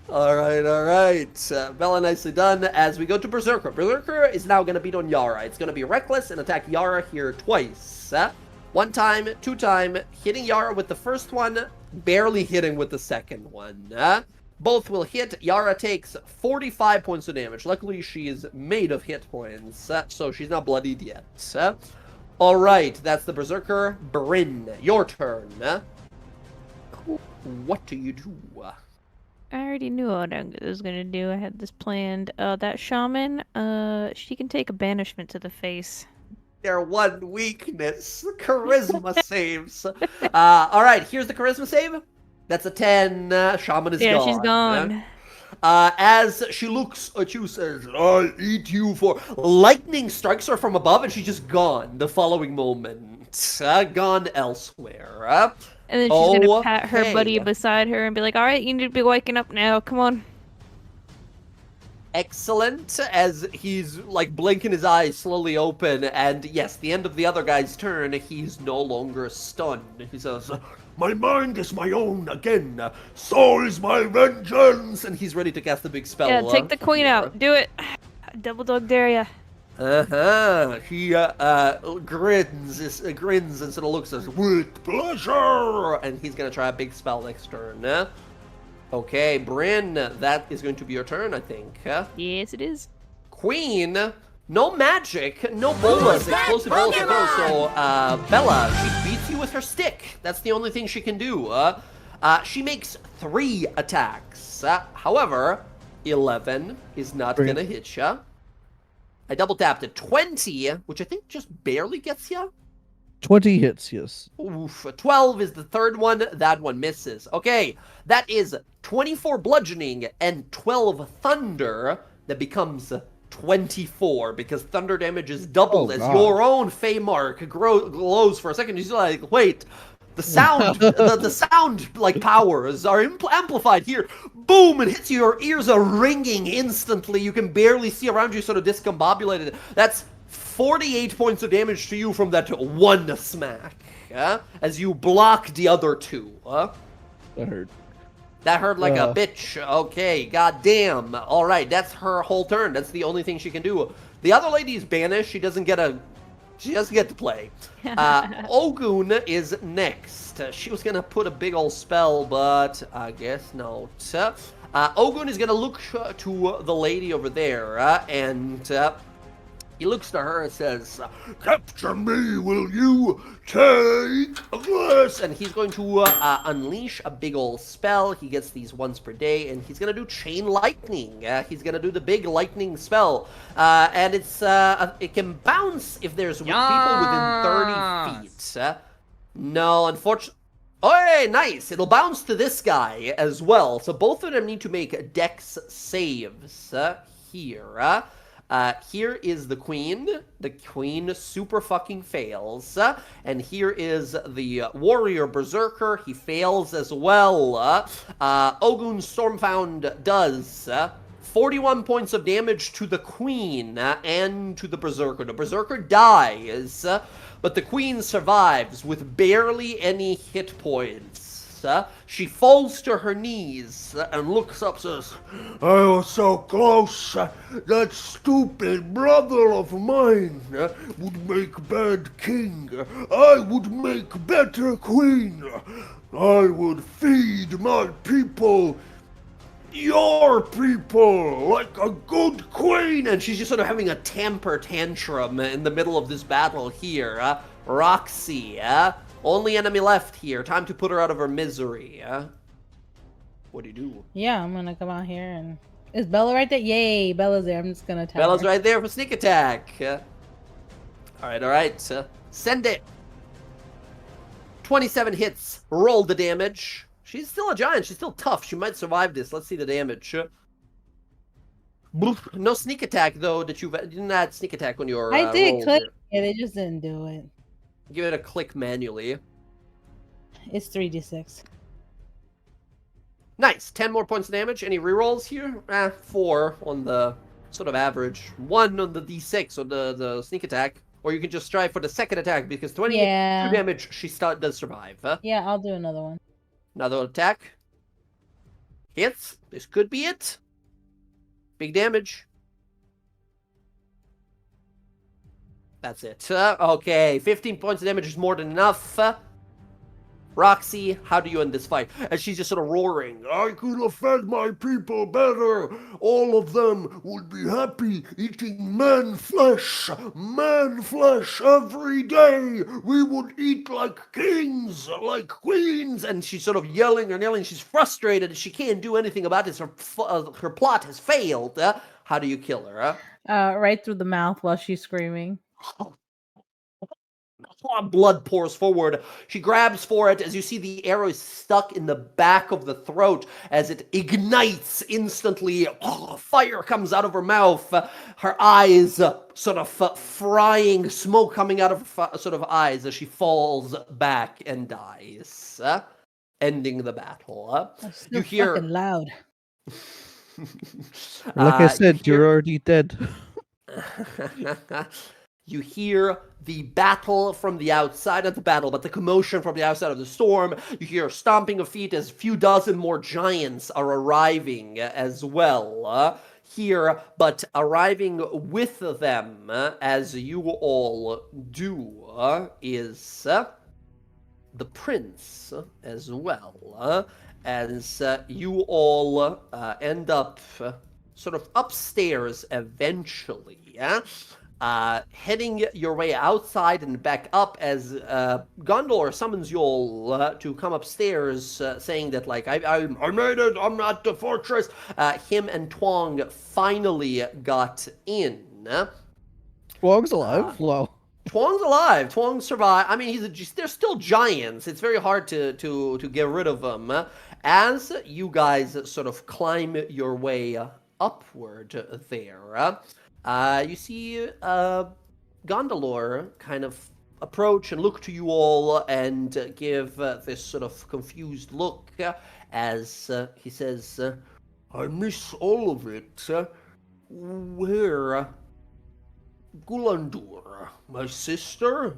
All right. Bella, nicely done. As we go to Berserker. Berserker is now going to beat on Yara. It's going to be reckless and attack Yara here twice. 1 time, 2 time, hitting Yara with the first one, barely hitting with the second one. Both will hit. Yara takes 45 points of damage. Luckily, she is made of hit points, so she's not bloodied yet. All right, that's the Berserker. Bryn, your turn. Cool. What do you do? I already knew what I was gonna do. I had this planned. That shaman, she can take a banishment to the face. Their one weakness. Charisma saves. All right, here's the charisma save. That's a 10. Shaman is gone. Yeah, she's gone. As she looks at you, says, I'll eat you for... Lightning strikes her from above, and she's just gone the following moment. Gone elsewhere. And then she's gonna pat her buddy beside her and be like, alright, you need to be waking up now, come on. Excellent, as he's like blinking his eyes slowly open, and yes, the end of the other guy's turn, he's no longer stunned. He says, My mind is my own again. So is my vengeance. and he's ready to cast the big spell. Yeah, take the queen here. out. Do it. Double dog dare ya. He grins and sort of looks at us with pleasure, and he's gonna try a big spell next turn. Okay, Bryn, that is going to be your turn, I think. Yes, it is. Queen, no magic, no bolas, explosive bolas to throw, so Bella, she beats you with her stick. That's the only thing she can do. She makes 3 attacks. However, 11 is not Bring it. gonna hit ya. I double tapped it. 20, which I think just barely gets ya. 20 hits, yes. Oof. 12 is the third one. That one misses. Okay, that is 24 bludgeoning and 12 thunder. That becomes 24 because thunder damage is doubled Oh, as God. your own Fey mark glows for a second. You're like, wait, the sound, the sound like powers are amplified here. Boom! It hits you. Your ears are ringing instantly. You can barely see around you, sort of discombobulated. That's 48 points of damage to you from that one smack, as you block the other 2. That hurt. That hurt like a bitch. Okay, goddamn. All right, that's her whole turn. That's the only thing she can do. The other lady is banished. She doesn't get to play. Ogun is next. She was gonna put a big old spell, but I guess not. Ogun is gonna look to the lady over there, and he looks to her and says, Capture me, will you? Take this. and he's going to unleash a big old spell. He gets these once per day, and he's going to do Chain Lightning. He's going to do the big lightning spell. And it can bounce if there's people within 30 feet. No, unfortunately. Oh, hey, nice. It'll bounce to this guy as well. So both of them need to make dex saves here. Here is the queen. The queen super fucking fails. And here is the warrior berserker. He fails as well. Ogun Stormfound does 41 points of damage to the queen and to the berserker. The berserker dies, but the queen survives with barely any hit points. She falls to her knees and looks up, says, I was so close. That stupid brother of mine would make bad king. I would make better queen. I would feed my people, your people, like a good queen. and she's just sort of having a temper tantrum in the middle of this battle here. Roxy, only enemy left here. Time to put her out of her misery. What do you do? Yeah, I'm gonna come out here and is Bella right there? Yay, Bella's there. I'm just gonna attack Bella's her. right there for sneak attack. All right. Send it. 27 hits. Roll the damage. She's still a giant. She's still tough. She might survive this. Let's see the damage. No sneak attack though. You didn't add sneak attack on your. I did roll click. here. Yeah, they just didn't do it. Give it a click manually. It's 3d6. Nice. 10 more points of damage. Any rerolls here? 4 on the sort of average. 1 on the d6 on the sneak attack. Or you can just strive for the second attack because 22 Yeah. damage she does survive. Yeah, I'll do another one. Another attack. Hits. This could be it. Big damage. That's it. Okay, 15 points of damage is more than enough. Roxy, how do you end this fight? And she's just sort of roaring. I could have fed my people better. All of them would be happy eating man flesh every day. We would eat like kings, like queens. And she's sort of yelling and yelling. She's frustrated. She can't do anything about this. Her plot has failed. How do you kill her? Right through the mouth while she's screaming. Blood pours forward. She grabs for it as you see the arrow is stuck in the back of the throat as it ignites instantly. Fire comes out of her mouth. Her eyes sort of frying, smoke coming out of her sort of eyes as she falls back and dies, ending the battle. That's You so hear fucking loud. Like I You said, hear- you're already dead. You hear the battle from the outside, not the battle, but the commotion from the outside of the storm. You hear stomping of feet as a few dozen more giants are arriving as well here, but arriving with them, as you all do, is the prince as well, as you all end up sort of upstairs eventually, heading your way outside and back up as Gondor summons you all to come upstairs, saying that, like, I made it, I'm at the fortress. Him and Twong finally got in. Wog's alive? Wow. Twong's alive. Twong survived. I mean, they're still giants. It's very hard to get rid of them. As you guys sort of climb your way upward there, you see Gondolor kind of approach and look to you all and give this sort of confused look as he says, I miss all of it. where Gulandur, my sister?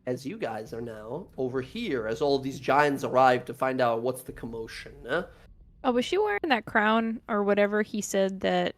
as you guys are now over here, as all of these giants arrive to find out what's the commotion. Oh, was she wearing that crown or whatever he said that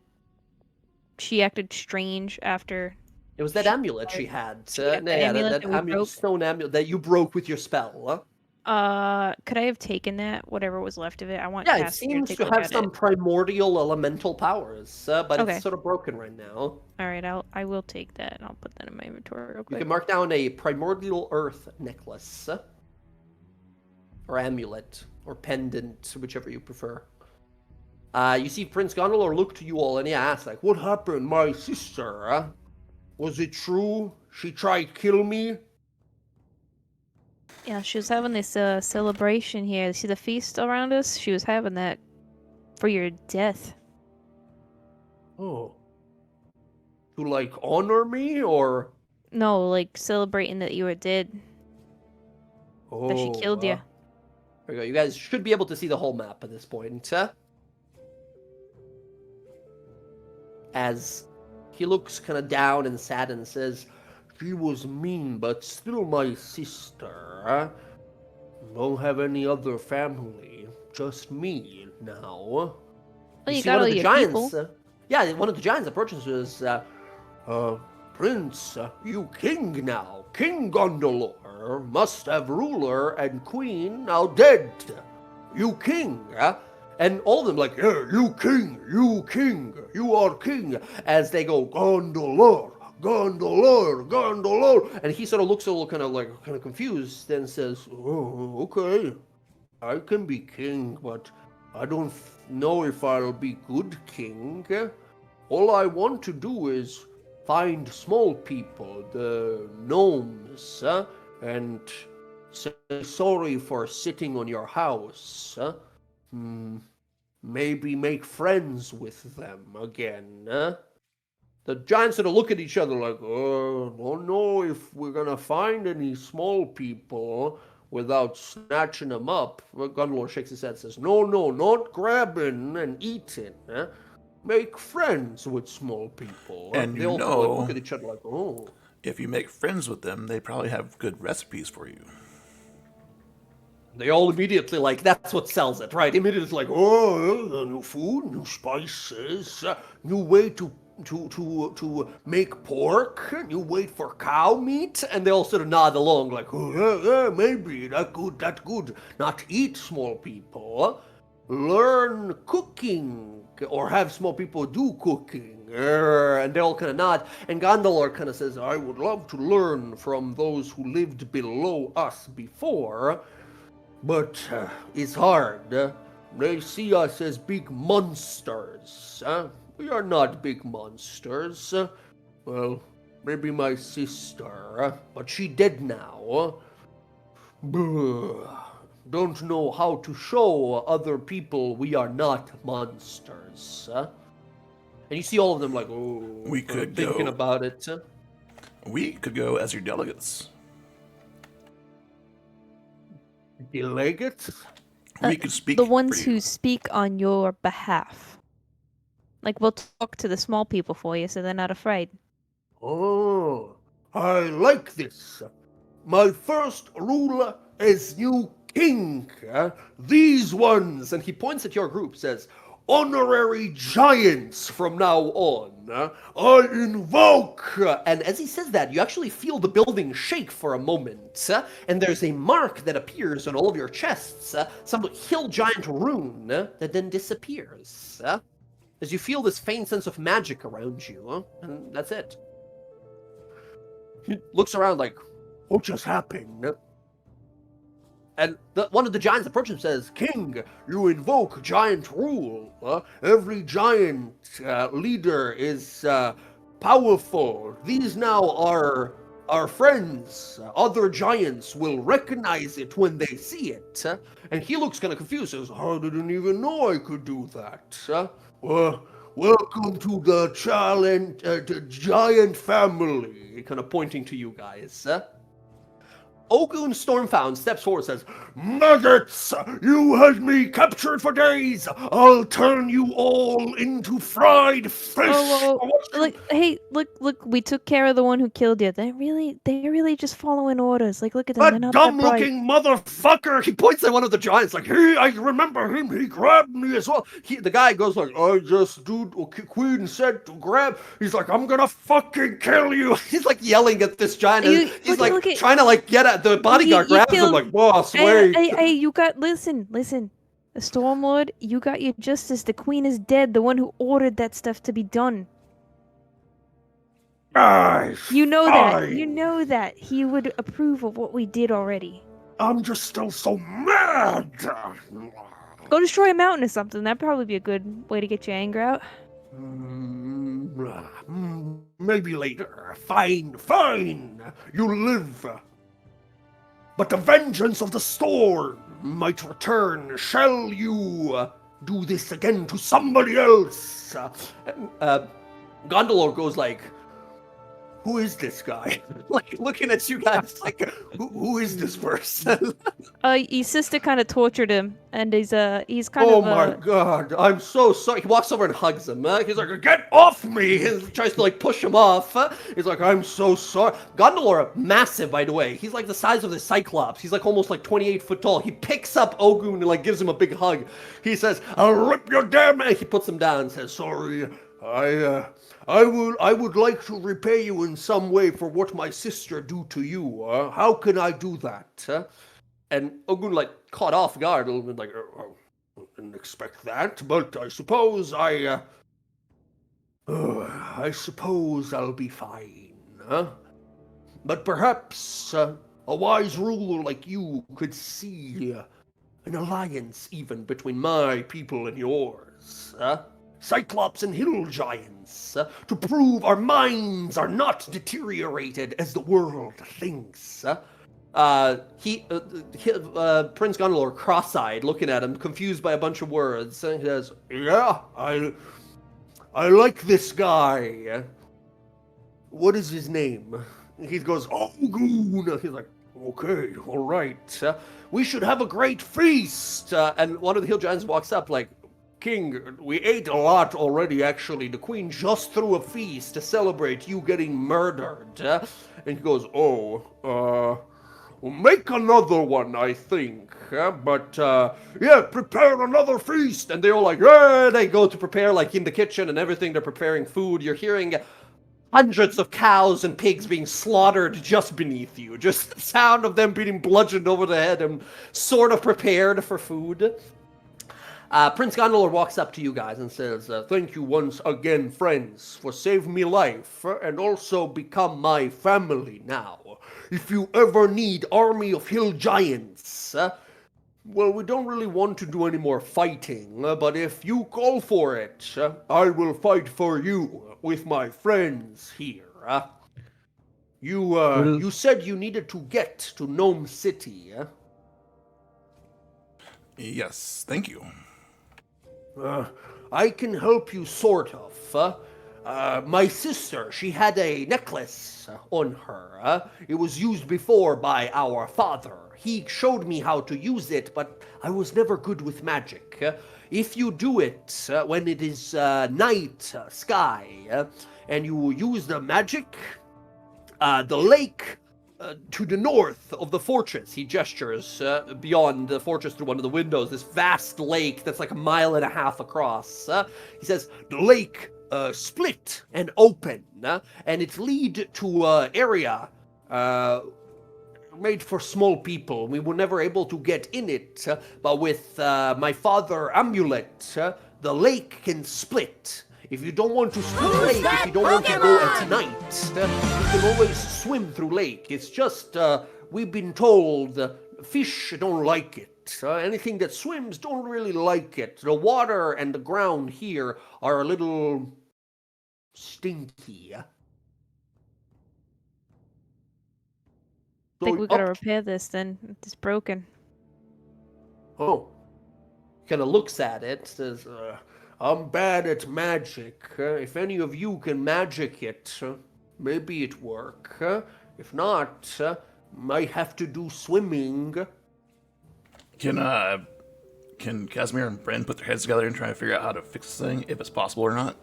she acted strange after? It was that amulet she had. had the amulet that we broke? Stone amulet that you broke with your spell. Could I have taken that, whatever was left of it? I want Yeah, it Cassidy seems take to a look have at some it. primordial elemental powers, but Okay. it's sort of broken right now. All right, I will take that and I'll put that in my inventory real You quick. can mark down a primordial earth necklace, or amulet, or pendant, whichever you prefer. You see Prince Gondolor look to you all and he asks, like, What happened, my sister? Was it true? She tried to kill me? Yeah, she was having this celebration here. See the feast around us? She was having that for your death. Oh. To, like, honor me, or? No, like celebrating that you were dead. Oh, That she killed you. there you go. You guys should be able to see the whole map at this point. As he looks kind of down and sad and says, She was mean, but still my sister. Don't have any other family. Just me now. Well, you see got one all of the your giants. people. Yeah, one of the giants approaches you as, Prince, you king now. King Gondolor must have ruler and queen now dead. You king, and all of them like, yeah, you king, you are king. as they go, Gondolor, Gondolor, Gondolor. and he sort of looks a little kind of confused and says, Oh, okay. I can be king, but I don't know if I'll be good king. All I want to do is find small people, the gnomes, and say sorry for sitting on your house. Maybe make friends with them again. the giants sort of look at each other like, Don't know if we're gonna find any small people without snatching them up. Gondolor shakes his head and says, No, not grabbing and eating. Make friends with small people. And they you all sort of know, look at each other like, oh. if you make friends with them, they probably have good recipes for you. They all immediately like, that's what sells it, right? Immediately like, Oh, new food, new spices, new way to make pork, new way for cow meat. and they all sort of nod along like, Yeah, maybe that good. Not eat small people. Learn cooking, or have small people do cooking. and they all kind of nod. And Gondolor kind of says, I would love to learn from those who lived below us before, but it's hard. They see us as big monsters. We are not big monsters. Well, maybe my sister, but she dead now. Don't know how to show other people we are not monsters. and you see all of them like, oh, We could thinking go. about it. We could go as your delegates. Delegates? We could speak The ones for you. who speak on your behalf. Like, we'll talk to the small people for you so they're not afraid. Oh, I like this. My first rule as new king. These ones, And he points at your group, says, honorary giants from now on. I invoke. And as he says that, you actually feel the building shake for a moment, and there's a mark that appears on all of your chests, some hill giant rune that then disappears. As you feel this faint sense of magic around you, and that's it. He looks around like, What just happened? and one of the giants approaches him says, King, you invoke giant rule. Every giant leader is powerful. These now are our friends. Other giants will recognize it when they see it. and he looks kind of confused, says, I didn't even know I could do that. Welcome to the giant family. kind of pointing to you guys. Ogun Stormfound steps forward, says, Maggots, you had me captured for days. I'll turn you all into fried fish. Look, hey, look, we took care of the one who killed you. They're really just following orders. Like, look at them, they're That not that bright. dumb-looking motherfucker. he points at one of the giants, like, I remember him. He grabbed me as well. the guy goes like, I just do what Queen said to grab. He's like, I'm gonna fucking kill you. he's like yelling at this giant, and he's like look at- trying to like get at the bodyguard, You grabs him killed- like, boss, wait. Hey, you got, listen. The Stormlord, you got your justice. The Queen is dead, the one who ordered that stuff to be done. You know that. He would approve of what we did already. I'm just still so mad. Go destroy a mountain or something. That'd probably be a good way to get your anger out. Maybe later. Fine. You live. But the vengeance of the storm might return. Shall you do this again to somebody else? Gondolor goes like, Who is this guy? like looking at you guys, like, Who is this person? His sister kind of tortured him, and he's kind Oh of. my god, I'm so sorry. he walks over and hugs him. He's like, Get off me! he tries to like push him off. He's like, I'm so sorry. Gondolor, massive by the way. He's like the size of the Cyclops. He's like almost like 28 foot tall. He picks up Ogun and like gives him a big hug. He says, I'll rip your damn and he puts him down and says, Sorry, I would like to repay you in some way for what my sister do to you. How can I do that? and Ogun like caught off guard a little bit, like, I didn't expect that, but I suppose I suppose I'll be fine. But perhaps a wise ruler like you could see an alliance even between my people and yours. Cyclops and hill giants, to prove our minds are not deteriorated as the world thinks. Prince Gondolor, cross-eyed, looking at him, confused by a bunch of words, he says, Yeah, I like this guy. What is his name? He goes, Ogun. He's like, okay, all right. we should have a great feast. And one of the hill giants walks up like, King, we ate a lot already, actually. The Queen just threw a feast to celebrate you getting murdered. And he goes, we'll make another one, I think. Prepare another feast. and they're all like, yeah, they go to prepare, like in the kitchen and everything, they're preparing food. You're hearing hundreds of cows and pigs being slaughtered just beneath you. Just the sound of them being bludgeoned over the head and sort of prepared for food. Prince Gondolor walks up to you guys and says, Thank you once again, friends, for saving me life, and also become my family now. If you ever need army of hill giants, well, we don't really want to do any more fighting, but if you call for it, I will fight for you with my friends here. You said you needed to get to Gnome City, Yes, thank you. I can help you, sort of. My sister, she had a necklace on her. It was used before by our father. He showed me how to use it, but I was never good with magic. If you do it when it is night sky, and you use the magic, the lake to the north of the fortress, he gestures beyond the fortress through one of the windows, this vast lake that's like a mile and a half across. He says, the lake split and open, and it lead to area made for small people. We were never able to get in it, but with my father amulet, the lake can split. If you don't want to swim lake, if you don't want to go at night, you can always swim through lake. It's just, we've been told fish don't like it. Anything that swims don't really like it. The water and the ground here are a little stinky. I think we gotta repair this then. It's broken. Oh. Kind of looks at it, says, I'm bad at magic. If any of you can magic it, maybe it work. If not, might have to do swimming. Can Casimir and Bren put their heads together and try to figure out how to fix this thing, if it's possible or not?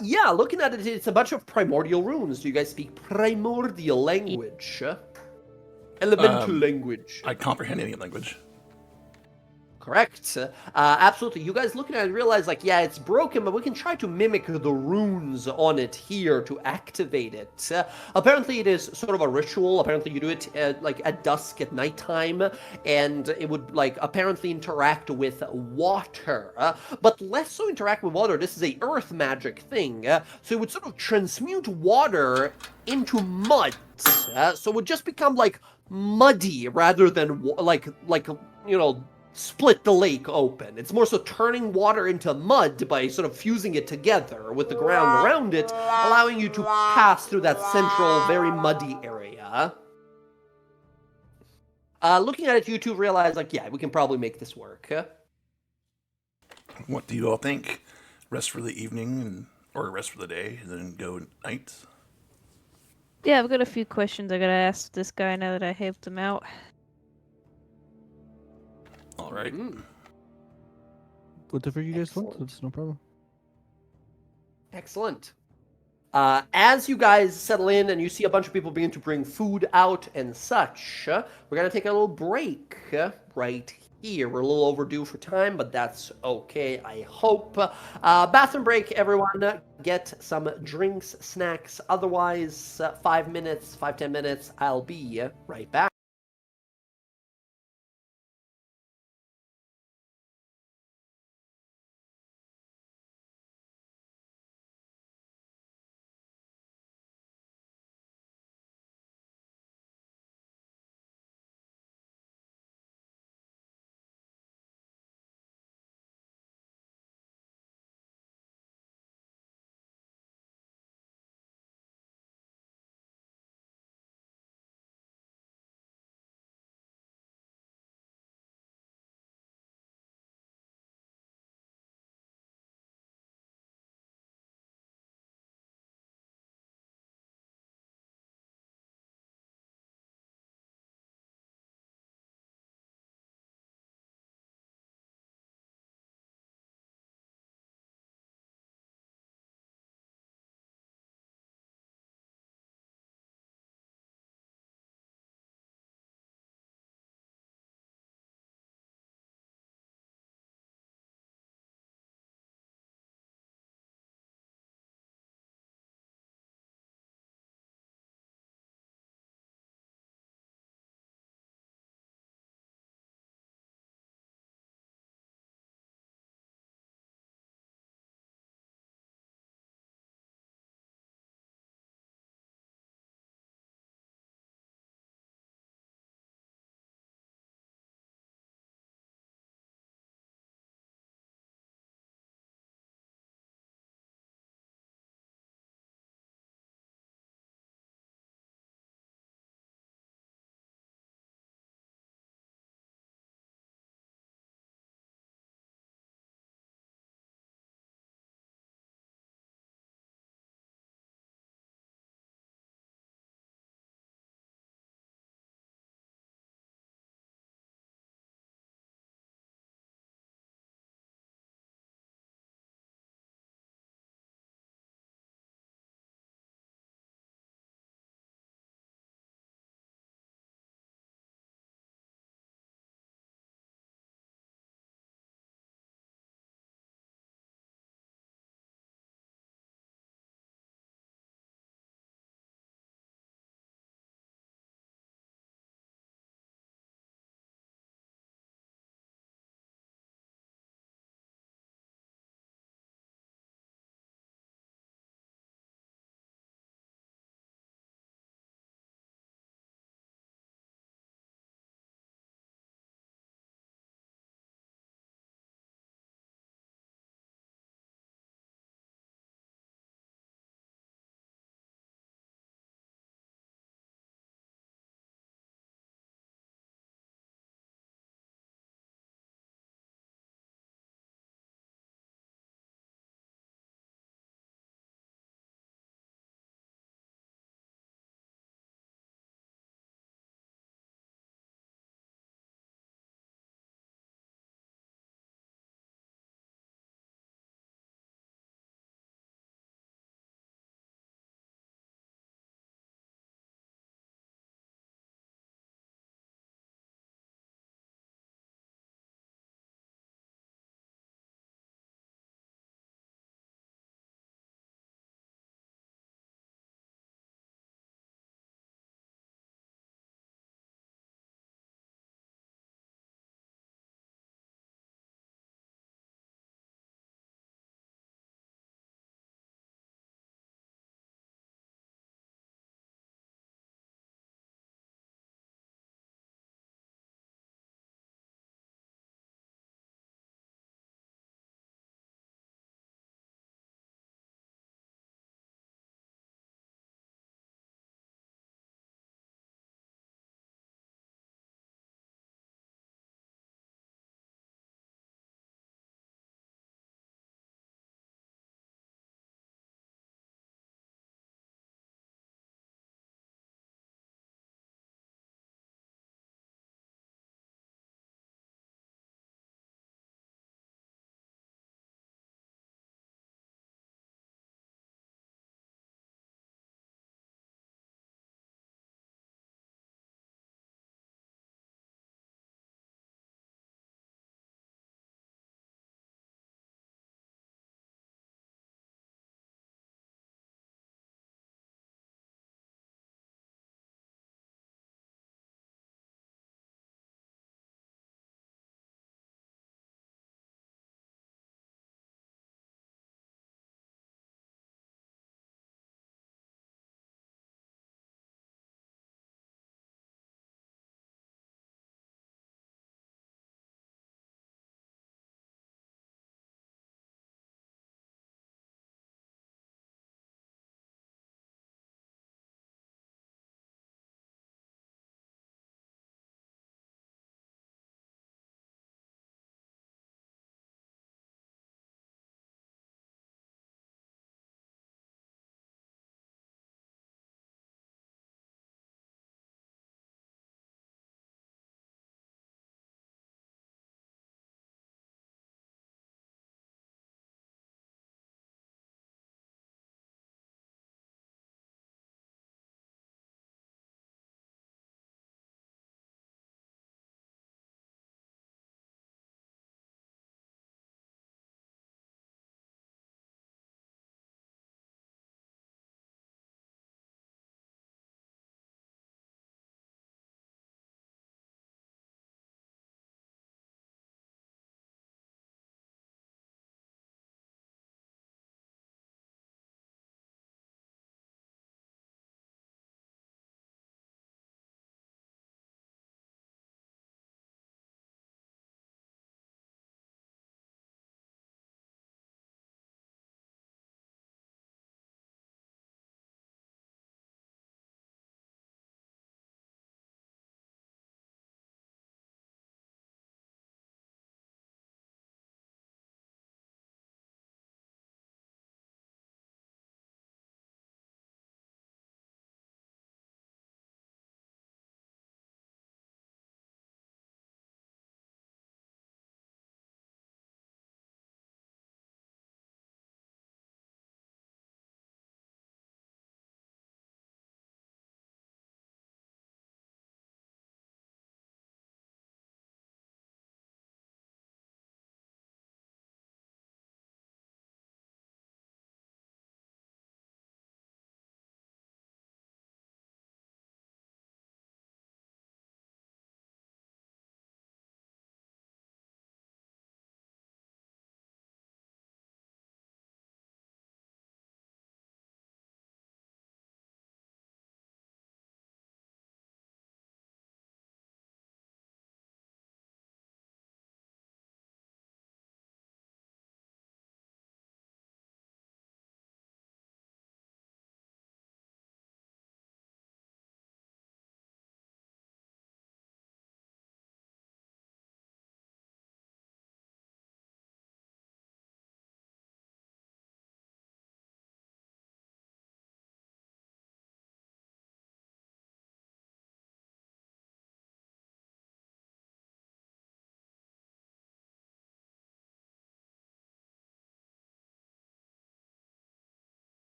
Yeah, looking at it, it's a bunch of primordial runes. Do you guys speak primordial language? Elemental language. I comprehend any language. Correct. Absolutely. You guys looking at it realize, like, yeah, it's broken, but we can try to mimic the runes on it here to activate it. Apparently, it is sort of a ritual. Apparently, you do it like at dusk at nighttime, and it would like apparently interact with water, but less so interact with water. This is a earth magic thing, so it would sort of transmute water into mud. So it would just become like muddy rather than like you know, split the lake open. It's more so turning water into mud by sort of fusing it together with the ground around it, allowing you to pass through that central, very muddy area. Looking at it, you two realize, like, yeah, we can probably make this work. What do you all think? Rest for the evening, or rest for the day, and then go night? Yeah, I've got a few questions I gotta ask this guy now that I helped him out. All right. Whatever you guys Excellent. want, that's no problem. Excellent. As you guys settle in and you see a bunch of people begin to bring food out and such, we're going to take a little break right here. We're a little overdue for time, but that's okay, I hope. Bathroom break, everyone. Get some drinks, snacks. Otherwise, 5 minutes, 5-10 minutes. I'll be right back.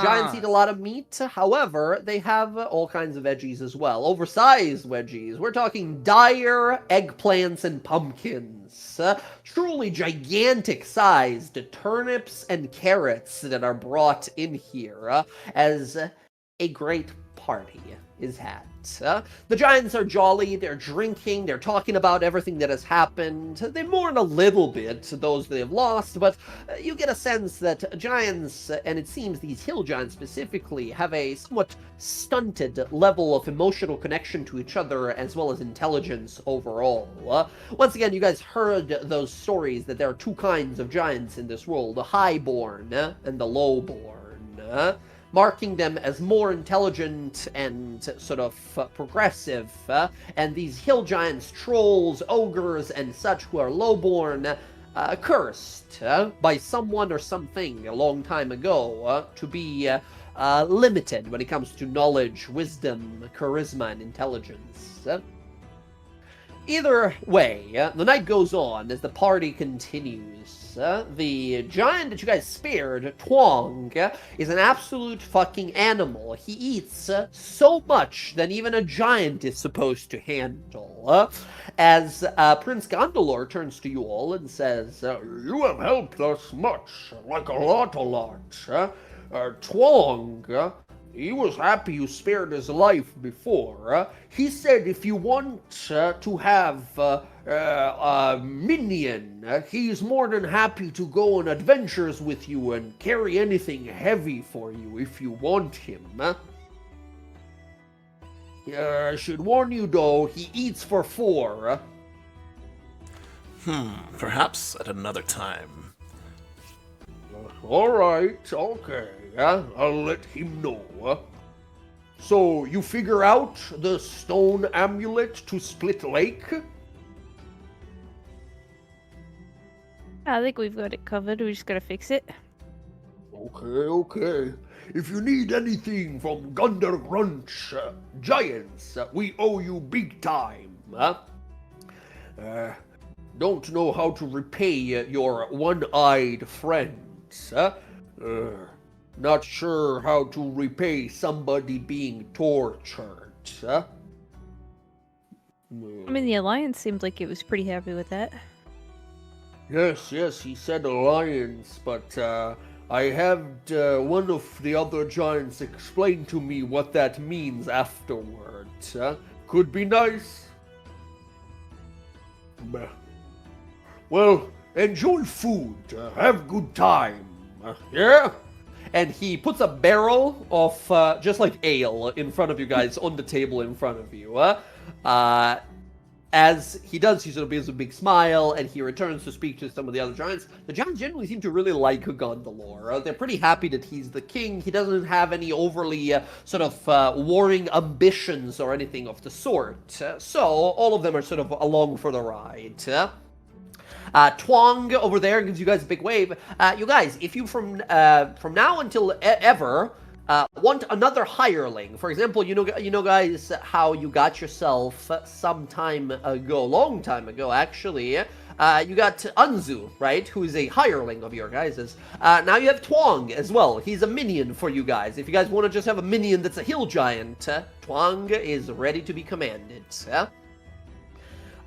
giants eat a lot of meat. However, they have all kinds of veggies as well. Oversized veggies. We're talking dire eggplants and pumpkins. Truly gigantic sized turnips and carrots that are brought in here as a great party is had. The giants are jolly, they're drinking, they're talking about everything that has happened. They mourn a little bit those they have lost, but you get a sense that giants, and it seems these hill giants specifically, have a somewhat stunted level of emotional connection to each other as well as intelligence overall. Once again, you guys heard those stories that there are two kinds of giants in this world, the highborn and the lowborn. Marking them as more intelligent and sort of progressive, and these hill giants, trolls, ogres, and such who are lowborn, cursed by someone or something a long time ago to be limited when it comes to knowledge, wisdom, charisma, and intelligence. Either way, the night goes on as the party continues. The giant that you guys spared, Twong, is an absolute fucking animal. He eats so much that even a giant is supposed to handle. As Prince Gondolor turns to you all and says, You have helped us much, like a lot. Twong, he was happy you spared his life before. He said if you want to have a minion, he's more than happy to go on adventures with you and carry anything heavy for you if you want him. I should warn you though, he eats for 4. Perhaps at another time. Alright, okay. I'll let him know. So, you figure out the stone amulet to Split Lake? I think we've got it covered. We just gotta fix it. Okay. If you need anything from Gunder Grunch Giants, we owe you big time. Don't know how to repay your one-eyed friends. Not sure how to repay somebody being tortured. I mean, the Alliance seemed like it was pretty happy with that. Yes, he said alliance, but I had one of the other giants explain to me what that means afterwards. Could be nice. Well, enjoy food. Have good time. Yeah? and he puts a barrel of just like ale in front of you guys on the table in front of you. As he does, he sort of gives a big smile, and he returns to speak to some of the other giants. The giants generally seem to really like Gondolor. They're pretty happy that he's the king. He doesn't have any overly warring ambitions or anything of the sort. So all of them are sort of along for the ride. Twong over there gives you guys a big wave. You guys, if you from now until ever want another hireling, for example, you know guys how you got yourself some time ago, long time ago actually, you got Unzu, right, who is a hireling of your guys's. Now you have Twong as well. He's a minion for you guys. If you guys want to just have a minion that's a hill giant, Twong is ready to be commanded.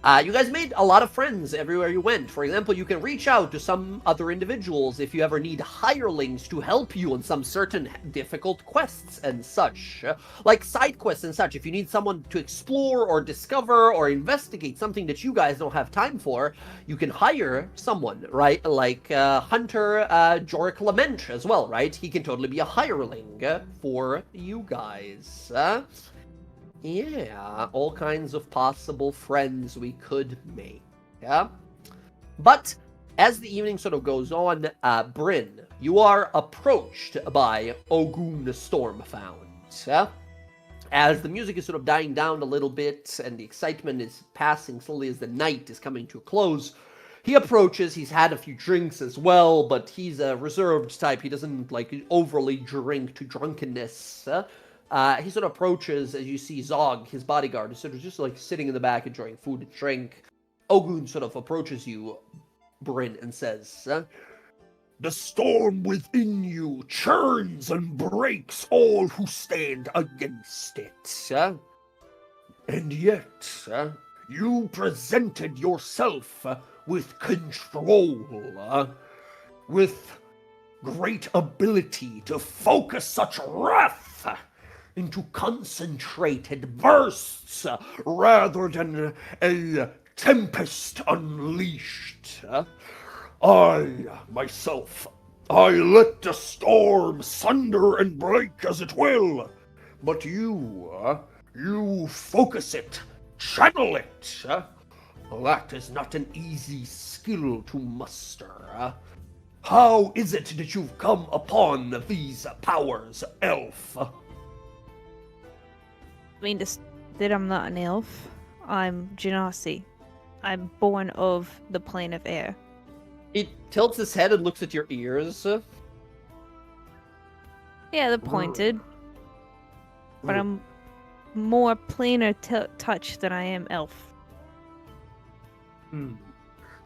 You guys made a lot of friends everywhere you went. For example, you can reach out to some other individuals if you ever need hirelings to help you on some certain difficult quests and such. Like side quests and such. If you need someone to explore or discover or investigate something that you guys don't have time for, you can hire someone, right? Like Hunter Jorik Lament as well, right? He can totally be a hireling for you guys. Yeah, all kinds of possible friends we could make, yeah? But, as the evening sort of goes on, Bryn, you are approached by Ogun Stormfound, yeah? As the music is sort of dying down a little bit, and the excitement is passing slowly as the night is coming to a close, he approaches. He's had a few drinks as well, but he's a reserved type. He doesn't, like, overly drink to drunkenness, he sort of approaches as you see Zog, his bodyguard, is sort of just like sitting in the back enjoying food and drink. Ogun sort of approaches you, Bryn, and says, The storm within you churns and breaks all who stand against it. And yet, you presented yourself with control, with great ability to focus such wrath into concentrated bursts rather than a tempest unleashed. I let the storm sunder and break as it will, but you focus it, channel it. That is not an easy skill to muster. How is it that you've come upon these powers, elf? I mean, that I'm not an elf. I'm Genasi. I'm born of the plane of air. He tilts his head and looks at your ears. Yeah, they're pointed. But I'm more planar touch than I am elf.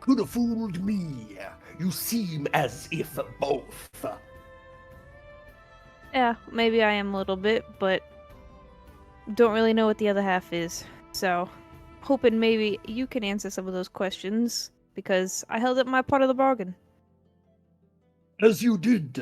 Could have fooled me. You seem as if both. Yeah, maybe I am a little bit, but don't really know what the other half is. So, hoping maybe you can answer some of those questions, because I held up my part of the bargain. As you did.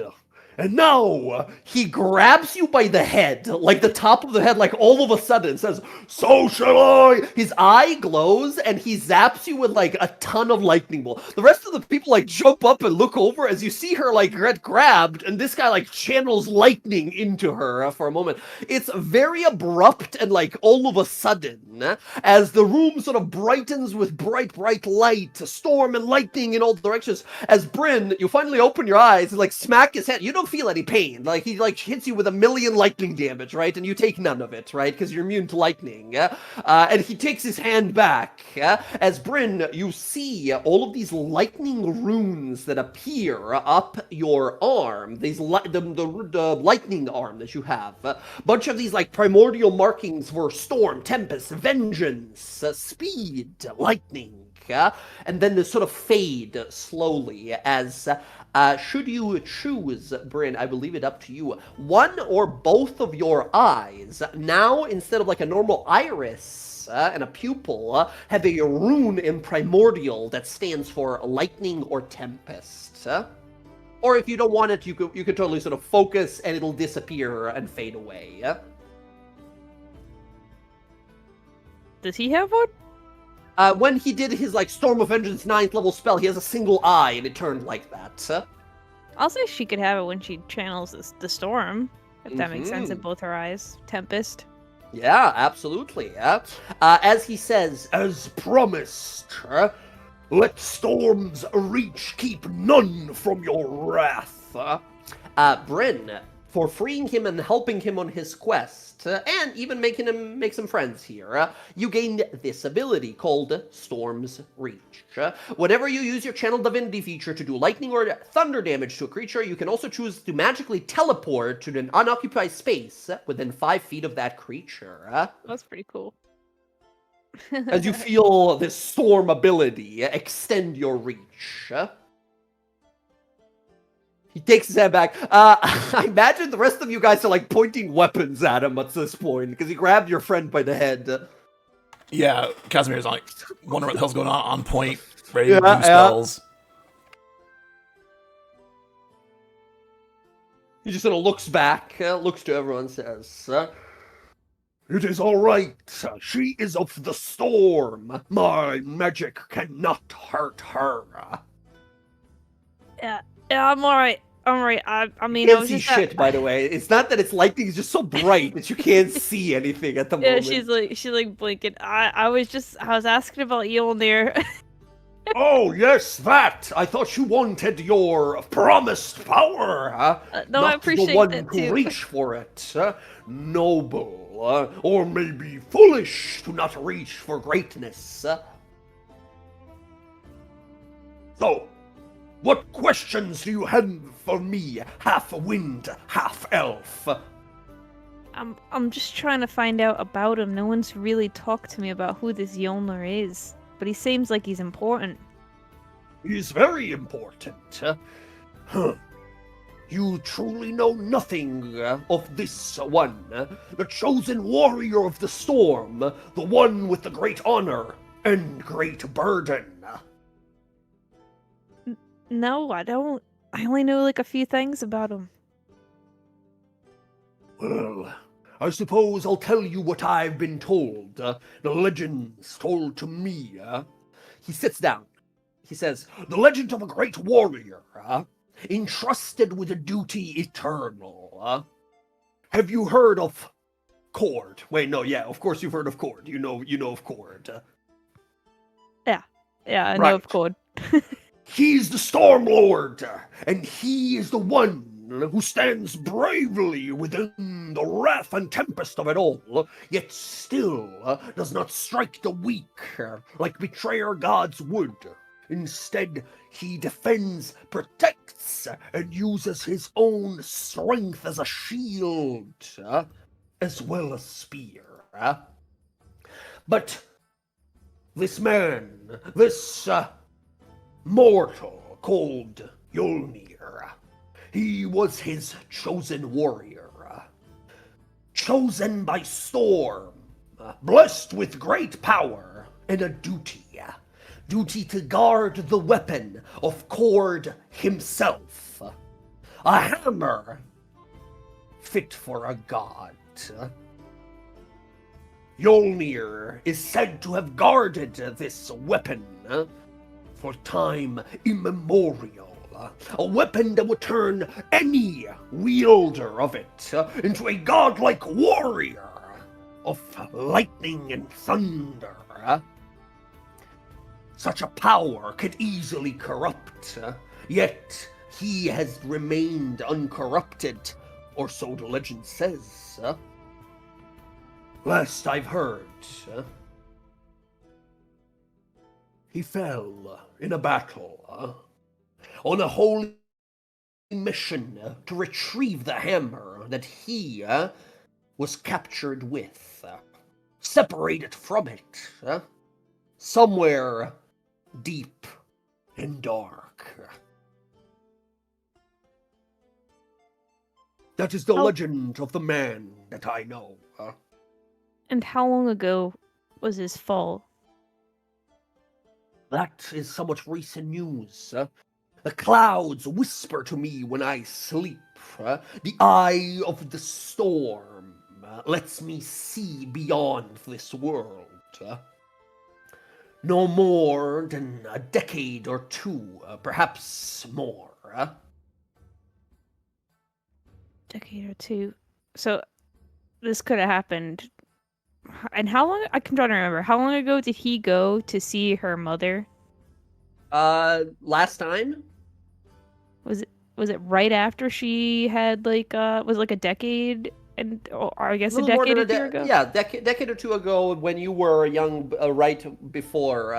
And now he grabs you by the head, like the top of the head, like all of a sudden says, "So shall I!" His eye glows and he zaps you with like a ton of lightning bolt. The rest of the people like jump up and look over as you see her like get grabbed, and this guy like channels lightning into her for a moment. It's very abrupt and like all of a sudden, as the room sort of brightens with bright light, storm and lightning in all directions. As Bryn, you finally open your eyes and like smack his head. You don't feel any pain. Like he like hits you with 1,000,000 lightning damage, right? And you take none of it, right? Because you're immune to lightning. And he takes his hand back. As Bryn, you see all of these lightning runes that appear up your arm. These the lightning arm that you have. A bunch of these like primordial markings for storm, tempest, vengeance, speed, lightning. And then they sort of fade slowly as should you choose, Bryn, I will leave it up to you. One or both of your eyes, now instead of like a normal iris and a pupil, have a rune in primordial that stands for lightning or tempest. Or if you don't want it, you could totally sort of focus and it'll disappear and fade away. Does he have one? When he did his like Storm of Vengeance 9th level spell, he has a single eye and it turned like that. I'll say she could have it when she channels the storm, if that makes sense in both her eyes. Tempest. Yeah, absolutely. As he says, as promised, let storms reach, keep none from your wrath. Bryn, for freeing him and helping him on his quest, and even making him make some friends here, you gained this ability called Storm's Reach. Whenever you use your Channel Divinity feature to do lightning or thunder damage to a creature, you can also choose to magically teleport to an unoccupied space within 5 feet of that creature. That's pretty cool. As you feel this storm ability extend your reach. He takes his hand back. I imagine the rest of you guys are like pointing weapons at him at this point because he grabbed your friend by the head. Yeah, Casimir's like wondering what the hell's going on point, ready to do spells. He just sort of looks back, looks to everyone, and says, "It is all right. She is of the storm. My magic cannot hurt her." Yeah, I'm alright. I mean, you I can't was see just shit, by the way. It's not that it's lightning; it's just so bright that you can't see anything at the moment. Yeah, she's like blinking. I was asking about Yolnir. Oh yes, that. I thought you wanted your promised power. No, Not I appreciate the one that who too. reach for it. Noble, or maybe foolish to not reach for greatness. So, what questions do you have for me, half wind, half elf? I'm just trying to find out about him. No one's really talked to me about who this Yolnir is, but he seems like he's important. He's very important. Huh. You truly know nothing of this one, the chosen warrior of the storm, the one with the great honor and great burden. No, I don't. I only know like a few things about him. Well, I suppose I'll tell you what I've been told. The legends told to me. He sits down. He says, The legend of a great warrior, entrusted with a duty eternal. Have you heard of Cord? Wait, no, yeah, of course you've heard of Cord. You know of Cord. Yeah, I know Right. of Code. He's the Storm Lord, and he is the one who stands bravely within the wrath and tempest of it all, yet still does not strike the weak like betrayer gods would. Instead, he defends, protects, and uses his own strength as a shield, as well as spear. But this man, this mortal called Yolnir, he was his chosen warrior, chosen by Storm, blessed with great power and a duty to guard the weapon of Cord himself, a hammer fit for a god. Yolnir is said to have guarded this weapon for time immemorial. A weapon that would turn any wielder of it into a godlike warrior of lightning and thunder. Such a power could easily corrupt, yet he has remained uncorrupted, or so the legend says. Last I've heard, he fell in a battle on a holy mission to retrieve the hammer that he was captured with, separated from it, somewhere deep and dark. That is the legend of the man that I know. And how long ago was his fall? That is somewhat recent news. The clouds whisper to me when I sleep. The eye of the storm lets me see beyond this world. No more than a decade or two, perhaps more. Decade or two. So this could have happened. And how long? I'm trying to remember. How long ago did he go to see her mother? last time? Was it right after she had was it like a decade or I guess a little more decade than or two ago? Yeah, decade or two ago when you were young, right before,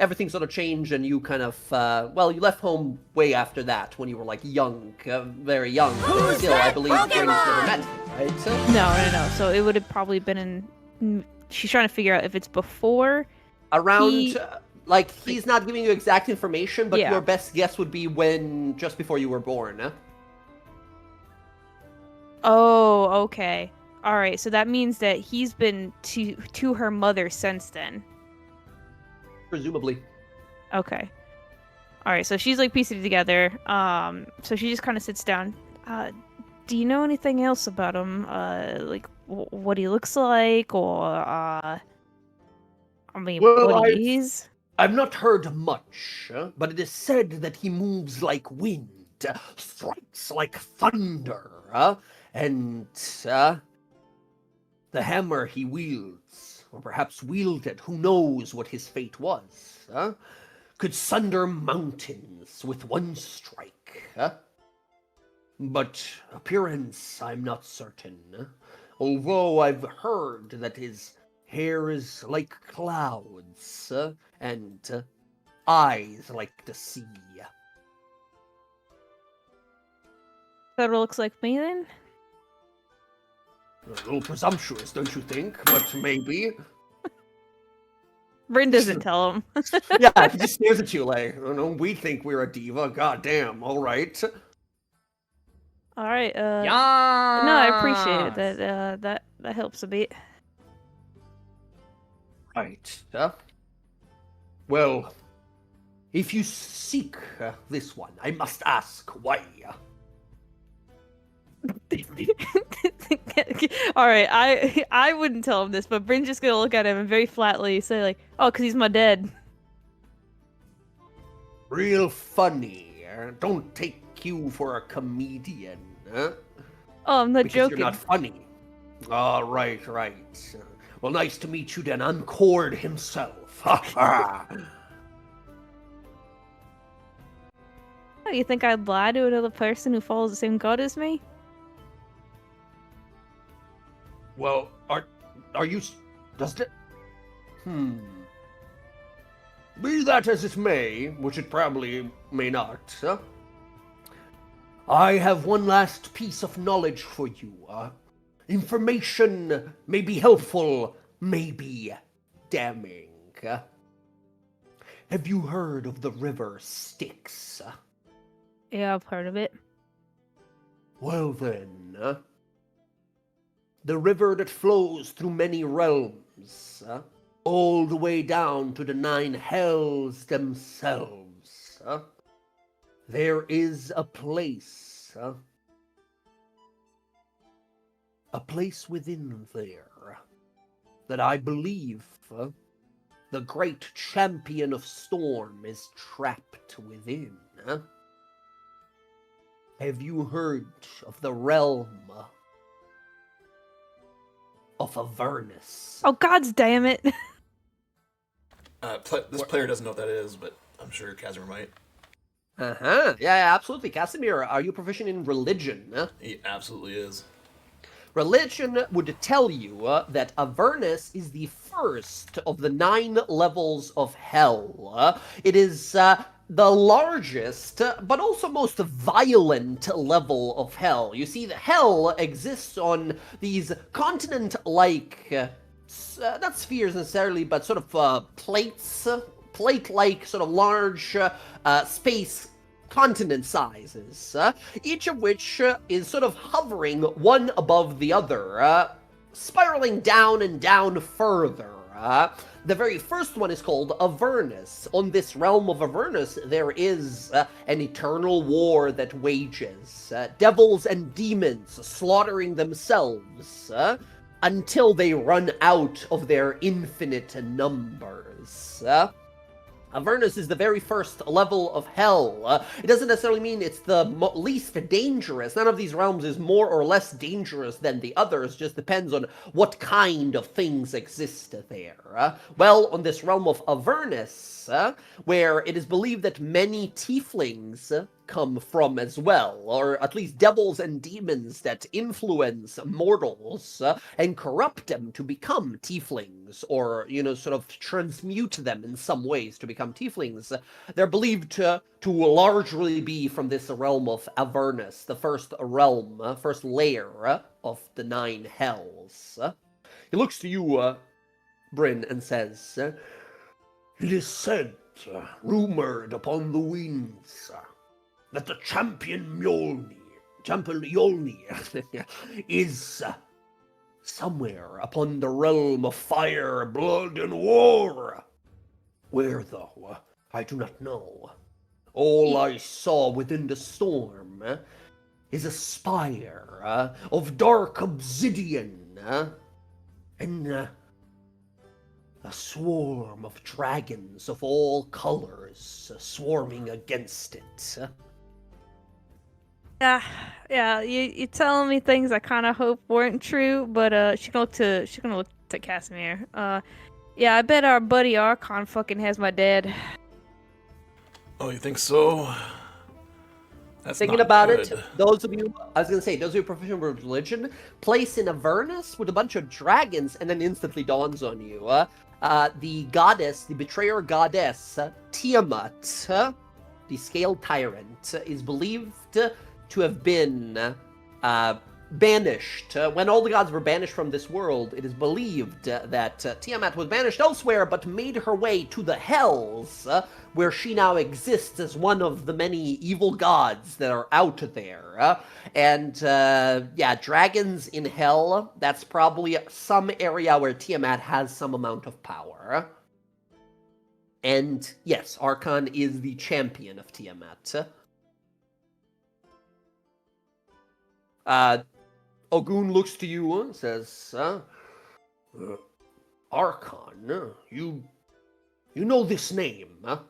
everything sort of changed and you kind of, you left home way after that when you were, young, very young. But still, I believe Rings never met, right? No. So it would have probably been she's trying to figure out if it's before. Around, he's not giving you exact information, but your best guess would be just before you were born, huh? Oh, okay. All right. So that means that he's been to her mother since then. Presumably. Okay. All right. So she's piecing it together. So she just kind of sits down. Do you know anything else about him? What he looks like, or what he is? I've not heard much, but it is said that he moves like wind, strikes like thunder, and the hammer he wields, or perhaps wielded, who knows what his fate was, could sunder mountains with one strike. But appearance, I'm not certain, although I've heard that his hair is like clouds, and eyes like the sea. That looks like me then? A little presumptuous, don't you think? But maybe. Bryn doesn't tell him. Yeah, he just stares at you like, oh, no, we think we're a diva. God damn, all right. All right. Yeah. No, I appreciate it. That helps a bit. Right. Well, if you seek this one, I must ask why. All right, I wouldn't tell him this, but Bryn's just gonna look at him and very flatly say like, "Oh, 'cause he's my dad." Real funny. Don't take you for a comedian. Oh, I'm not Because joking. you're not funny. All right. Well, nice to meet you then. I'm Cord himself. Ha ha. Oh, you think I'd lie to another person who follows the same god as me? Well, are you... Does it... Be that as it may, which it probably may not, I have one last piece of knowledge for you. Information may be helpful, may be damning. Have you heard of the river Styx? Yeah, I've heard of it. Well then, the river that flows through many realms, all the way down to the 9 hells themselves. There is a place within there that I believe the great champion of storm is trapped within. Have you heard of the realm of Avernus? Oh, gods damn it! This player doesn't know what that is, but I'm sure Casimir might. Yeah, absolutely. Casimir, are you proficient in religion? He absolutely is. Religion would tell you that Avernus is the first of the 9 levels of hell. It is the largest, but also most violent level of hell. You see, the hell exists on these continent-like, not spheres necessarily, but sort of plates, plate-like, sort of large space continent sizes, each of which is sort of hovering one above the other, spiraling down and down further. The very first one is called Avernus. On this realm of Avernus, there is an eternal war that wages. Devils and demons slaughtering themselves until they run out of their infinite numbers. Avernus is the very first level of hell. It doesn't necessarily mean it's the least dangerous. None of these realms is more or less dangerous than the others. Just depends on what kind of things exist there. Well, on this realm of Avernus, where it is believed that many tieflings come from as well, or at least devils and demons that influence mortals and corrupt them to become tieflings, or, sort of transmute them in some ways to become tieflings. They're believed to largely be from this realm of Avernus, the first realm, first layer of the 9 hells. He looks to you, Bryn, and says, "It is said, rumored upon the winds, that the champion Mjolnir is somewhere upon the realm of fire, blood, and war. Where, though, I do not know. All I saw within the storm is a spire of dark obsidian and a swarm of dragons of all colors swarming against it." Yeah, you're telling me things I kind of hope weren't true, but she's gonna look to Casimir. Yeah, I bet our buddy Archon fucking has my dad. Oh, you think so? That's Thinking not about good. it, those of you who are proficient with religion, place in Avernus with a bunch of dragons, and then instantly dawns on you. The goddess, the betrayer goddess, Tiamat, the scaled tyrant, is believed to have been banished. When all the gods were banished from this world, it is believed that Tiamat was banished elsewhere, but made her way to the Hells, where she now exists as one of the many evil gods that are out there. Yeah, dragons in Hell, that's probably some area where Tiamat has some amount of power. And yes, Archon is the champion of Tiamat. Ogun looks to you and says, Archon, you know this name, huh?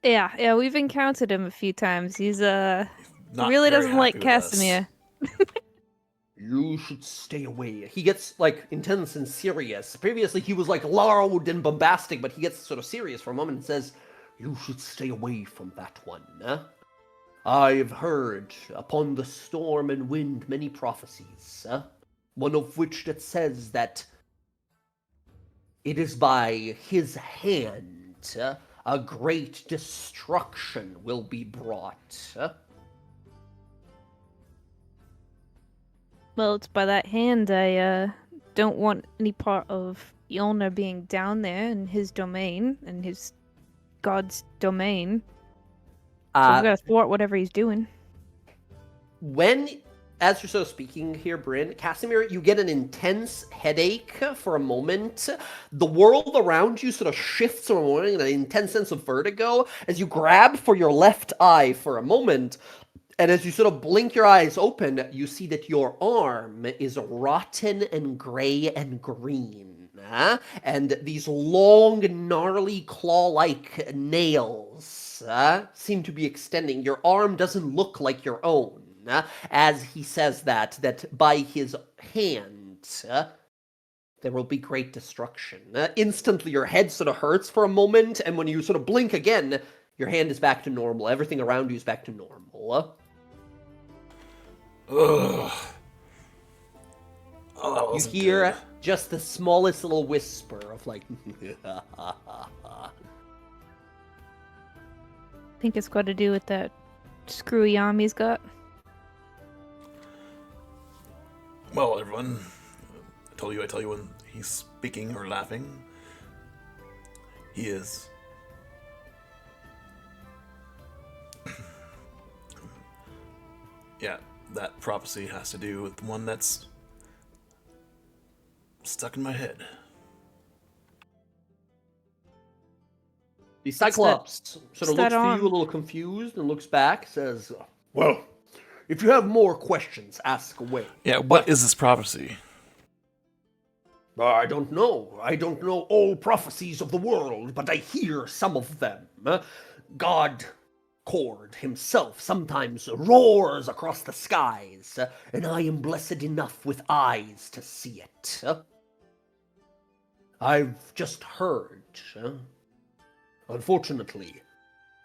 Yeah, we've encountered him a few times. He's Not really very doesn't like happy with us. Casimir. You should stay away. He gets, intense and serious. Previously, he was, loud and bombastic, but he gets sort of serious for a moment and says, you should stay away from that one, huh? I've heard upon the storm and wind many prophecies, one of which that says that it is by his hand a great destruction will be brought. Well, it's by that hand I don't want any part of Yolna being down there in his domain, in his god's domain. So we gotta thwart whatever he's doing. As you're sort of speaking here, Bryn, Casimir, you get an intense headache for a moment. The world around you sort of shifts for a moment in an intense sense of vertigo as you grab for your left eye for a moment. And as you sort of blink your eyes open, you see that your arm is rotten and gray and green. And these long, gnarly, claw-like nails seem to be extending. Your arm doesn't look like your own. As he says that by his hand, there will be great destruction. Instantly, your head sort of hurts for a moment, and when you sort of blink again, your hand is back to normal. Everything around you is back to normal. Ugh. Oh, that You wasn't hear good. just the smallest little whisper of Think it's got to do with that screwy arm he's got. Well, everyone, I tell you when he's speaking or laughing, he is. Yeah, that prophecy has to do with the one that's stuck in my head. The Cyclops sort of that looks to on? you a little confused and looks back, says, well, if you have more questions, ask away. Yeah, what is this prophecy? I don't know. I don't know all prophecies of the world, but I hear some of them. God Cord himself sometimes roars across the skies, and I am blessed enough with eyes to see it. I've just heard. Unfortunately,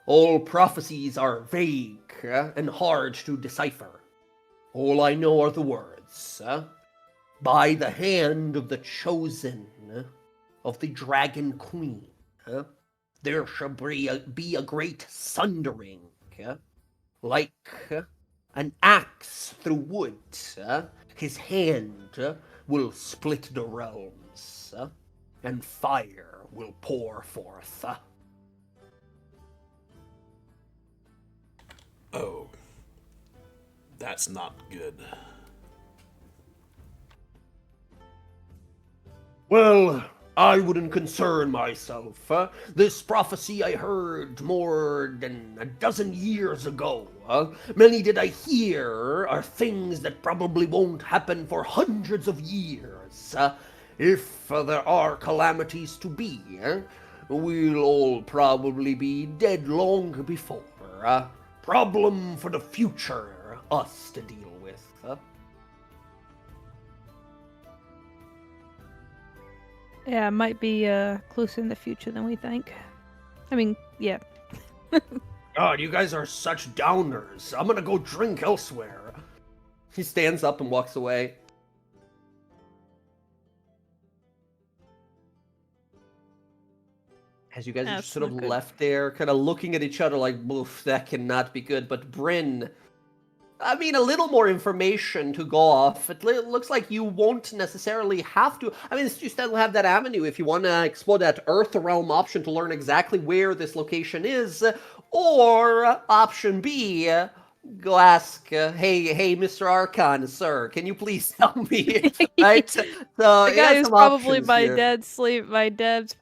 all prophecies are vague and hard to decipher. All I know are the words. By the hand of the chosen of the Dragon Queen, there shall be a great sundering, like an axe through wood. His hand will split the realms, and fire will pour forth. Oh, that's not good. Well, I wouldn't concern myself. This prophecy I heard more than a dozen years ago. Many that I hear are things that probably won't happen for hundreds of years. If there are calamities to be, we'll all probably be dead long before. Problem for the future, us to deal with. Yeah, it might be closer in the future than we think. I mean, yeah. God, you guys are such downers. I'm gonna go drink elsewhere. He stands up and walks away. As you guys are That's just sort of not good. left there, kind of looking at each other like, oof, that cannot be good. But Bryn, I mean, a little more information to go off. It looks like you won't necessarily have to. I mean, you still have that avenue if you want to explore that Earth Realm option to learn exactly where this location is. Or option B, go ask, hey, Mr. Archon, sir, can you please help me? Right? So, The guy who's some probably options my here. dad's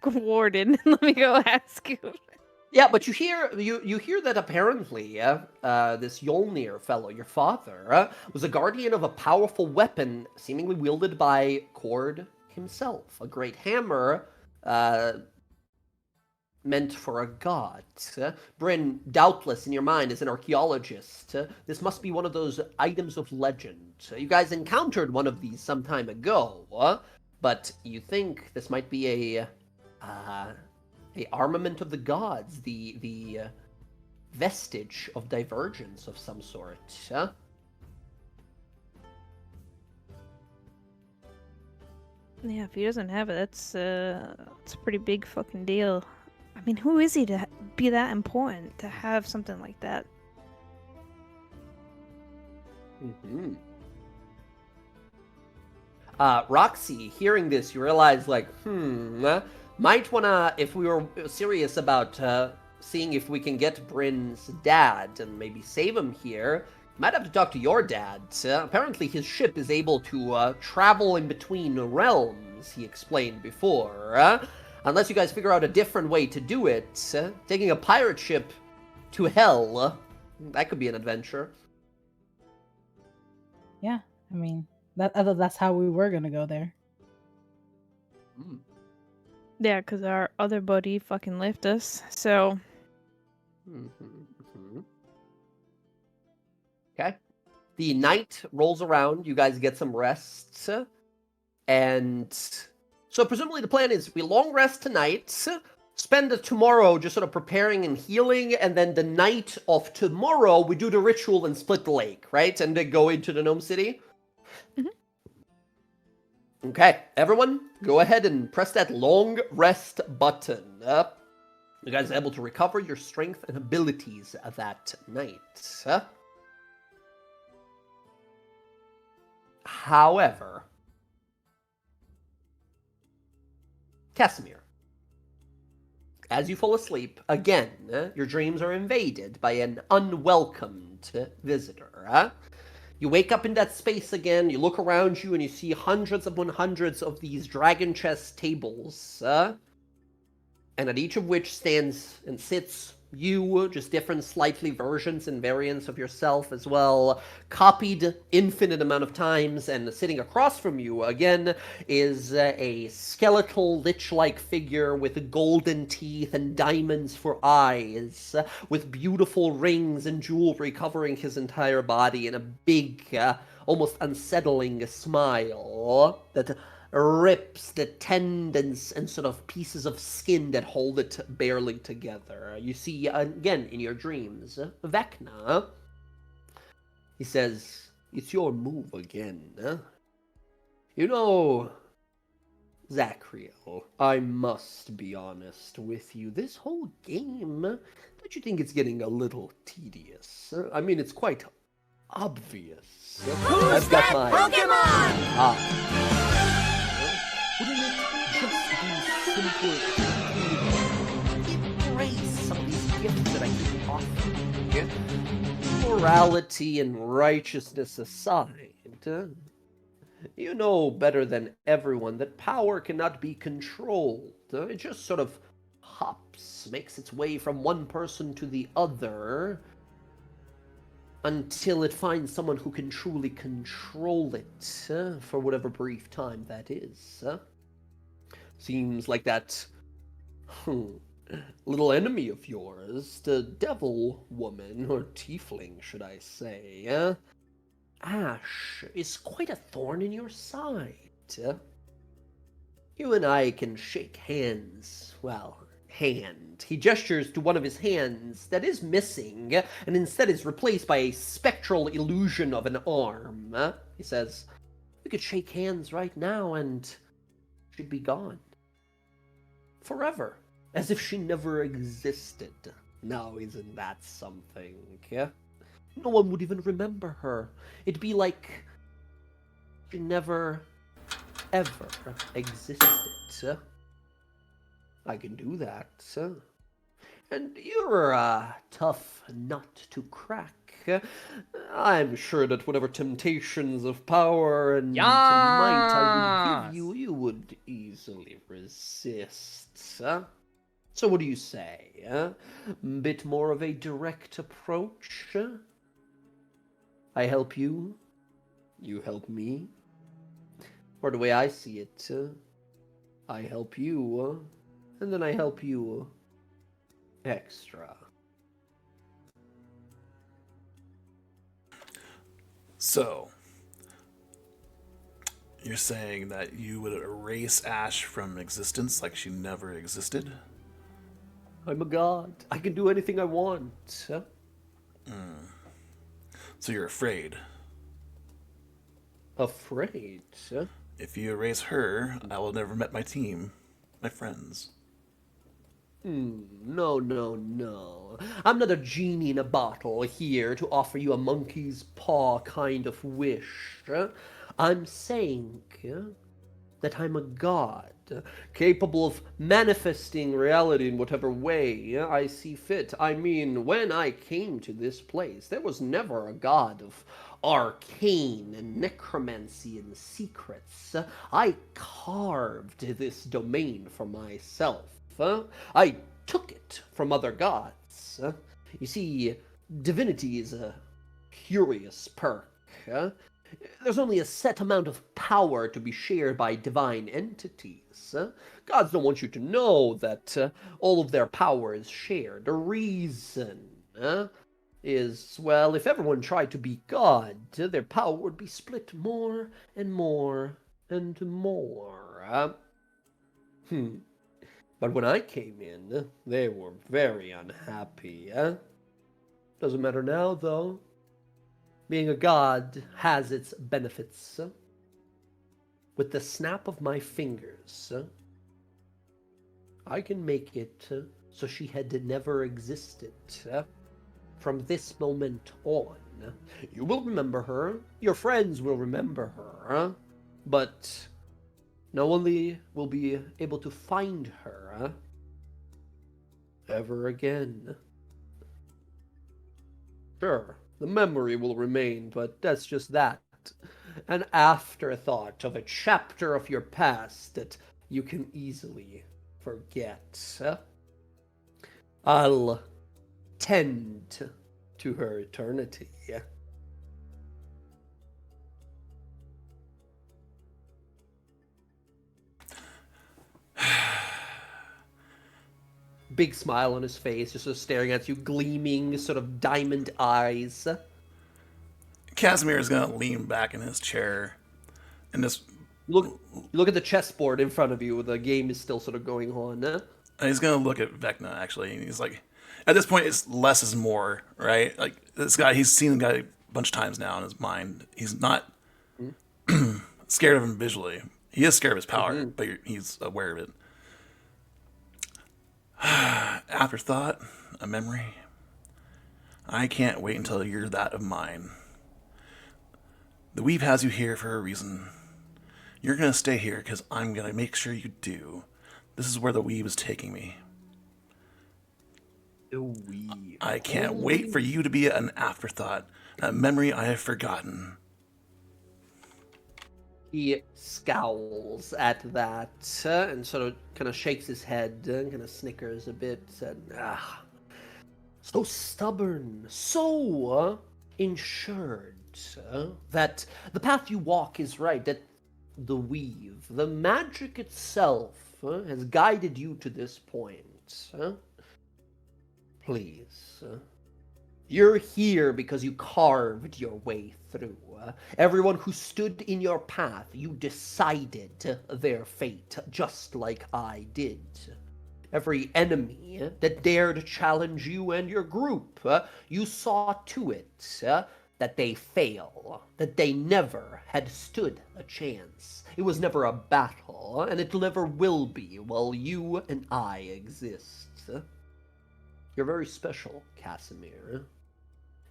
warden. Let me go ask him. Yeah, but you hear that apparently this Yolnir fellow, your father, was a guardian of a powerful weapon seemingly wielded by Cord himself, a great hammer meant for a god. Bryn, doubtless in your mind, is an archaeologist. This must be one of those items of legend. You guys encountered one of these some time ago, but you think this might be a armament of the gods, the vestige of divergence of some sort, huh? Yeah, if he doesn't have it, that's a pretty big fucking deal. I mean, who is he to be that important to have something like that? Mm-hmm. Roxy, hearing this, you realize, like, might wanna, if we were serious about seeing if we can get Bryn's dad and maybe save him here, might have to talk to your dad. Apparently his ship is able to travel in between realms, he explained before. Unless you guys figure out a different way to do it, taking a pirate ship to hell, that could be an adventure. Yeah, I mean, that's how we were gonna go there. Yeah, because our other buddy fucking left us, so... Okay. The night rolls around, you guys get some rest, and so presumably the plan is we long rest tonight, spend the tomorrow just sort of preparing and healing, and then the night of tomorrow we do the ritual and split the lake, right? And then go into the Gnome City. Okay, everyone, go ahead and press that long rest button. You guys are able to recover your strength and abilities that night. However, Casimir, as you fall asleep, again, your dreams are invaded by an unwelcomed visitor. You wake up in that space again, you look around you, and you see hundreds upon hundreds of these dragon chess tables, and at each of which stands and sits you, just different slightly versions and variants of yourself as well, copied infinite amount of times, and sitting across from you, again, is a skeletal lich-like figure with golden teeth and diamonds for eyes, with beautiful rings and jewelry covering his entire body, and a big, almost unsettling smile that rips the tendons and sort of pieces of skin that hold it barely together. You see, again, in your dreams, Vecna. He says, "It's your move again. You know, Zachriel, I must be honest with you. This whole game, don't you think it's getting a little tedious? I mean, it's quite obvious. I've got my... Pokemon! Wouldn't it just be simple to embrace some of these gifts that I keep offering? Morality and righteousness aside, you know better than everyone that power cannot be controlled. It just sort of hops, makes its way from one person to the other, until it finds someone who can truly control it, for whatever brief time that is. Seems like that little enemy of yours, the devil woman, or tiefling, should I say, Ash, is quite a thorn in your side. You and I can shake hands, well, hand. He gestures to one of his hands that is missing, and instead is replaced by a spectral illusion of an arm. He says, "We could shake hands right now and she'd be gone. Forever. As if she never existed. Now isn't that something? No one would even remember her. It'd be like she never, ever existed. I can do that. And you're a tough nut to crack. I'm sure that whatever temptations of power and might I would give you, you would easily resist. So what do you say? Bit more of a direct approach? I help you, you help me. Or the way I see it, I help you, and then I help you extra. So, you're saying that you would erase Ash from existence like she never existed? I'm a god. I can do anything I want. So you're afraid. Afraid? If you erase her, I will never met my team, my friends. No, no, no. I'm not a genie in a bottle here to offer you a monkey's paw kind of wish. I'm saying that I'm a god, capable of manifesting reality in whatever way I see fit. I mean, when I came to this place, there was never a god of arcane and necromancy and secrets. I carved this domain for myself. I took it from other gods. You see, divinity is a curious perk. There's only a set amount of power to be shared by divine entities. Gods don't want you to know that all of their power is shared. The reason is, well, if everyone tried to be God, their power would be split more and more and more. But when I came in, they were very unhappy. Doesn't matter now, though. Being a god has its benefits. With the snap of my fingers, I can make it so she had never existed. From this moment on, you will remember her, your friends will remember her, but no one will be able to find her ever again. Sure, the memory will remain, but that's just that. An afterthought of a chapter of your past that you can easily forget. I'll tend to her eternity. Big smile on his face, just sort of staring at you, gleaming sort of diamond eyes. Casimir is going to lean back in his chair and just look at the chessboard in front of you. The game is still sort of going on. And he's going to look at Vecna, actually, and he's like, at this point, it's less is more, right? Like, this guy, he's seen the guy a bunch of times now in his mind. He's not scared of him visually. He is scared of his power, but he's aware of it. Afterthought, a memory. I can't wait until you're that of mine. The Weave has you here for a reason. You're going to stay here because I'm going to make sure you do. This is where the Weave is taking me. The Weave. I can't wait for you to be an afterthought, a memory I have forgotten. He scowls at that and sort of kind of shakes his head and kind of snickers a bit. And so stubborn, so ensured that the path you walk is right, that the Weave, the magic itself, has guided you to this point. Please. You're here because you carved your way through. Everyone who stood in your path, you decided their fate, just like I did. Every enemy that dared challenge you and your group, you saw to it that they fail, that they never had stood a chance. It was never a battle, and it never will be while you and I exist. You're very special, Casimir.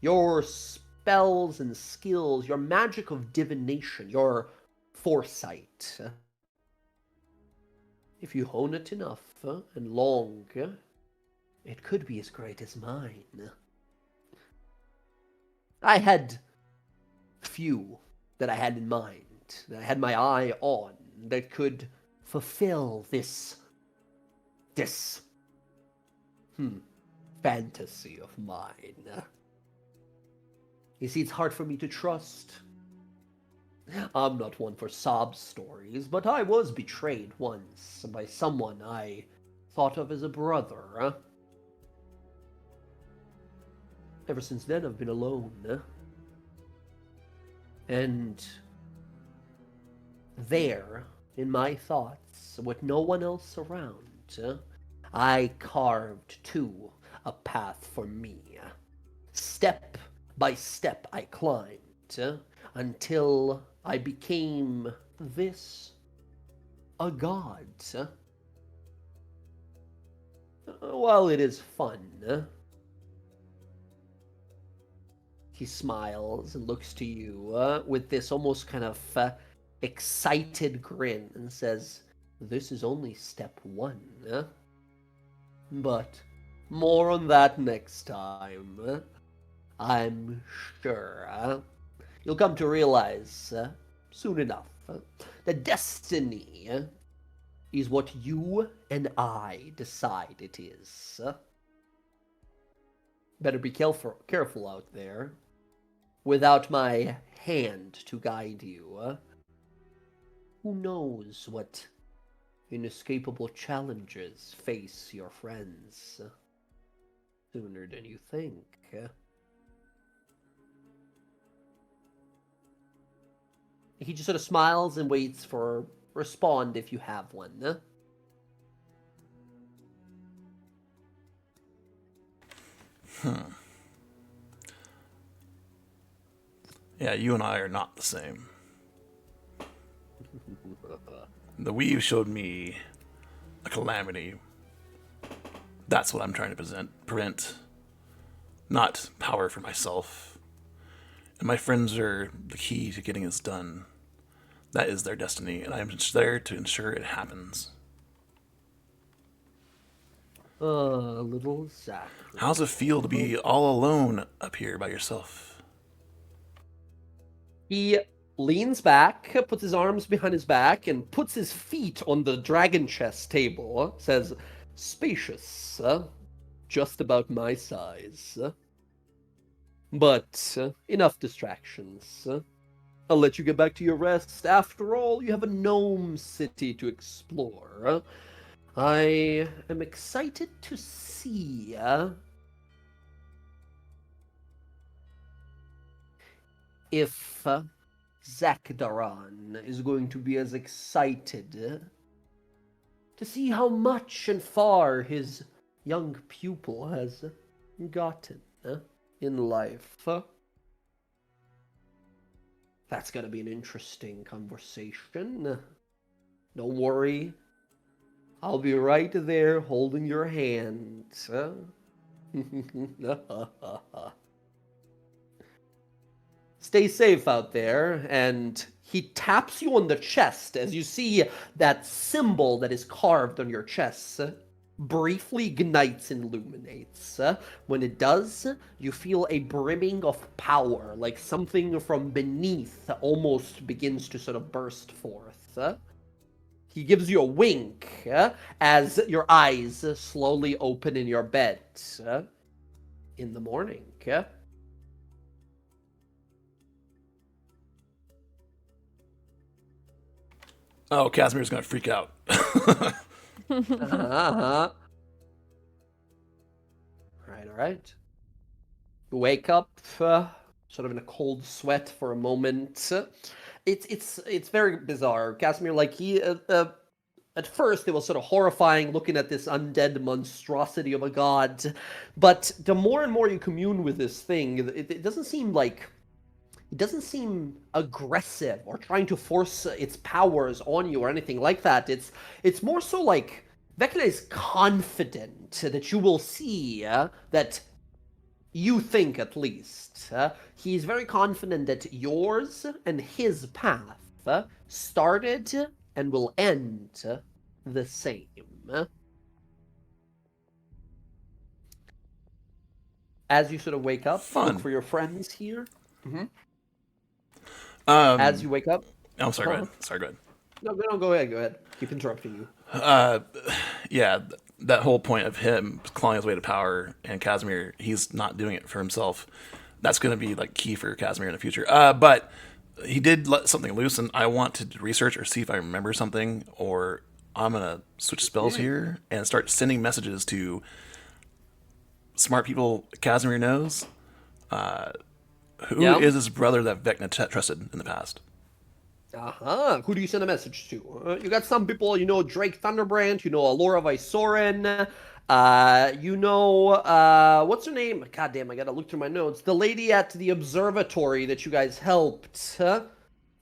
Your spells and skills, your magic of divination, your foresight. If you hone it enough and long, it could be as great as mine. I had few that I had in mind, that I had my eye on, that could fulfill this fantasy of mine. You see, it's hard for me to trust. I'm not one for sob stories, but I was betrayed once by someone I thought of as a brother. Ever since then, I've been alone. And there, in my thoughts, with no one else around, I carved, too, a path for me. Step by step I climbed, until I became a god. While it is fun, he smiles and looks to you with this almost kind of excited grin and says, "This is only step one, but more on that next time. I'm sure you'll come to realize soon enough that destiny is what you and I decide it is. Better be careful out there. Without my hand to guide you, who knows what inescapable challenges face your friends sooner than you think." He just sort of smiles and waits for respond if you have one. Yeah, you and I are not the same. The weave showed me a calamity. That's what I'm trying to prevent. Not power for myself. And my friends are the key to getting this done. That is their destiny, and I'm just there to ensure it happens. Little Zach. How's it feel to be all alone up here by yourself? He leans back, puts his arms behind his back, and puts his feet on the dragon chess table. Says, "Spacious, just about my size. But enough distractions. I'll let you get back to your rest. After all, you have a gnome city to explore. I am excited to see if Zakdaran is going to be as excited to see how much and far his young pupil has gotten in life. That's gonna be an interesting conversation. Don't worry. I'll be right there holding your hand. Stay safe out there, and he taps you on the chest as you see that symbol that is carved on your chest briefly ignites and illuminates. When it does, you feel a brimming of power, like something from beneath almost begins to sort of burst forth. He gives you a wink as your eyes slowly open in your bed in the morning. Oh, Casimir's gonna freak out. All right. You wake up, sort of in a cold sweat for a moment. It's very bizarre. Casimir, like he, at first it was sort of horrifying looking at this undead monstrosity of a god, but the more and more you commune with this thing, it doesn't seem like. It doesn't seem aggressive or trying to force its powers on you or anything like that. It's more so like Vecna is confident that you will see that You think, at least. He's very confident that yours and his path started and will end the same. As you sort of wake up, Fun. look for your friends here. As you wake up... I'm sorry, go ahead. Sorry, go ahead. No, go ahead, go ahead. Keep interrupting you. Yeah, that whole point of him clawing his way to power, and Casimir, he's not doing it for himself. That's going to be like key for Casimir in the future. But he did let something loose, and I want to research or see if I remember something, or I'm going to switch spells here and start sending messages to smart people Casimir knows. Who is his brother that Vecna trusted in the past? Who do you send a message to? You got some people, Drake Thunderbrand, Alora Vysoren, what's her name? God damn, I gotta look through my notes. The lady at the observatory that you guys helped. In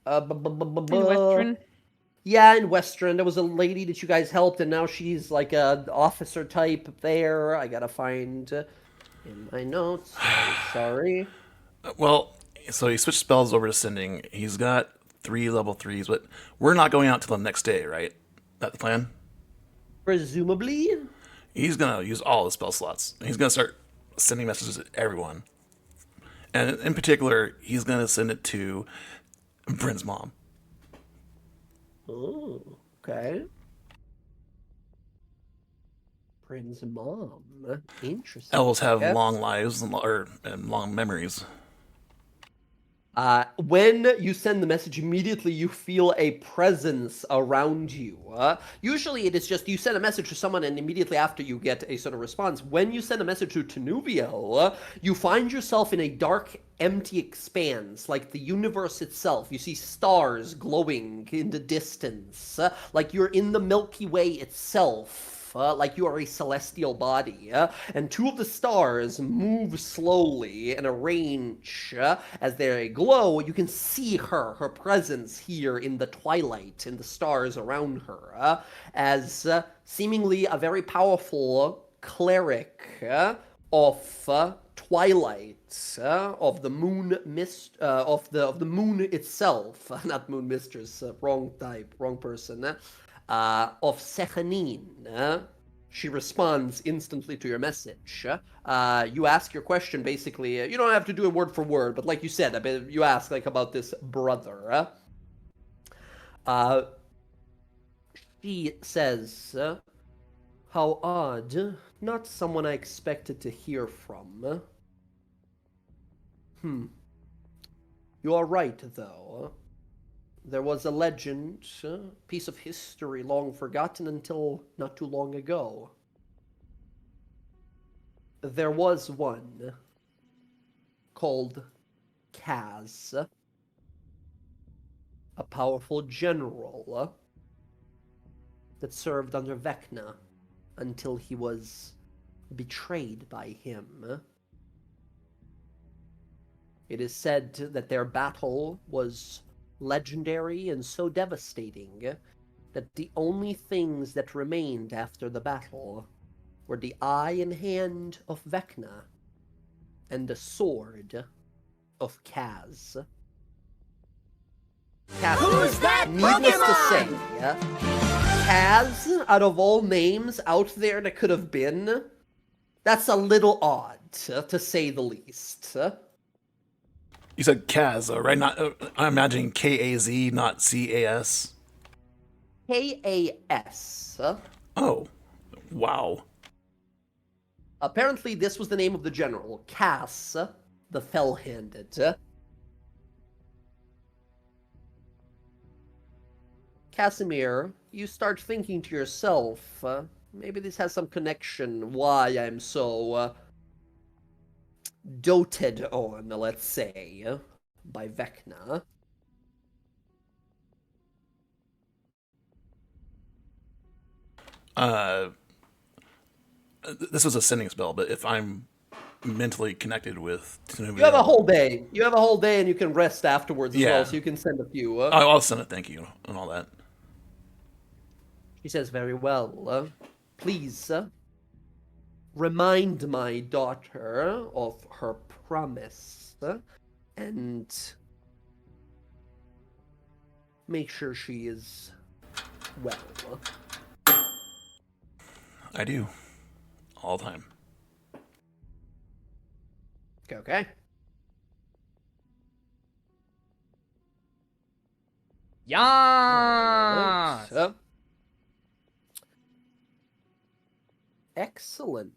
Western? Yeah, in Western. There was a lady that you guys helped, and now she's like a officer type there. I gotta find in my notes. Sorry. Well, so he switched spells over to sending. He's got 3 level 3s, but we're not going out till the next day, right? That the plan? Presumably. He's gonna use all the spell slots. He's gonna start sending messages to everyone, and in particular, he's gonna send it to Bryn's mom. Oh, okay. Bryn's mom. Interesting. Elves have long lives and long memories. When you send the message, immediately you feel a presence around you. Usually it is just you send a message to someone and immediately after you get a sort of response. When you send a message to Tenuviel, you find yourself in a dark, empty expanse, like the universe itself. You see stars glowing in the distance, like you're in the Milky Way itself. Like you are a celestial body, and 2 of the stars move slowly and arrange as they glow. You can see her presence here in the twilight, in the stars around her, as seemingly a very powerful cleric of twilight, of the moon mist, of the moon itself, not moon mistress, wrong type, wrong person. Of Sechanin. She responds instantly to your message. You ask your question, basically. You don't have to do it word for word, but like you said, you ask like about this brother. She says, how odd. Not someone I expected to hear from. You are right, though. There was a legend, piece of history long forgotten until not too long ago. There was one called Kaz, a powerful general that served under Vecna until he was betrayed by him. It is said that their battle was legendary and so devastating that the only things that remained after the battle were the eye and hand of Vecna and the sword of Kaz. Who's that Needless to say, Pokemon? Kaz, out of all names out there that could have been, that's a little odd, to say the least. You said Kaz, right? Not. I'm imagining Kaz, not CAS. Kas. Oh, wow. Apparently, this was the name of the general, Cass, the Fell-Handed. Casimir, you start thinking to yourself, maybe this has some connection why I'm so doted on, let's say, by Vecna. This was a sending spell, but if I'm mentally connected with Tenuviel, You have a whole day. You have a whole day, and you can rest afterwards as Yeah. well, so you can send a few. I'll send it. Thank you and all that. He says, very well. Please, remind my daughter of her promise and make sure she is well. I do. All the time. Okay. Yeah. Excellent.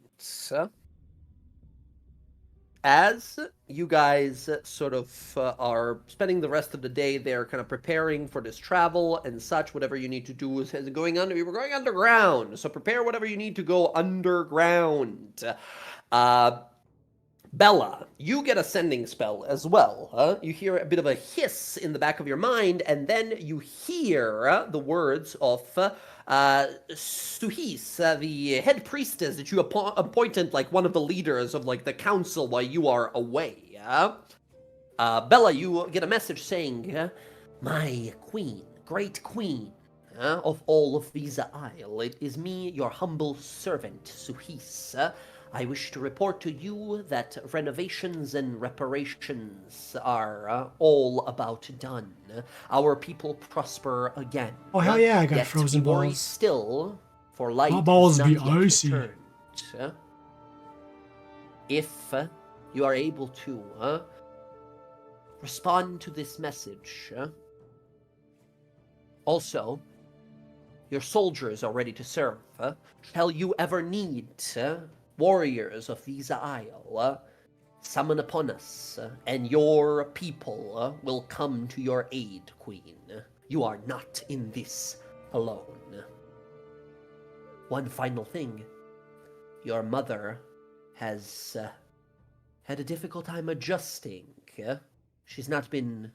As you guys sort of are spending the rest of the day there, kind of preparing for this travel and such, whatever you need to do is going under. We were going underground, so prepare whatever you need to go underground. Bella, you get a sending spell as well. You hear a bit of a hiss in the back of your mind, and then you hear the words of Suhis, the head priestess that you appointed like one of the leaders of like the council while you are away. Bella, you get a message saying, "My queen, great queen of all of Visa Isle, it is me, your humble servant, Suhis. I wish to report to you that renovations and reparations are all about done. Our people prosper again. Oh, hell yeah, I got Yet frozen we worry balls. still, for light My balls is be not yet icy. returned. If you are able to respond to this message. Also, your soldiers are ready to serve. Shall you ever need warriors of Visa Isle, summon upon us, and your people will come to your aid, Queen. You are not in this alone. One final thing. Your mother has had a difficult time adjusting. She's not been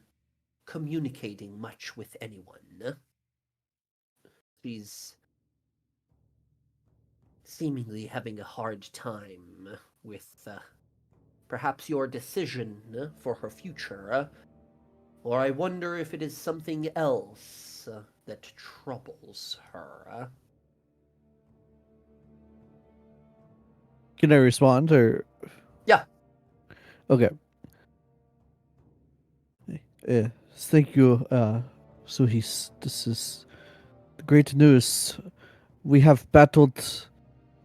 communicating much with anyone. She's seemingly having a hard time with perhaps your decision for her future, or I wonder if it is something else that troubles her. Can I respond or? Yeah. Okay. Thank you, Suhis. This is great news. We have battled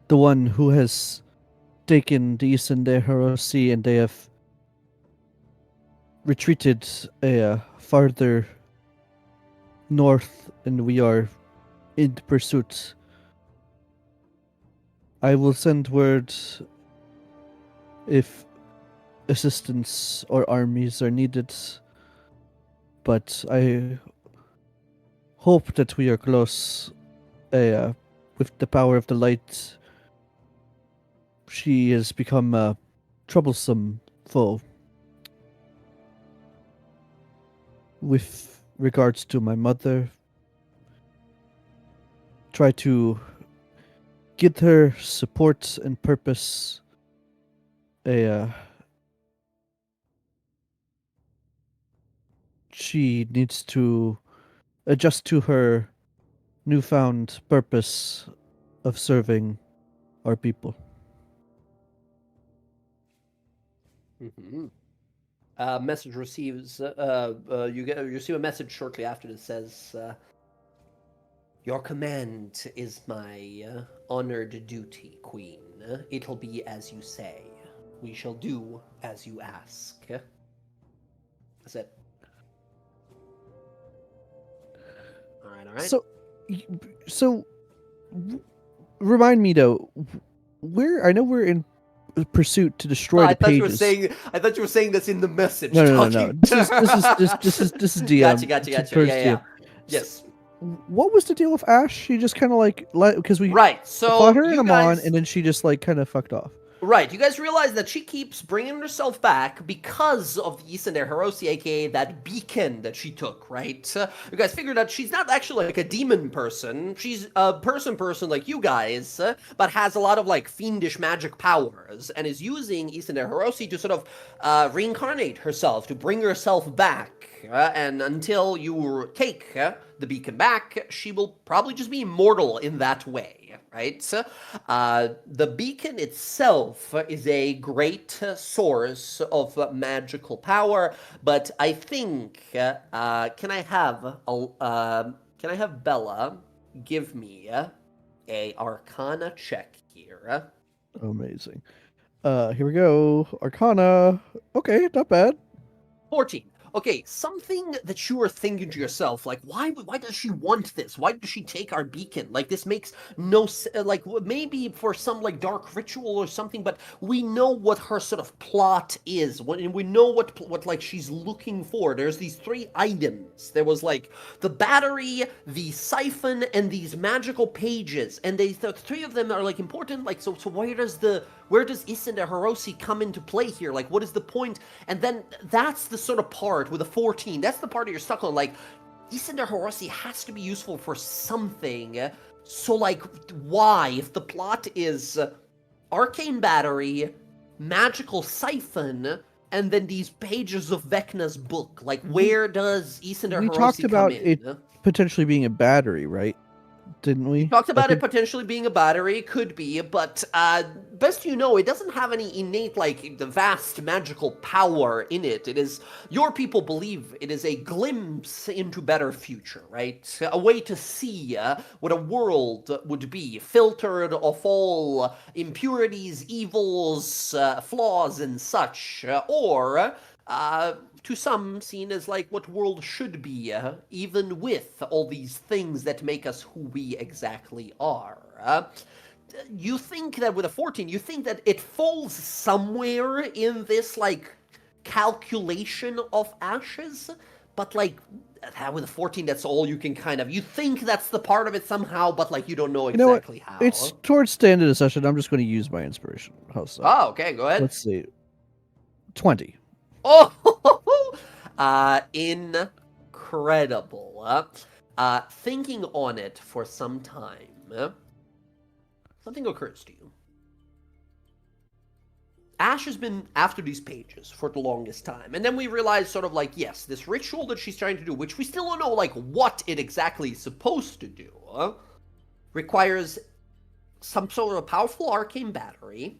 the one who has taken the Eastern Heresy, and they have retreated farther north, and we are in pursuit. I will send word if assistance or armies are needed, but I hope that we are close. With the power of the light, she has become a troublesome foe. With regards to my mother, try to give her support and purpose. She needs to adjust to her newfound purpose of serving our people. Mm-hmm. Message receives. You receive a message shortly after that says, "Your command is my honored duty, Queen. It'll be as you say. We shall do as you ask." That's it. All right. So, remind me though, I know we're in pursuit to destroy the I thought pages. I thought you were saying that's in the message. No. talking This is DM. Gotcha. Towards Yeah. DM. Yes. What was the deal with Ash? She just kind of like because we Right. So fought her in you Amon, guys, and then she just like kind of fucked off. right. You guys realize that she keeps bringing herself back because of the Isender Hiroshi, aka that beacon that she took. Right. You guys figured out she's not actually like a demon person. She's a person like you guys, but has a lot of like fiendish magic powers, and is using Isender Hiroshi to sort of reincarnate herself, to bring herself back. And until you take the beacon back, she will probably just be immortal in that way. right? The beacon itself is a great source of magical power, but I think can I have Bella give me a Arcana check here? Amazing. Here we go. Arcana. Okay, not bad. 14. Okay, something that you are thinking to yourself, like, why does she want this? Why does she take our beacon? Like, this makes no like, maybe for some, like, dark ritual or something, but we know what her sort of plot is. We know what like, she's looking for. There's these 3 items. There was, like, the battery, the siphon, and these magical pages. And the 3 of them are, like, important. Like, so where does Isenda Hiroshi come into play here? Like, what is the point? And then that's the sort of part with a 14. That's the part you're stuck on. Like, Isenda Hiroshi has to be useful for something. So, like, why? If the plot is arcane battery, magical siphon, and then these pages of Vecna's book, like, where does Isenda Hiroshi come in? We talked about it potentially being a battery, right? Didn't we? Talked about it potentially being a battery, could be, but best you know, it doesn't have any innate, like, the vast magical power in it. It is, your people believe it is a glimpse into better future, right? A way to see what a world would be, filtered of all impurities, evils, flaws, and such, or to some seen as like what world should be, even with all these things that make us who we exactly are. You think that with a 14, you think that it falls somewhere in this, like, calculation of ashes, but, like, with a 14, that's all you can kind of, you think that's the part of it somehow, but, like, you don't know exactly how. It's towards the end of the session. I'm just going to use my inspiration. How's that? Oh, okay, go ahead. Let's see. 20. Oh, incredible. Thinking on it for some time, something occurs to you. Ash has been after these pages for the longest time, and then we realize sort of like, yes, this ritual that she's trying to do, which we still don't know, like, what it exactly is supposed to do, requires some sort of powerful arcane battery,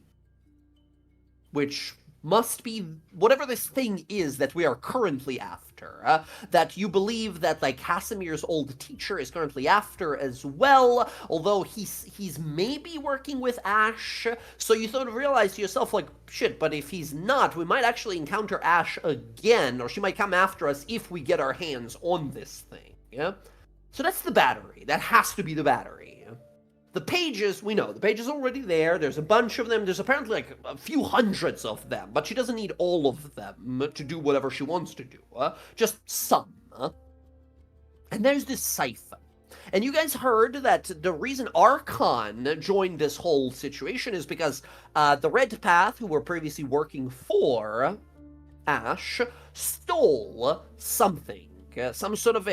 which must be whatever this thing is that we are currently after, that you believe that, like, Casimir's old teacher is currently after as well, although he's maybe working with Ash, so you sort of realize to yourself, like, shit, but if he's not, we might actually encounter Ash again, or she might come after us if we get our hands on this thing, yeah? So that's the battery. That has to be the battery. The pages, we know, the pages are already there, there's a bunch of them, there's apparently like a few hundreds of them, but she doesn't need all of them to do whatever she wants to do, just some. And there's this siphon. And you guys heard that the reason Archon joined this whole situation is because the Red Path, who were previously working for Ash, stole something. Some sort of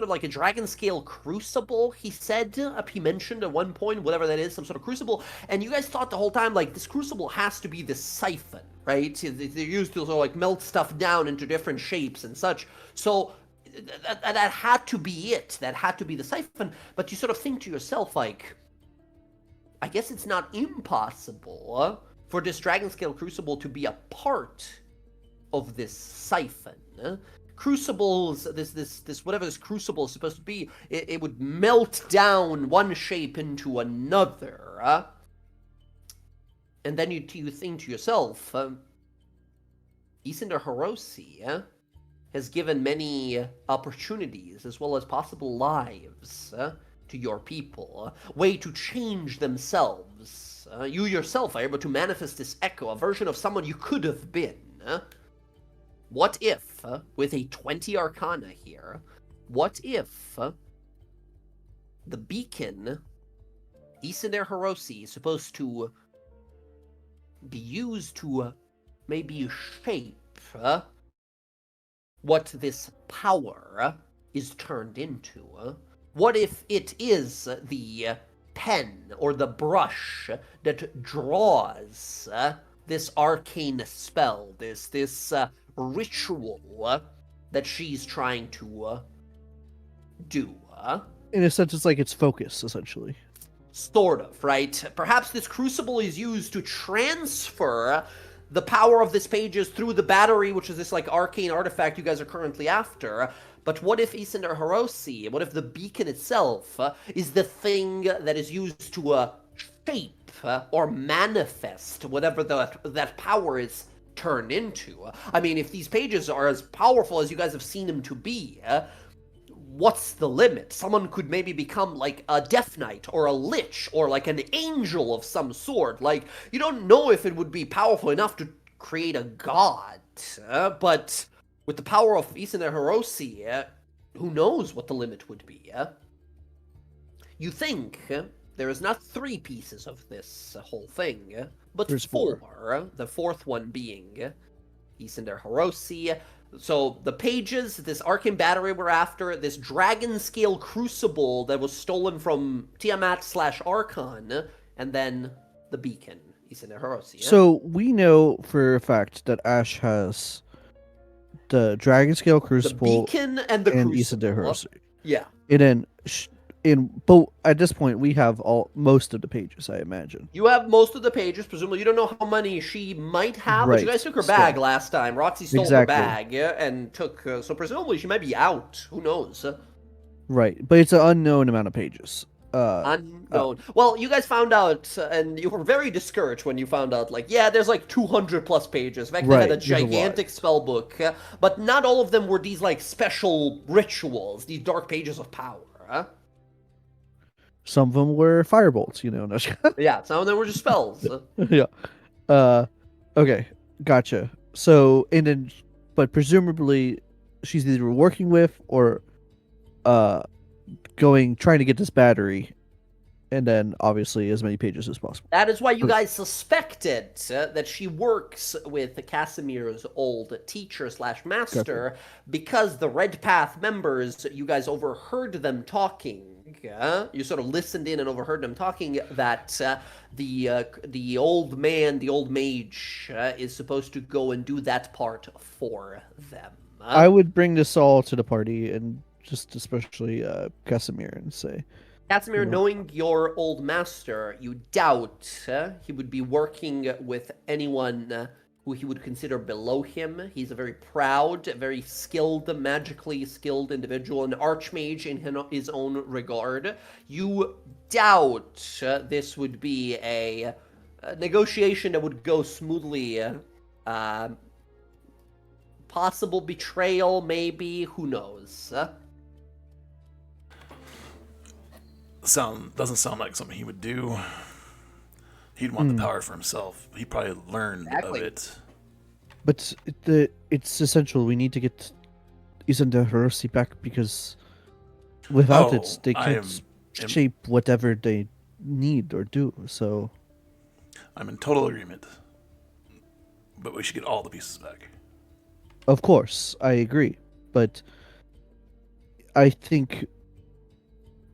like a dragon scale crucible, he said, he mentioned at one point, whatever that is, some sort of crucible, and you guys thought the whole time, like, this crucible has to be this siphon, right? They're used to sort of, like, melt stuff down into different shapes and such, so that had to be it, that had to be the siphon, but you sort of think to yourself, like, I guess it's not impossible for this dragon scale crucible to be a part of this siphon. Crucibles, this whatever this crucible is supposed to be, it would melt down one shape into another, and then you think to yourself, Isenda Hiroshi has given many opportunities as well as possible lives to your people, a way to change themselves. You yourself are able to manifest this echo, a version of someone you could have been. What if, with a 20 Arcana here, what if the beacon, Isenda Hiroshi, is supposed to be used to maybe shape what this power is turned into? What if it is the pen or the brush that draws this arcane spell, this ritual that she's trying to do? In a sense, it's like its focus, essentially. Sort of, right? Perhaps this crucible is used to transfer the power of this pages through the battery, which is this like arcane artifact you guys are currently after. But what if Isender Hiroshi, what if the beacon itself is the thing that is used to shape or manifest whatever that power is turned into? I mean, if these pages are as powerful as you guys have seen them to be, what's the limit? Someone could maybe become like a Death Knight or a Lich or like an angel of some sort. Like, you don't know if it would be powerful enough to create a god, but with the power of Isender Hiroshi, who knows what the limit would be? You think there is not 3 pieces of this whole thing, but There's 4. The 4th one being Isender Hiroshi. So the pages, this arcane battery we're after, this dragon scale crucible that was stolen from Tiamat/Archon, and then the beacon, Isender Hiroshi. So we know for a fact that Ash has the dragon scale The crucible beacon and the and crucible. Isender Hiroshi. Yeah. And then but at this point we have most of the pages, I imagine. You have most of the pages. Presumably, you don't know how many she might have. But you Right, guys took her still. bag last time. Roxy stole Exactly. her bag and took. So presumably, she might be out. Who knows? Right, but it's an unknown amount of pages. Unknown. Well, you guys found out, and you were very discouraged when you found out. Like, yeah, there's like 200 plus pages. In fact, they had a Right, there's a lot. gigantic spell book, but not all of them were these like special rituals, these dark pages of power. Some of them were firebolts, you know. Yeah, some of them were just spells. Yeah. Okay, gotcha. So, and then, but presumably, she's either working with or, trying to get this battery, and then obviously as many pages as possible. That is why you guys suspected that she works with Casimir's old teacher/master, because the Red Path members, you guys overheard them talking. You sort of listened in and overheard them talking that the old man, the old mage, is supposed to go and do that part for them. I would bring this all to the party, and just especially Casimir, and say, Casimir, knowing your old master, you doubt he would be working with anyone who he would consider below him. He's a very proud, very skilled, magically skilled individual, an archmage in his own regard. You doubt this would be a negotiation that would go smoothly. Possible betrayal, maybe. Who knows? Doesn't sound like something he would do. He'd want the power for himself. He probably learned Exactly. of it. but it's essential. We need to get Isender Hiroshi back, because without it, they can't shape whatever they need or do. So, I'm in total agreement. But we should get all the pieces back. of course, I agree, but I think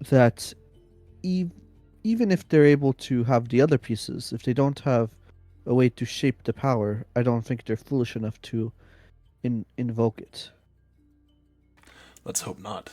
that even if they're able to have the other pieces, if they don't have a way to shape the power, I don't think they're foolish enough to invoke it. Let's hope not.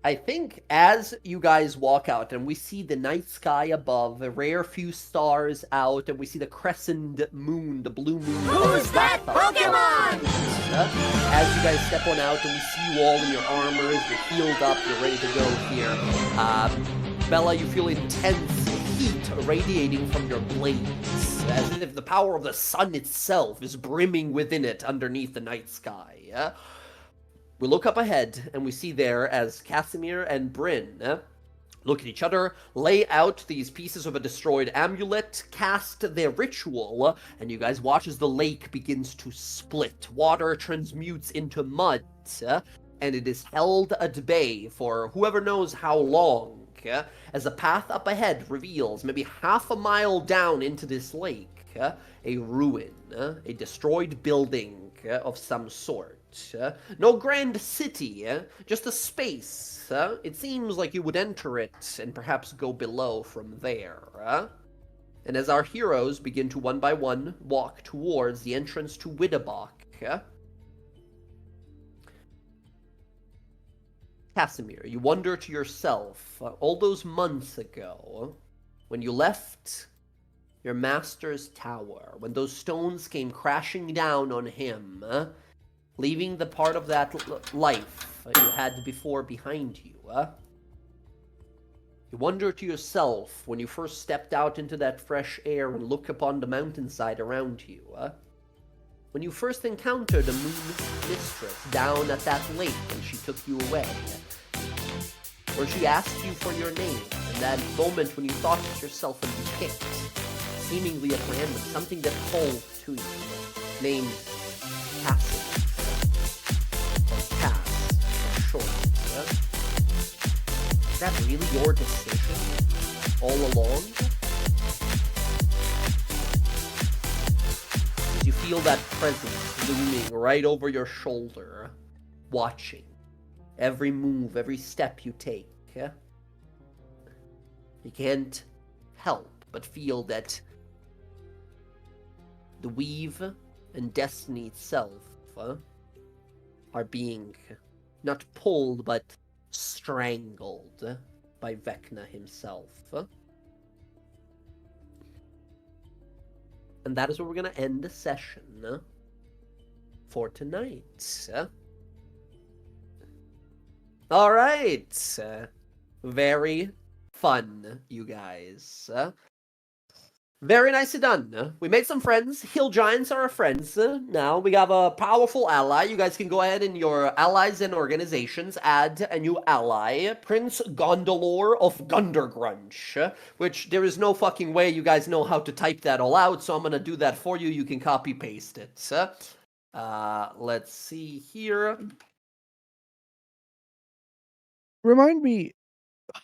I think as you guys walk out and we see the night sky above, a rare few stars out, and we see the crescent moon, the blue moon. Who's that Pokemon? As you guys step on out and we see you all in your armors, you're healed up, you're ready to go here. Bella, you feel intense heat radiating from your blades, as if the power of the sun itself is brimming within it underneath the night sky. We look up ahead, and we see there as Casimir and Bryn look at each other, lay out these pieces of a destroyed amulet, cast their ritual, and you guys watch as the lake begins to split. Water transmutes into mud, and it is held at bay for whoever knows how long, as a path up ahead reveals, maybe half a mile down into this lake, a ruin, a destroyed building of some sort. No grand city, just a space. It seems like you would enter it and perhaps go below from there. And as our heroes begin to one by one walk towards the entrance to Widabok, Casimir, you wonder to yourself, all those months ago, when you left your master's tower, when those stones came crashing down on him, leaving the part of that life you had before behind you, you wonder to yourself, when you first stepped out into that fresh air and look upon the mountainside around you, when you first encountered the moon mistress down at that lake and she took you away, where she asked you for your name, and that moment when you thought to yourself and you picked, seemingly at random, something that called to you, named Cassie, or Cass, for short. Is that really your decision all along? As you feel that presence looming right over your shoulder, watching every move, every step you take, you can't help but feel that the weave and destiny itself are being not pulled but strangled by Vecna himself. And that is where we're going to end the session for tonight. All right. Very fun, you guys. Very nicely done. We made some friends. Hill Giants are our friends. Now we have a powerful ally. You guys can go ahead in your allies and organizations, add a new ally, Prince Gondolor of Gundergrunch, which there is no fucking way you guys know how to type that all out, so I'm going to do that for you. You can copy paste it. Let's see here. Remind me,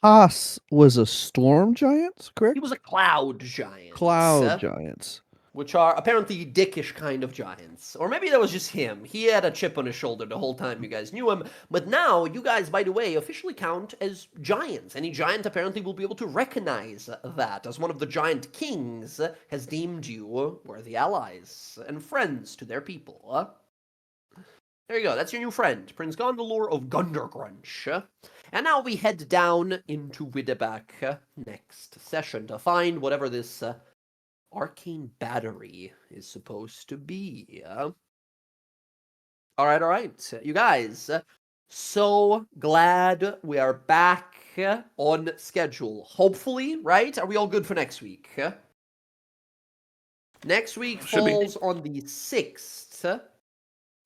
Haas was a storm giant, correct? He was a cloud giant. Cloud giants. Which are apparently dickish kind of giants. Or maybe that was just him. He had a chip on his shoulder the whole time you guys knew him. But now, you guys, by the way, officially count as giants. Any giant apparently will be able to recognize that, as one of the giant kings has deemed you worthy allies and friends to their people. There you go, that's your new friend, Prince Gondolor of Gundergrunch. And now we head down into Widdeback next session to find whatever this arcane battery is supposed to be. All right. You guys, so glad we are back on schedule. Hopefully, right? Are we all good for next week? Next week falls on the 6th.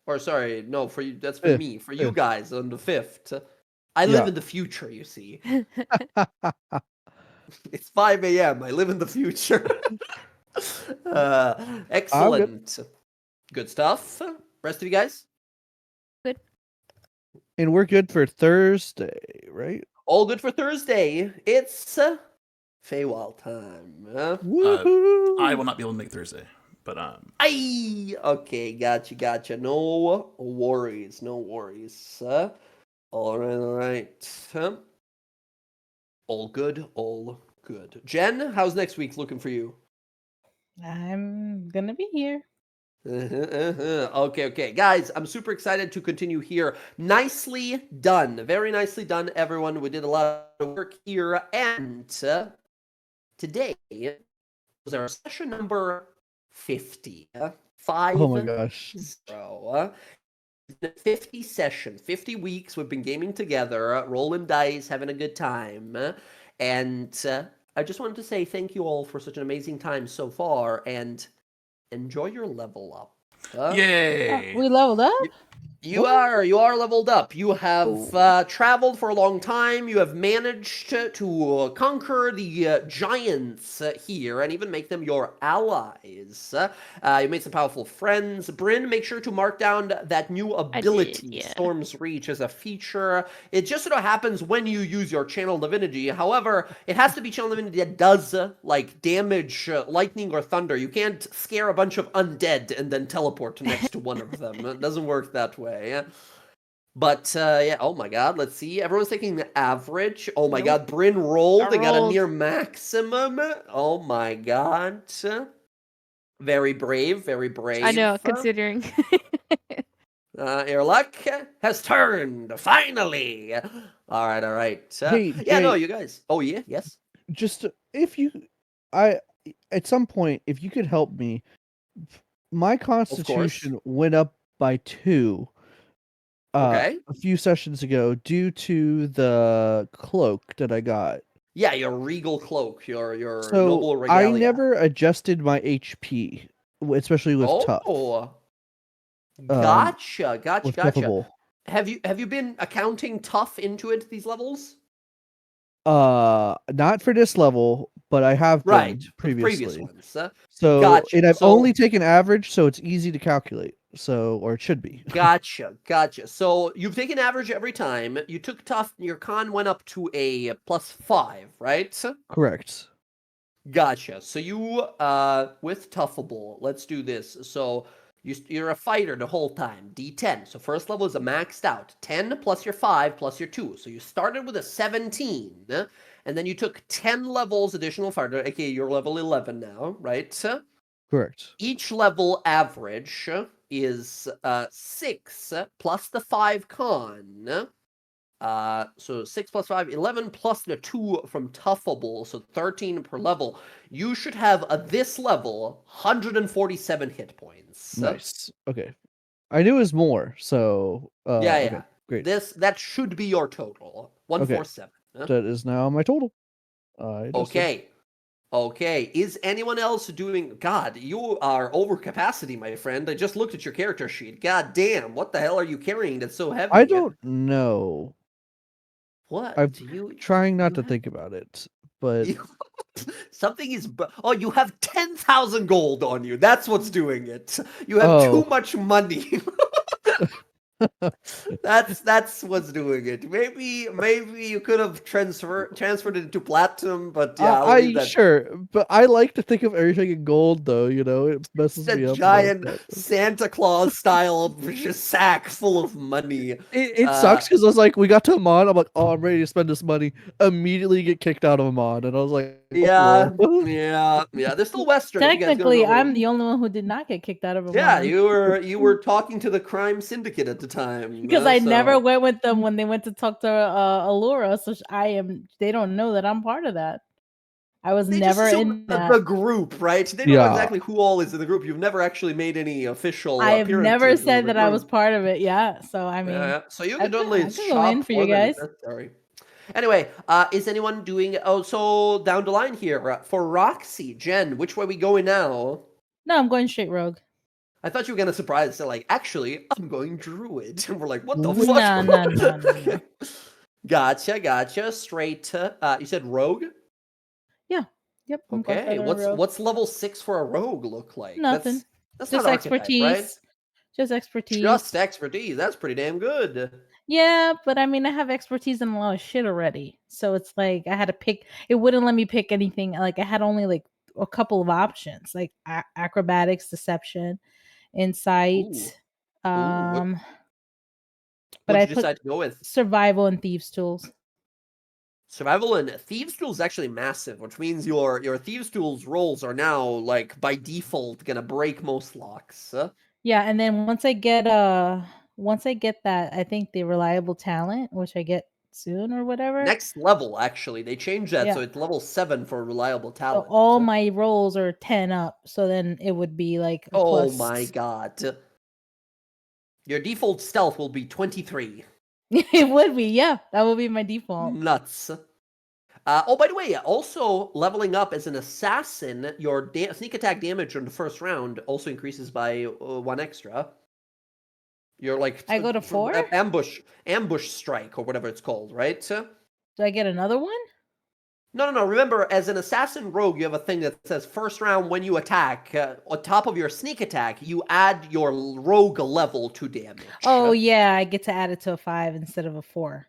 Or sorry, no, for you, that's for me. For you guys, on the 5th. I live in the future, you see. It's 5 a.m. I live in the future. Excellent. Good stuff. Rest of you guys? Good. And we're good for Thursday, right? All good for Thursday. It's Feywild time. Woohoo! I will not be able to make Thursday, but Okay, gotcha. No worries. All right. All good. Jen, how's next week looking for you? I'm gonna be here. Okay. Guys, I'm super excited to continue here. Nicely done. Very nicely done, everyone. We did a lot of work here. And today was our session number 50. 5 Oh my gosh. 0. 50 sessions, 50 weeks we've been gaming together, rolling dice, having a good time. And I just wanted to say thank you all for such an amazing time so far, and enjoy your level up. yay! We leveled up? You are leveled up. You have traveled for a long time. You have managed to conquer the giants here and even make them your allies. You made some powerful friends. Bryn, make sure to mark down that new ability, Storm's Reach, as a feature. It just sort of happens when you use your Channel Divinity. However, it has to be Channel Divinity that does damage lightning or thunder. You can't scare a bunch of undead and then teleport next to one of them. It doesn't work that way. But oh my god, let's see. Everyone's taking the average. Oh my god, Bryn rolled. They got a near maximum. Oh my god. Very brave. I know, considering. Your luck has turned, finally. All right, all right. Hey, yeah, no, Jay. you guys. Oh, yeah, yes. Just if you, I at some point, if you could help me, my constitution went up by 2 Okay. a few sessions ago due to the cloak that I got. Yeah, your regal cloak, your So noble I regalia. never adjusted my HP, especially with tough. Gotcha, gotcha, With gotcha. toughable. Have you been accounting tough into it these levels? Not for this level, but I have been Right, with previously. previous ones. So, Gotcha. and I've So- only taken average, so it's easy to calculate. So, or it should be. Gotcha. So you've taken average every time. You took tough. Your con went up to a +5, right? Correct. Gotcha. So you, with toughable, let's do this. So you're a fighter the whole time. D10. So first level is a maxed out 10 plus your 5 plus your 2. So you started with a 17, and then you took 10 levels additional fighter. Okay, you're level 11 now, right? Correct. Each level average is 6 plus the 5 con. So 6 plus 5, 11 plus the 2 from toughable, so 13 per level. You should have at this level 147 hit points. Nice. Okay. I knew it was more, so Yeah. okay, great. That should be your total. 147. That is now my total. I adjusted. Okay. Is anyone else doing? God, you are over capacity, my friend. I just looked at your character sheet. God damn, what the hell are you carrying that's so heavy? I don't know. What? I'm you trying not you to have- think about it, but you- Something is. Oh, you have 10,000 gold on you. That's what's doing it. You have Oh. too much money. That's what's doing it. Maybe you could have transferred it into platinum, but yeah, I'll leave that. sure, but I like to think of everything in gold, though. You know, it messes It's me a up. giant Santa Claus style just sack full of money. It sucks because I was like, we got to a mod. I'm like, oh, I'm ready to spend this money. Immediately get kicked out of a mod, and I was like, Yeah, oh, yeah. They're still Western. if you guys Technically, don't know. I'm the only one who did not get kicked out of a Yeah, mod. you were talking to the crime syndicate at the time. Because I so- never went with them when they went to talk to Allura, so they don't know that I'm part of that. I was They never just assume in the that. group, right? They don't know Yeah. exactly who all is in the group. You've never actually made any official. I have never appearances in said the that I was group. part of it. Yeah, so I mean, Yeah. So you I can could- only I could go shop in for you more than guys. necessary. Anyway, is anyone doing? Oh, so down the line here for Roxy, Jen, which way we going now? No, I'm going straight rogue. I thought you were gonna surprise us. Like, actually, I'm going druid, and we're like, what the No, fuck? no. Gotcha. Straight. You said rogue. Yep. I'm going Okay, for the rogue. what's level 6 for a rogue look like? Nothing. That's Just not archetype, expertise. right? Just expertise. Just expertise. That's pretty damn good. Yeah, but I mean, I have expertise in a lot of shit already. So it's like I had to pick. It wouldn't let me pick anything. Like I had only like a couple of options, like acrobatics, deception, insight. Ooh, But What'd I you put decide to go with? survival and thieves tools. Survival and Thieves Tools is actually massive, which means your Thieves Tools rolls are now like by default gonna break most locks. Yeah, and then once I get that, I think the reliable talent, which I get soon or whatever. Next level, actually, they changed that, so Yeah. it's level 7 for reliable So talent. all my rolls are 10 up. So then it would be like a Oh plus. my god. Your default stealth will be 23. It would be, yeah. That would be my default. Nuts. Oh, by the way, also leveling up as an assassin, your sneak attack damage in the first round also increases by 1 extra. You're like I go to 4? ambush strike or whatever it's called, right? Do I get another one? No. Remember, as an assassin rogue, you have a thing that says first round when you attack, on top of your sneak attack, you add your rogue level to damage. Oh yeah, I get to add it to a 5 instead of a 4.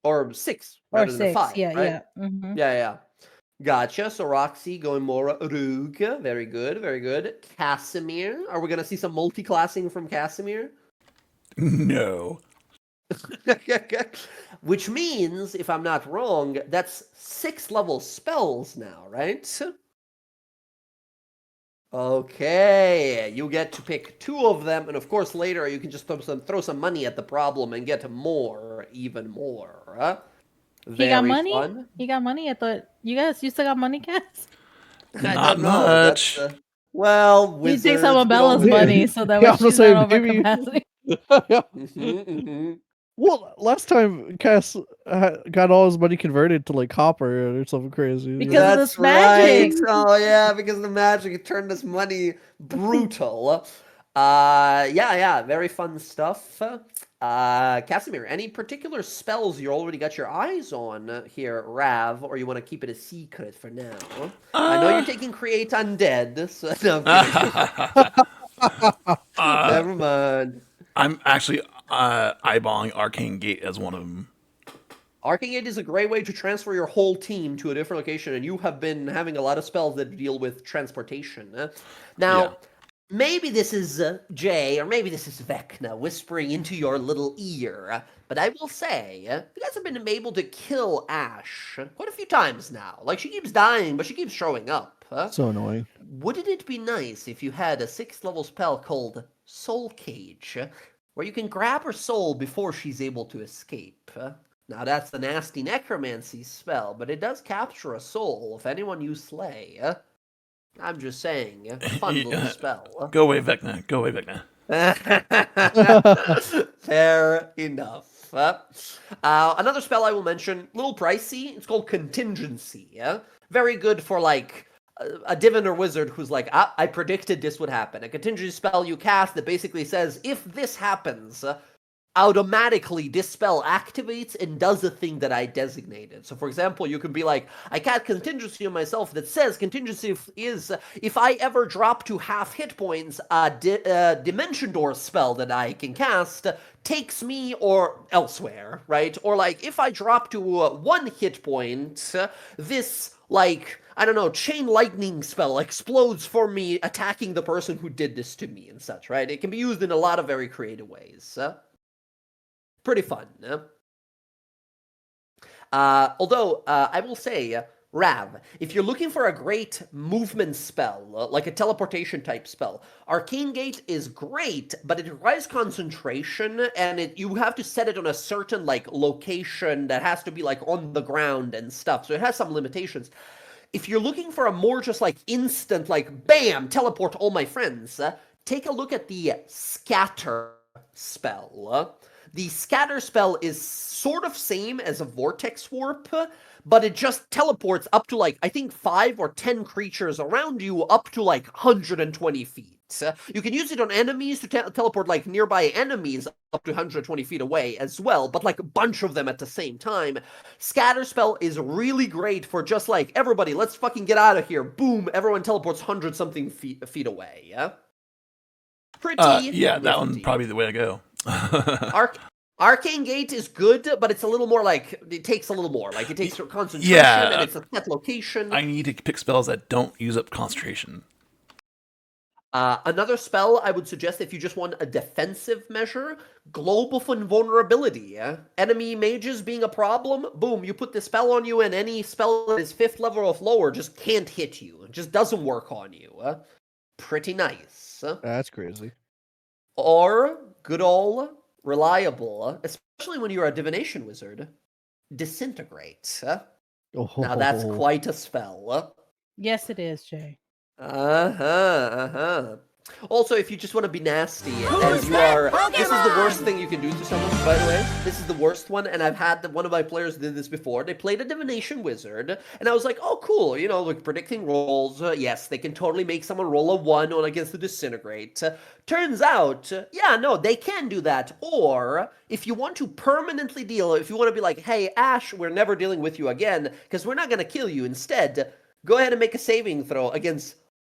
Or 6 Or rather 6. than a 5. Yeah, right? yeah. Mhm. Yeah. Gotcha. So Roxy going more rogue. Very good. Casimir. Are we going to see some multi-classing from Casimir? No. Which means, if I'm not wrong, that's 6 level spells now, right? Okay, you get to pick 2 of them, and of course later you can just throw some money at the problem and get more, even more. He got Very money? fun. He got money? I thought you still got money, Cass? I Not don't know. That's much. well, He takes some wizards. of We don't Bella's win. money so that way Yeah, I'm gonna she's say not over maybe. capacity. Yeah. Mhm. Well, last time Cass got all his money converted to like copper or something crazy. Because of That's this right. magic. Oh yeah, because the magic turned this money brutal. Yeah, very fun stuff. Casimir, any particular spells you already got your eyes on here, Rav, or you want to keep it a secret for now? I know you're taking Create Undead, so no, I'm kidding. Never mind. I'm actually eyeballing Arcane Gate as one of them. Arcing It is a great way to transfer your whole team to a different location, and you have been having a lot of spells that deal with transportation. Now, Yeah. maybe this is Jay, or maybe this is Vecna whispering into your little ear, but I will say, you guys have been able to kill Ash quite a few times now. Like, she keeps dying, but she keeps showing up. So annoying. Wouldn't it be nice if you had a 6th level spell called Soul Cage, where you can grab her soul before she's able to escape? Now that's the nasty necromancy spell, but it does capture a soul of anyone you slay. I'm just saying, fun little spell. Go away, Vecna. Go away, Vecna. Fair enough. Another spell I will mention, little pricey. It's called Contingency. Very good for like a divine or wizard who's like, I predicted this would happen. A contingency spell you cast that basically says, if this happens, automatically this spell activates and does the thing that I designated. So for example, you could be like, I cast contingency on myself that says contingency is if I ever drop to half hit points, a dimension door spell that I can cast takes me or elsewhere, right? Or like if I drop to 1 hit point, this like I don't know, chain lightning spell explodes for me, attacking the person who did this to me and such, right? It can be used in a lot of very creative ways. Pretty fun. Although, I will say, Rav, if you're looking for a great movement spell, like a teleportation type spell, Arcane Gate is great, but it requires concentration, and you have to set it on a certain like location that has to be like on the ground and stuff, so it has some limitations. If you're looking for a more just like instant, like bam, teleport all my friends, take a look at the Scatter spell. The Scatter spell is sort of same as a Vortex Warp, but it just teleports up to like, I think 5 or 10 creatures around you up to like 120 feet. You can use it on enemies to teleport like nearby enemies up to 120 feet away as well, but like a bunch of them at the same time. Scatter spell is really great for just like, everybody, let's fucking get out of here. Boom, everyone teleports 100-something feet away, yeah? Pretty Yeah, that one nifty. probably the way to go. Arcane Gate is good, but it's a little more like, it takes a little more. Like, it takes concentration, Yeah. and it's a set location. I need to pick spells that don't use up concentration. Another spell I would suggest if you just want a defensive measure, Globe of Invulnerability. Enemy mages being a problem, boom, you put the spell on you, and any spell that is 5th level or lower just can't hit you. It just doesn't work on you. Pretty nice. That's crazy. Or, good old, reliable, especially when you're a divination wizard, Disintegrate. Now that's quite a spell. Yes, it is, Jay. Also, if you just want to be nasty, and you are, this is the worst thing you can do to someone, by the way. This is the worst one, and I've had one of my players did this before. They played a divination wizard, and I was like, oh, cool, you know, like predicting rolls. Yes, they can totally make someone roll a 1 on against the Disintegrate. Turns out, yeah, no, they can do that. Or, if you want to permanently deal, if you want to be like, hey, Ash, we're never dealing with you again, because we're not going to kill you. Instead, go ahead and make a saving throw against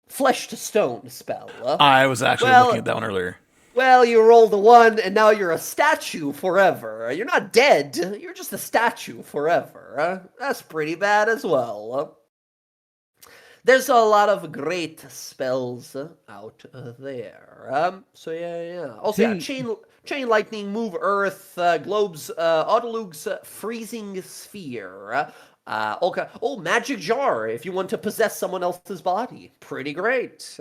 Flesh to Stone spell. I was actually looking at that one earlier. Well, you rolled a 1, and now you're a statue forever. You're not dead, you're just a statue forever. That's pretty bad as well. There's a lot of great spells out there. So yeah. Also, yeah, Chain Lightning, Move Earth, Globes, Autolugue's Freezing Sphere. Okay. Oh, magic jar. If you want to possess someone else's body, pretty great.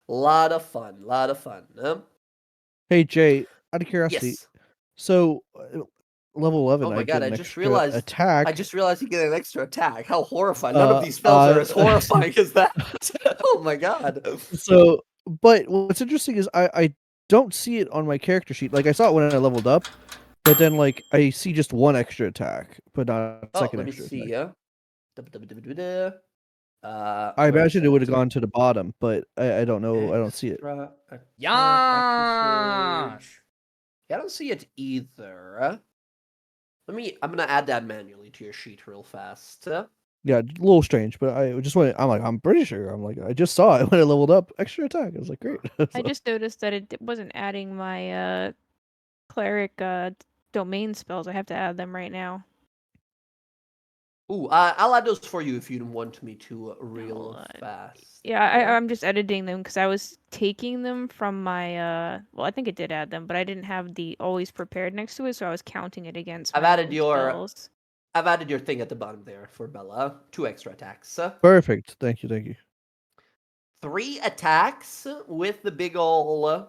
Lot of fun. Lot of fun. Hey Jay, out of curiosity, Yes. so level 11, Oh my I god! get I an just extra realized. attack. I just realized you get an extra attack. How horrifying! None of Uh, these spells are as uh, horrifying as that. Oh my god. So, but what's interesting is I don't see it on my character sheet. Like I saw it when I leveled up, but then like I see just one extra attack, but not a Oh, second let me extra see. attack. Yeah. I Where is imagine it would have it? gone to the bottom, but I don't know. I don't see it. Extra attack, action Yash! surge. Yeah, I don't see it either. I'm gonna add that manually to your sheet real fast. Yeah, a little strange, but I just went. I'm like, I'm pretty sure. I'm like, I just saw it when I leveled up. Extra attack. I was like, great. I just noticed that it wasn't adding my cleric domain spells. I have to add them right now. Ooh, I'll add those for you if you want me to real Hold on. fast. Yeah, I'm just editing them because I was taking them from my well, I think it did add them, but I didn't have the always prepared next to it, so I was counting it against I've my added own your spells. I've added your thing at the bottom there for Bella. 2 extra attacks. Perfect. Thank you. Thank you. 3 attacks with the big ol'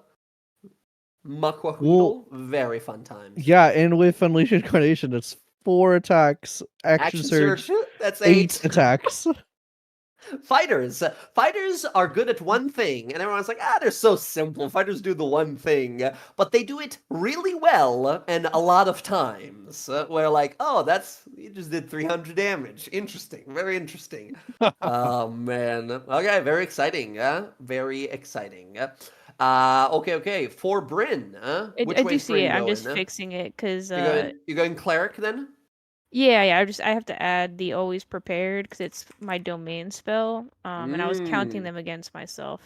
Muckwahoodle. Very fun times. Yeah, and with Unleash Incarnation, it's 4 attacks, action surge, That's 8 8. attacks. Fighters. Fighters are good at one thing, and everyone's like, they're so simple. Fighters do the one thing, but they do it really well and a lot of times. Where like, you just did 300 damage. Interesting. Very interesting. Oh, man. Okay, very exciting. Very exciting. Okay. For Bryn, which I way do is see Bryn it. I'm going? just fixing it because You're going cleric then? yeah, I have to add the always prepared because it's my domain spell. And I was counting them against myself.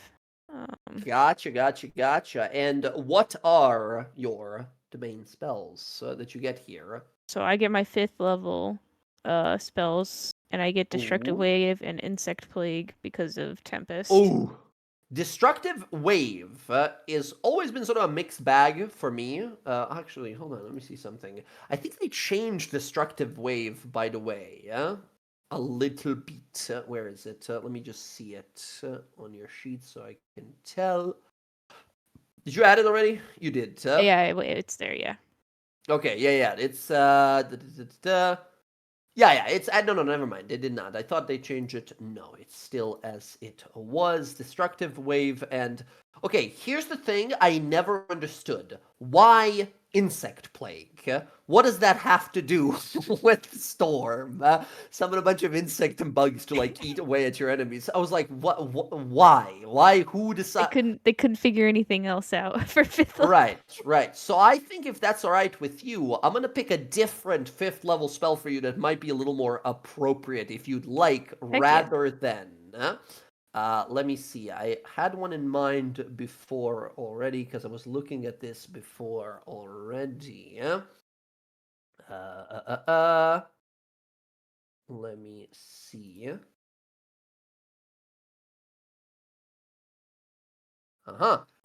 Gotcha. And what are your domain spells that you get here? So I get my 5th level spells, and I get Destructive Ooh. Wave and Insect Plague because of Tempest. Ooh. Destructive Wave is always been sort of a mixed bag for me. Actually, hold on, let me see something. I think they changed Destructive Wave, by the way, yeah? A little bit. Where is it? Let me just see it on your sheet so I can tell. Did you add it already? You did. Yeah, it's there, yeah. Okay, yeah. It's it's no, never mind. They did not. I thought they changed it. No, it's still as it was. Destructive Wave and okay, here's the thing I never understood. Why Insect Plague? What does that have to do with Storm? Summon a bunch of insect and bugs to like eat away at your enemies. I was like, what why? Why? Who decided? They couldn't figure anything else out for 5th level. Right. So I think if that's all right with you, I'm gonna pick a different 5th level spell for you that might be a little more appropriate if you'd like, rather than. Let me see. I had one in mind before already because I was looking at this before already. Let me see.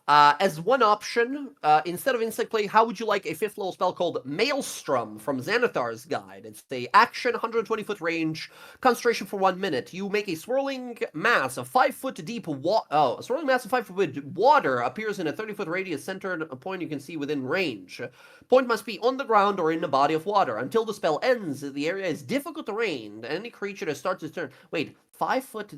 As one option, instead of Insect Plague, how would you like a 5th level spell called Maelstrom from Xanathar's Guide? It's the action, 120-foot range, concentration for 1 minute. You make a swirling mass of 5-foot deep a swirling mass of 5-foot water appears in a 30-foot radius centered a point you can see within range. Point must be on the ground or in a body of water. Until the spell ends, the area is difficult terrain. Any creature that starts its turn... Wait, 5-foot...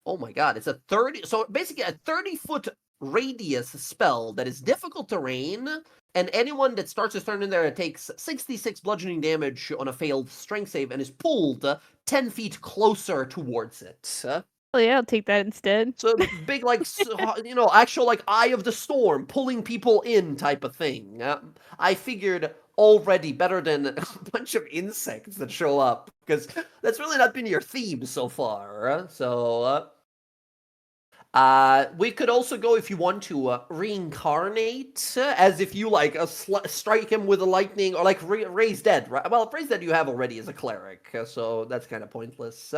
Oh my god, it's a 30... So basically a 30-foot radius spell that is difficult terrain, and anyone that starts his turn in there takes 66 bludgeoning damage on a failed strength save and is pulled 10 feet closer towards it. Oh yeah, I'll take that instead. So big, like, actual, like, Eye of the Storm, pulling people in type of thing. I figured already better than a bunch of insects that show up, because that's really not been your theme so far. We could also go, if you want to, reincarnate, as if you, like, strike him with a lightning, or, like, raise dead, right? Well, raise dead you have already as a cleric, so that's kind of pointless.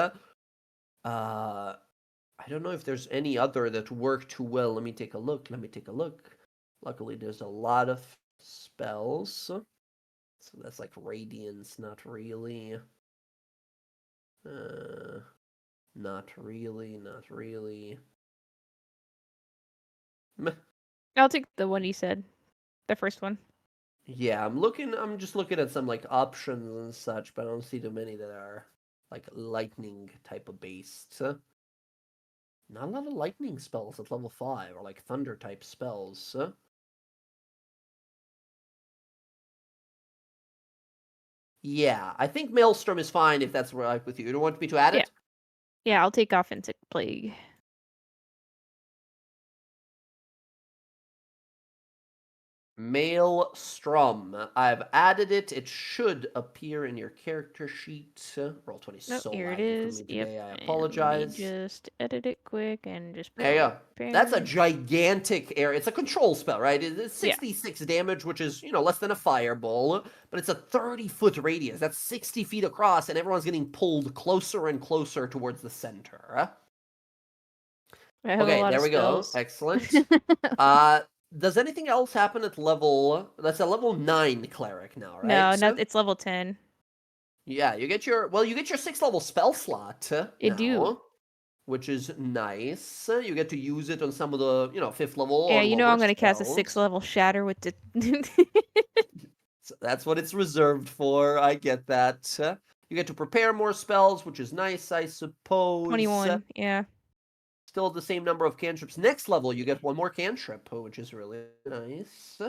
I don't know if there's any other that work too well. Let me take a look. Luckily, there's a lot of spells. So that's like Radiance, not really. Not really, not really. Meh. I'll take the one you said. The first one. Yeah, I'm just looking at some like options and such, but I don't see too many that are like lightning type of based. Not a lot of lightning spells at level 5 or like thunder type spells. Yeah, I think Maelstrom is fine if that's right with you. You don't want me to add it? Yeah, I'll take Offensive Plague. Maelstrom. I've added it. It should appear in your character sheet. Roll 20 Nope, so here it laggy for is. me today. I Yep. And apologize. let me just edit it quick and just There you go. prepare That's a it. gigantic area. It's a control spell, right? It's 66 damage, which is, less than a fireball, but it's a 30-foot radius. That's 60 feet across, and everyone's getting pulled closer and closer towards the center. I have a Okay, lot there of we go. spells. Excellent. Does anything else happen at level... That's a level 9 cleric now, right? No, it's level 10. Yeah, you get your 6th level spell slot I now, do. which is nice. You get to use it on some of the, 5th level Yeah, or I'm lower gonna cast a spells. 6th level shatter with the So that's what it's reserved for. I get that. You get to prepare more spells, which is nice, I suppose. 21. Yeah. Still the same number of cantrips. Next level, you get one more cantrip, which is really nice.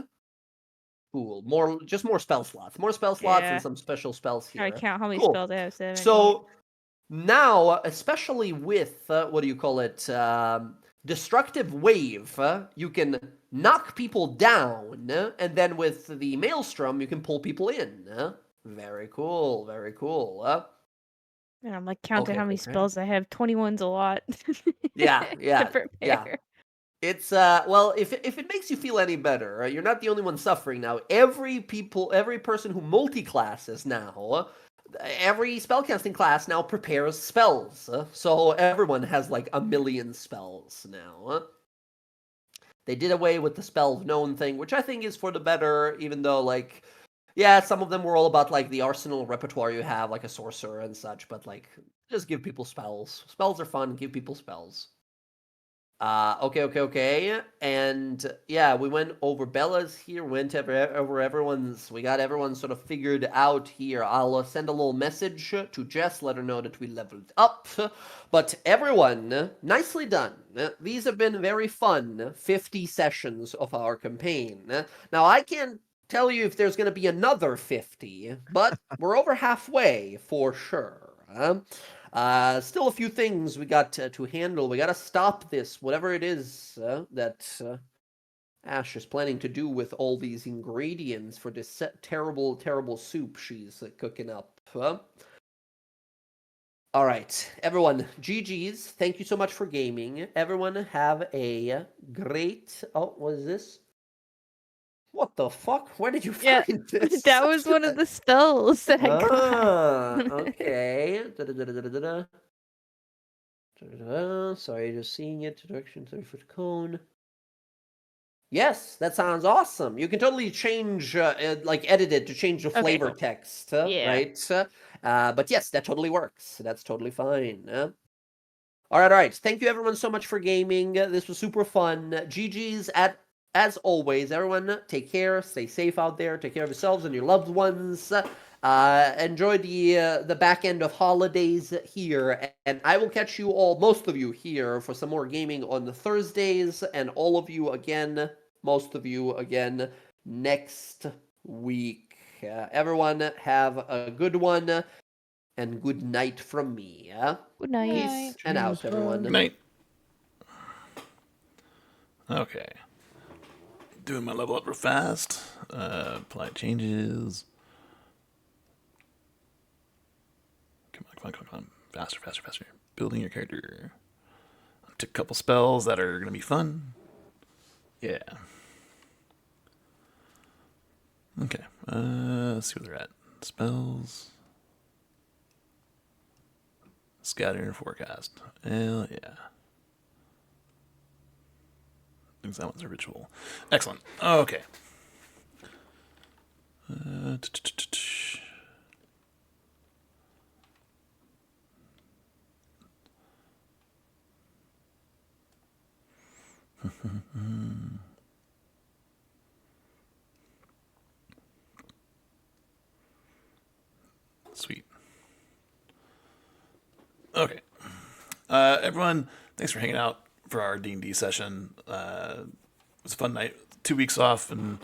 Cool. More spell slots. More spell slots Yeah. and some special spells here. I count how many Cool. spells I have. 7. 8. So now, especially with destructive wave, you can knock people down, and then with the maelstrom, you can pull people in. Very cool. Very cool. And I'm like counting Okay, how many okay. spells I have. 21's a lot. Yeah, to prepare. It's well, if it makes you feel any better, you're not the only one suffering now. Every person who multi-classes now, every spellcasting class now prepares spells. So everyone has like a million spells now. They did away with the spell known thing, which I think is for the better, even though some of them were all about like the arsenal repertoire you have, like a sorcerer and such, but like just give people spells. Spells are fun, give people spells. Okay. And yeah, we went over Bella's here, went over everyone's, we got everyone sort of figured out here. I'll send a little message to Jess, let her know that we leveled up. But everyone, nicely done. These have been very fun 50 sessions of our campaign. Now, I can't tell you if there's going to be another 50, but we're over halfway for sure. Still a few things we got to handle. We got to stop this, whatever it is that Ash is planning to do with all these ingredients for this terrible, terrible soup she's cooking up. All right, everyone, GG's. Thank you so much for gaming. Everyone have a great... Oh, what is this? What the fuck? Where did you find this? That was one of the spells that I got. Okay. Sorry, just seeing it. Direction 30-foot cone. Yes, that sounds awesome. You can totally change, edit it to change the flavor cool. text, Yeah. right? But yes, that totally works. That's totally fine. All right. Thank you, everyone, so much for gaming. This was super fun. GG's as always. Everyone, take care. Stay safe out there. Take care of yourselves and your loved ones. Enjoy the back end of holidays here, and I will catch you all, most of you, here for some more gaming on the Thursdays, and all of you again, most of you again, next week. Everyone, have a good one, and good night from me. Good night. Peace and out, everyone. Good night. Okay. Doing my level up real fast. Apply changes. Come on. Faster. Building your character. Took a couple spells that are going to be fun. Yeah. Okay. Let's see where they're at. Spells. Scatter and forecast. Hell yeah. Thinks that one's a ritual. Excellent. Okay. Sweet. Okay. Everyone, thanks for hanging out for our D&D session. It was a fun night. 2 weeks off and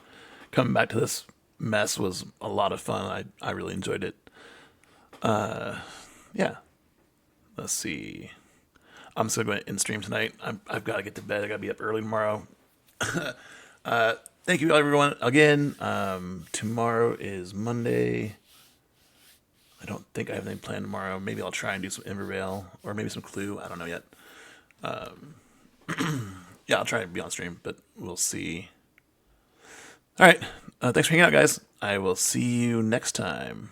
coming back to this mess was a lot of fun. I really enjoyed it. Yeah. Let's see. I'm just going to end stream tonight. I've got to get to bed. I got to be up early tomorrow. Thank you, everyone. Again, tomorrow is Monday. I don't think I have anything planned tomorrow. Maybe I'll try and do some Embervale or maybe some Clue. I don't know yet. Yeah, I'll try to be on stream, but we'll see. All right. Thanks for hanging out, guys. I will see you next time.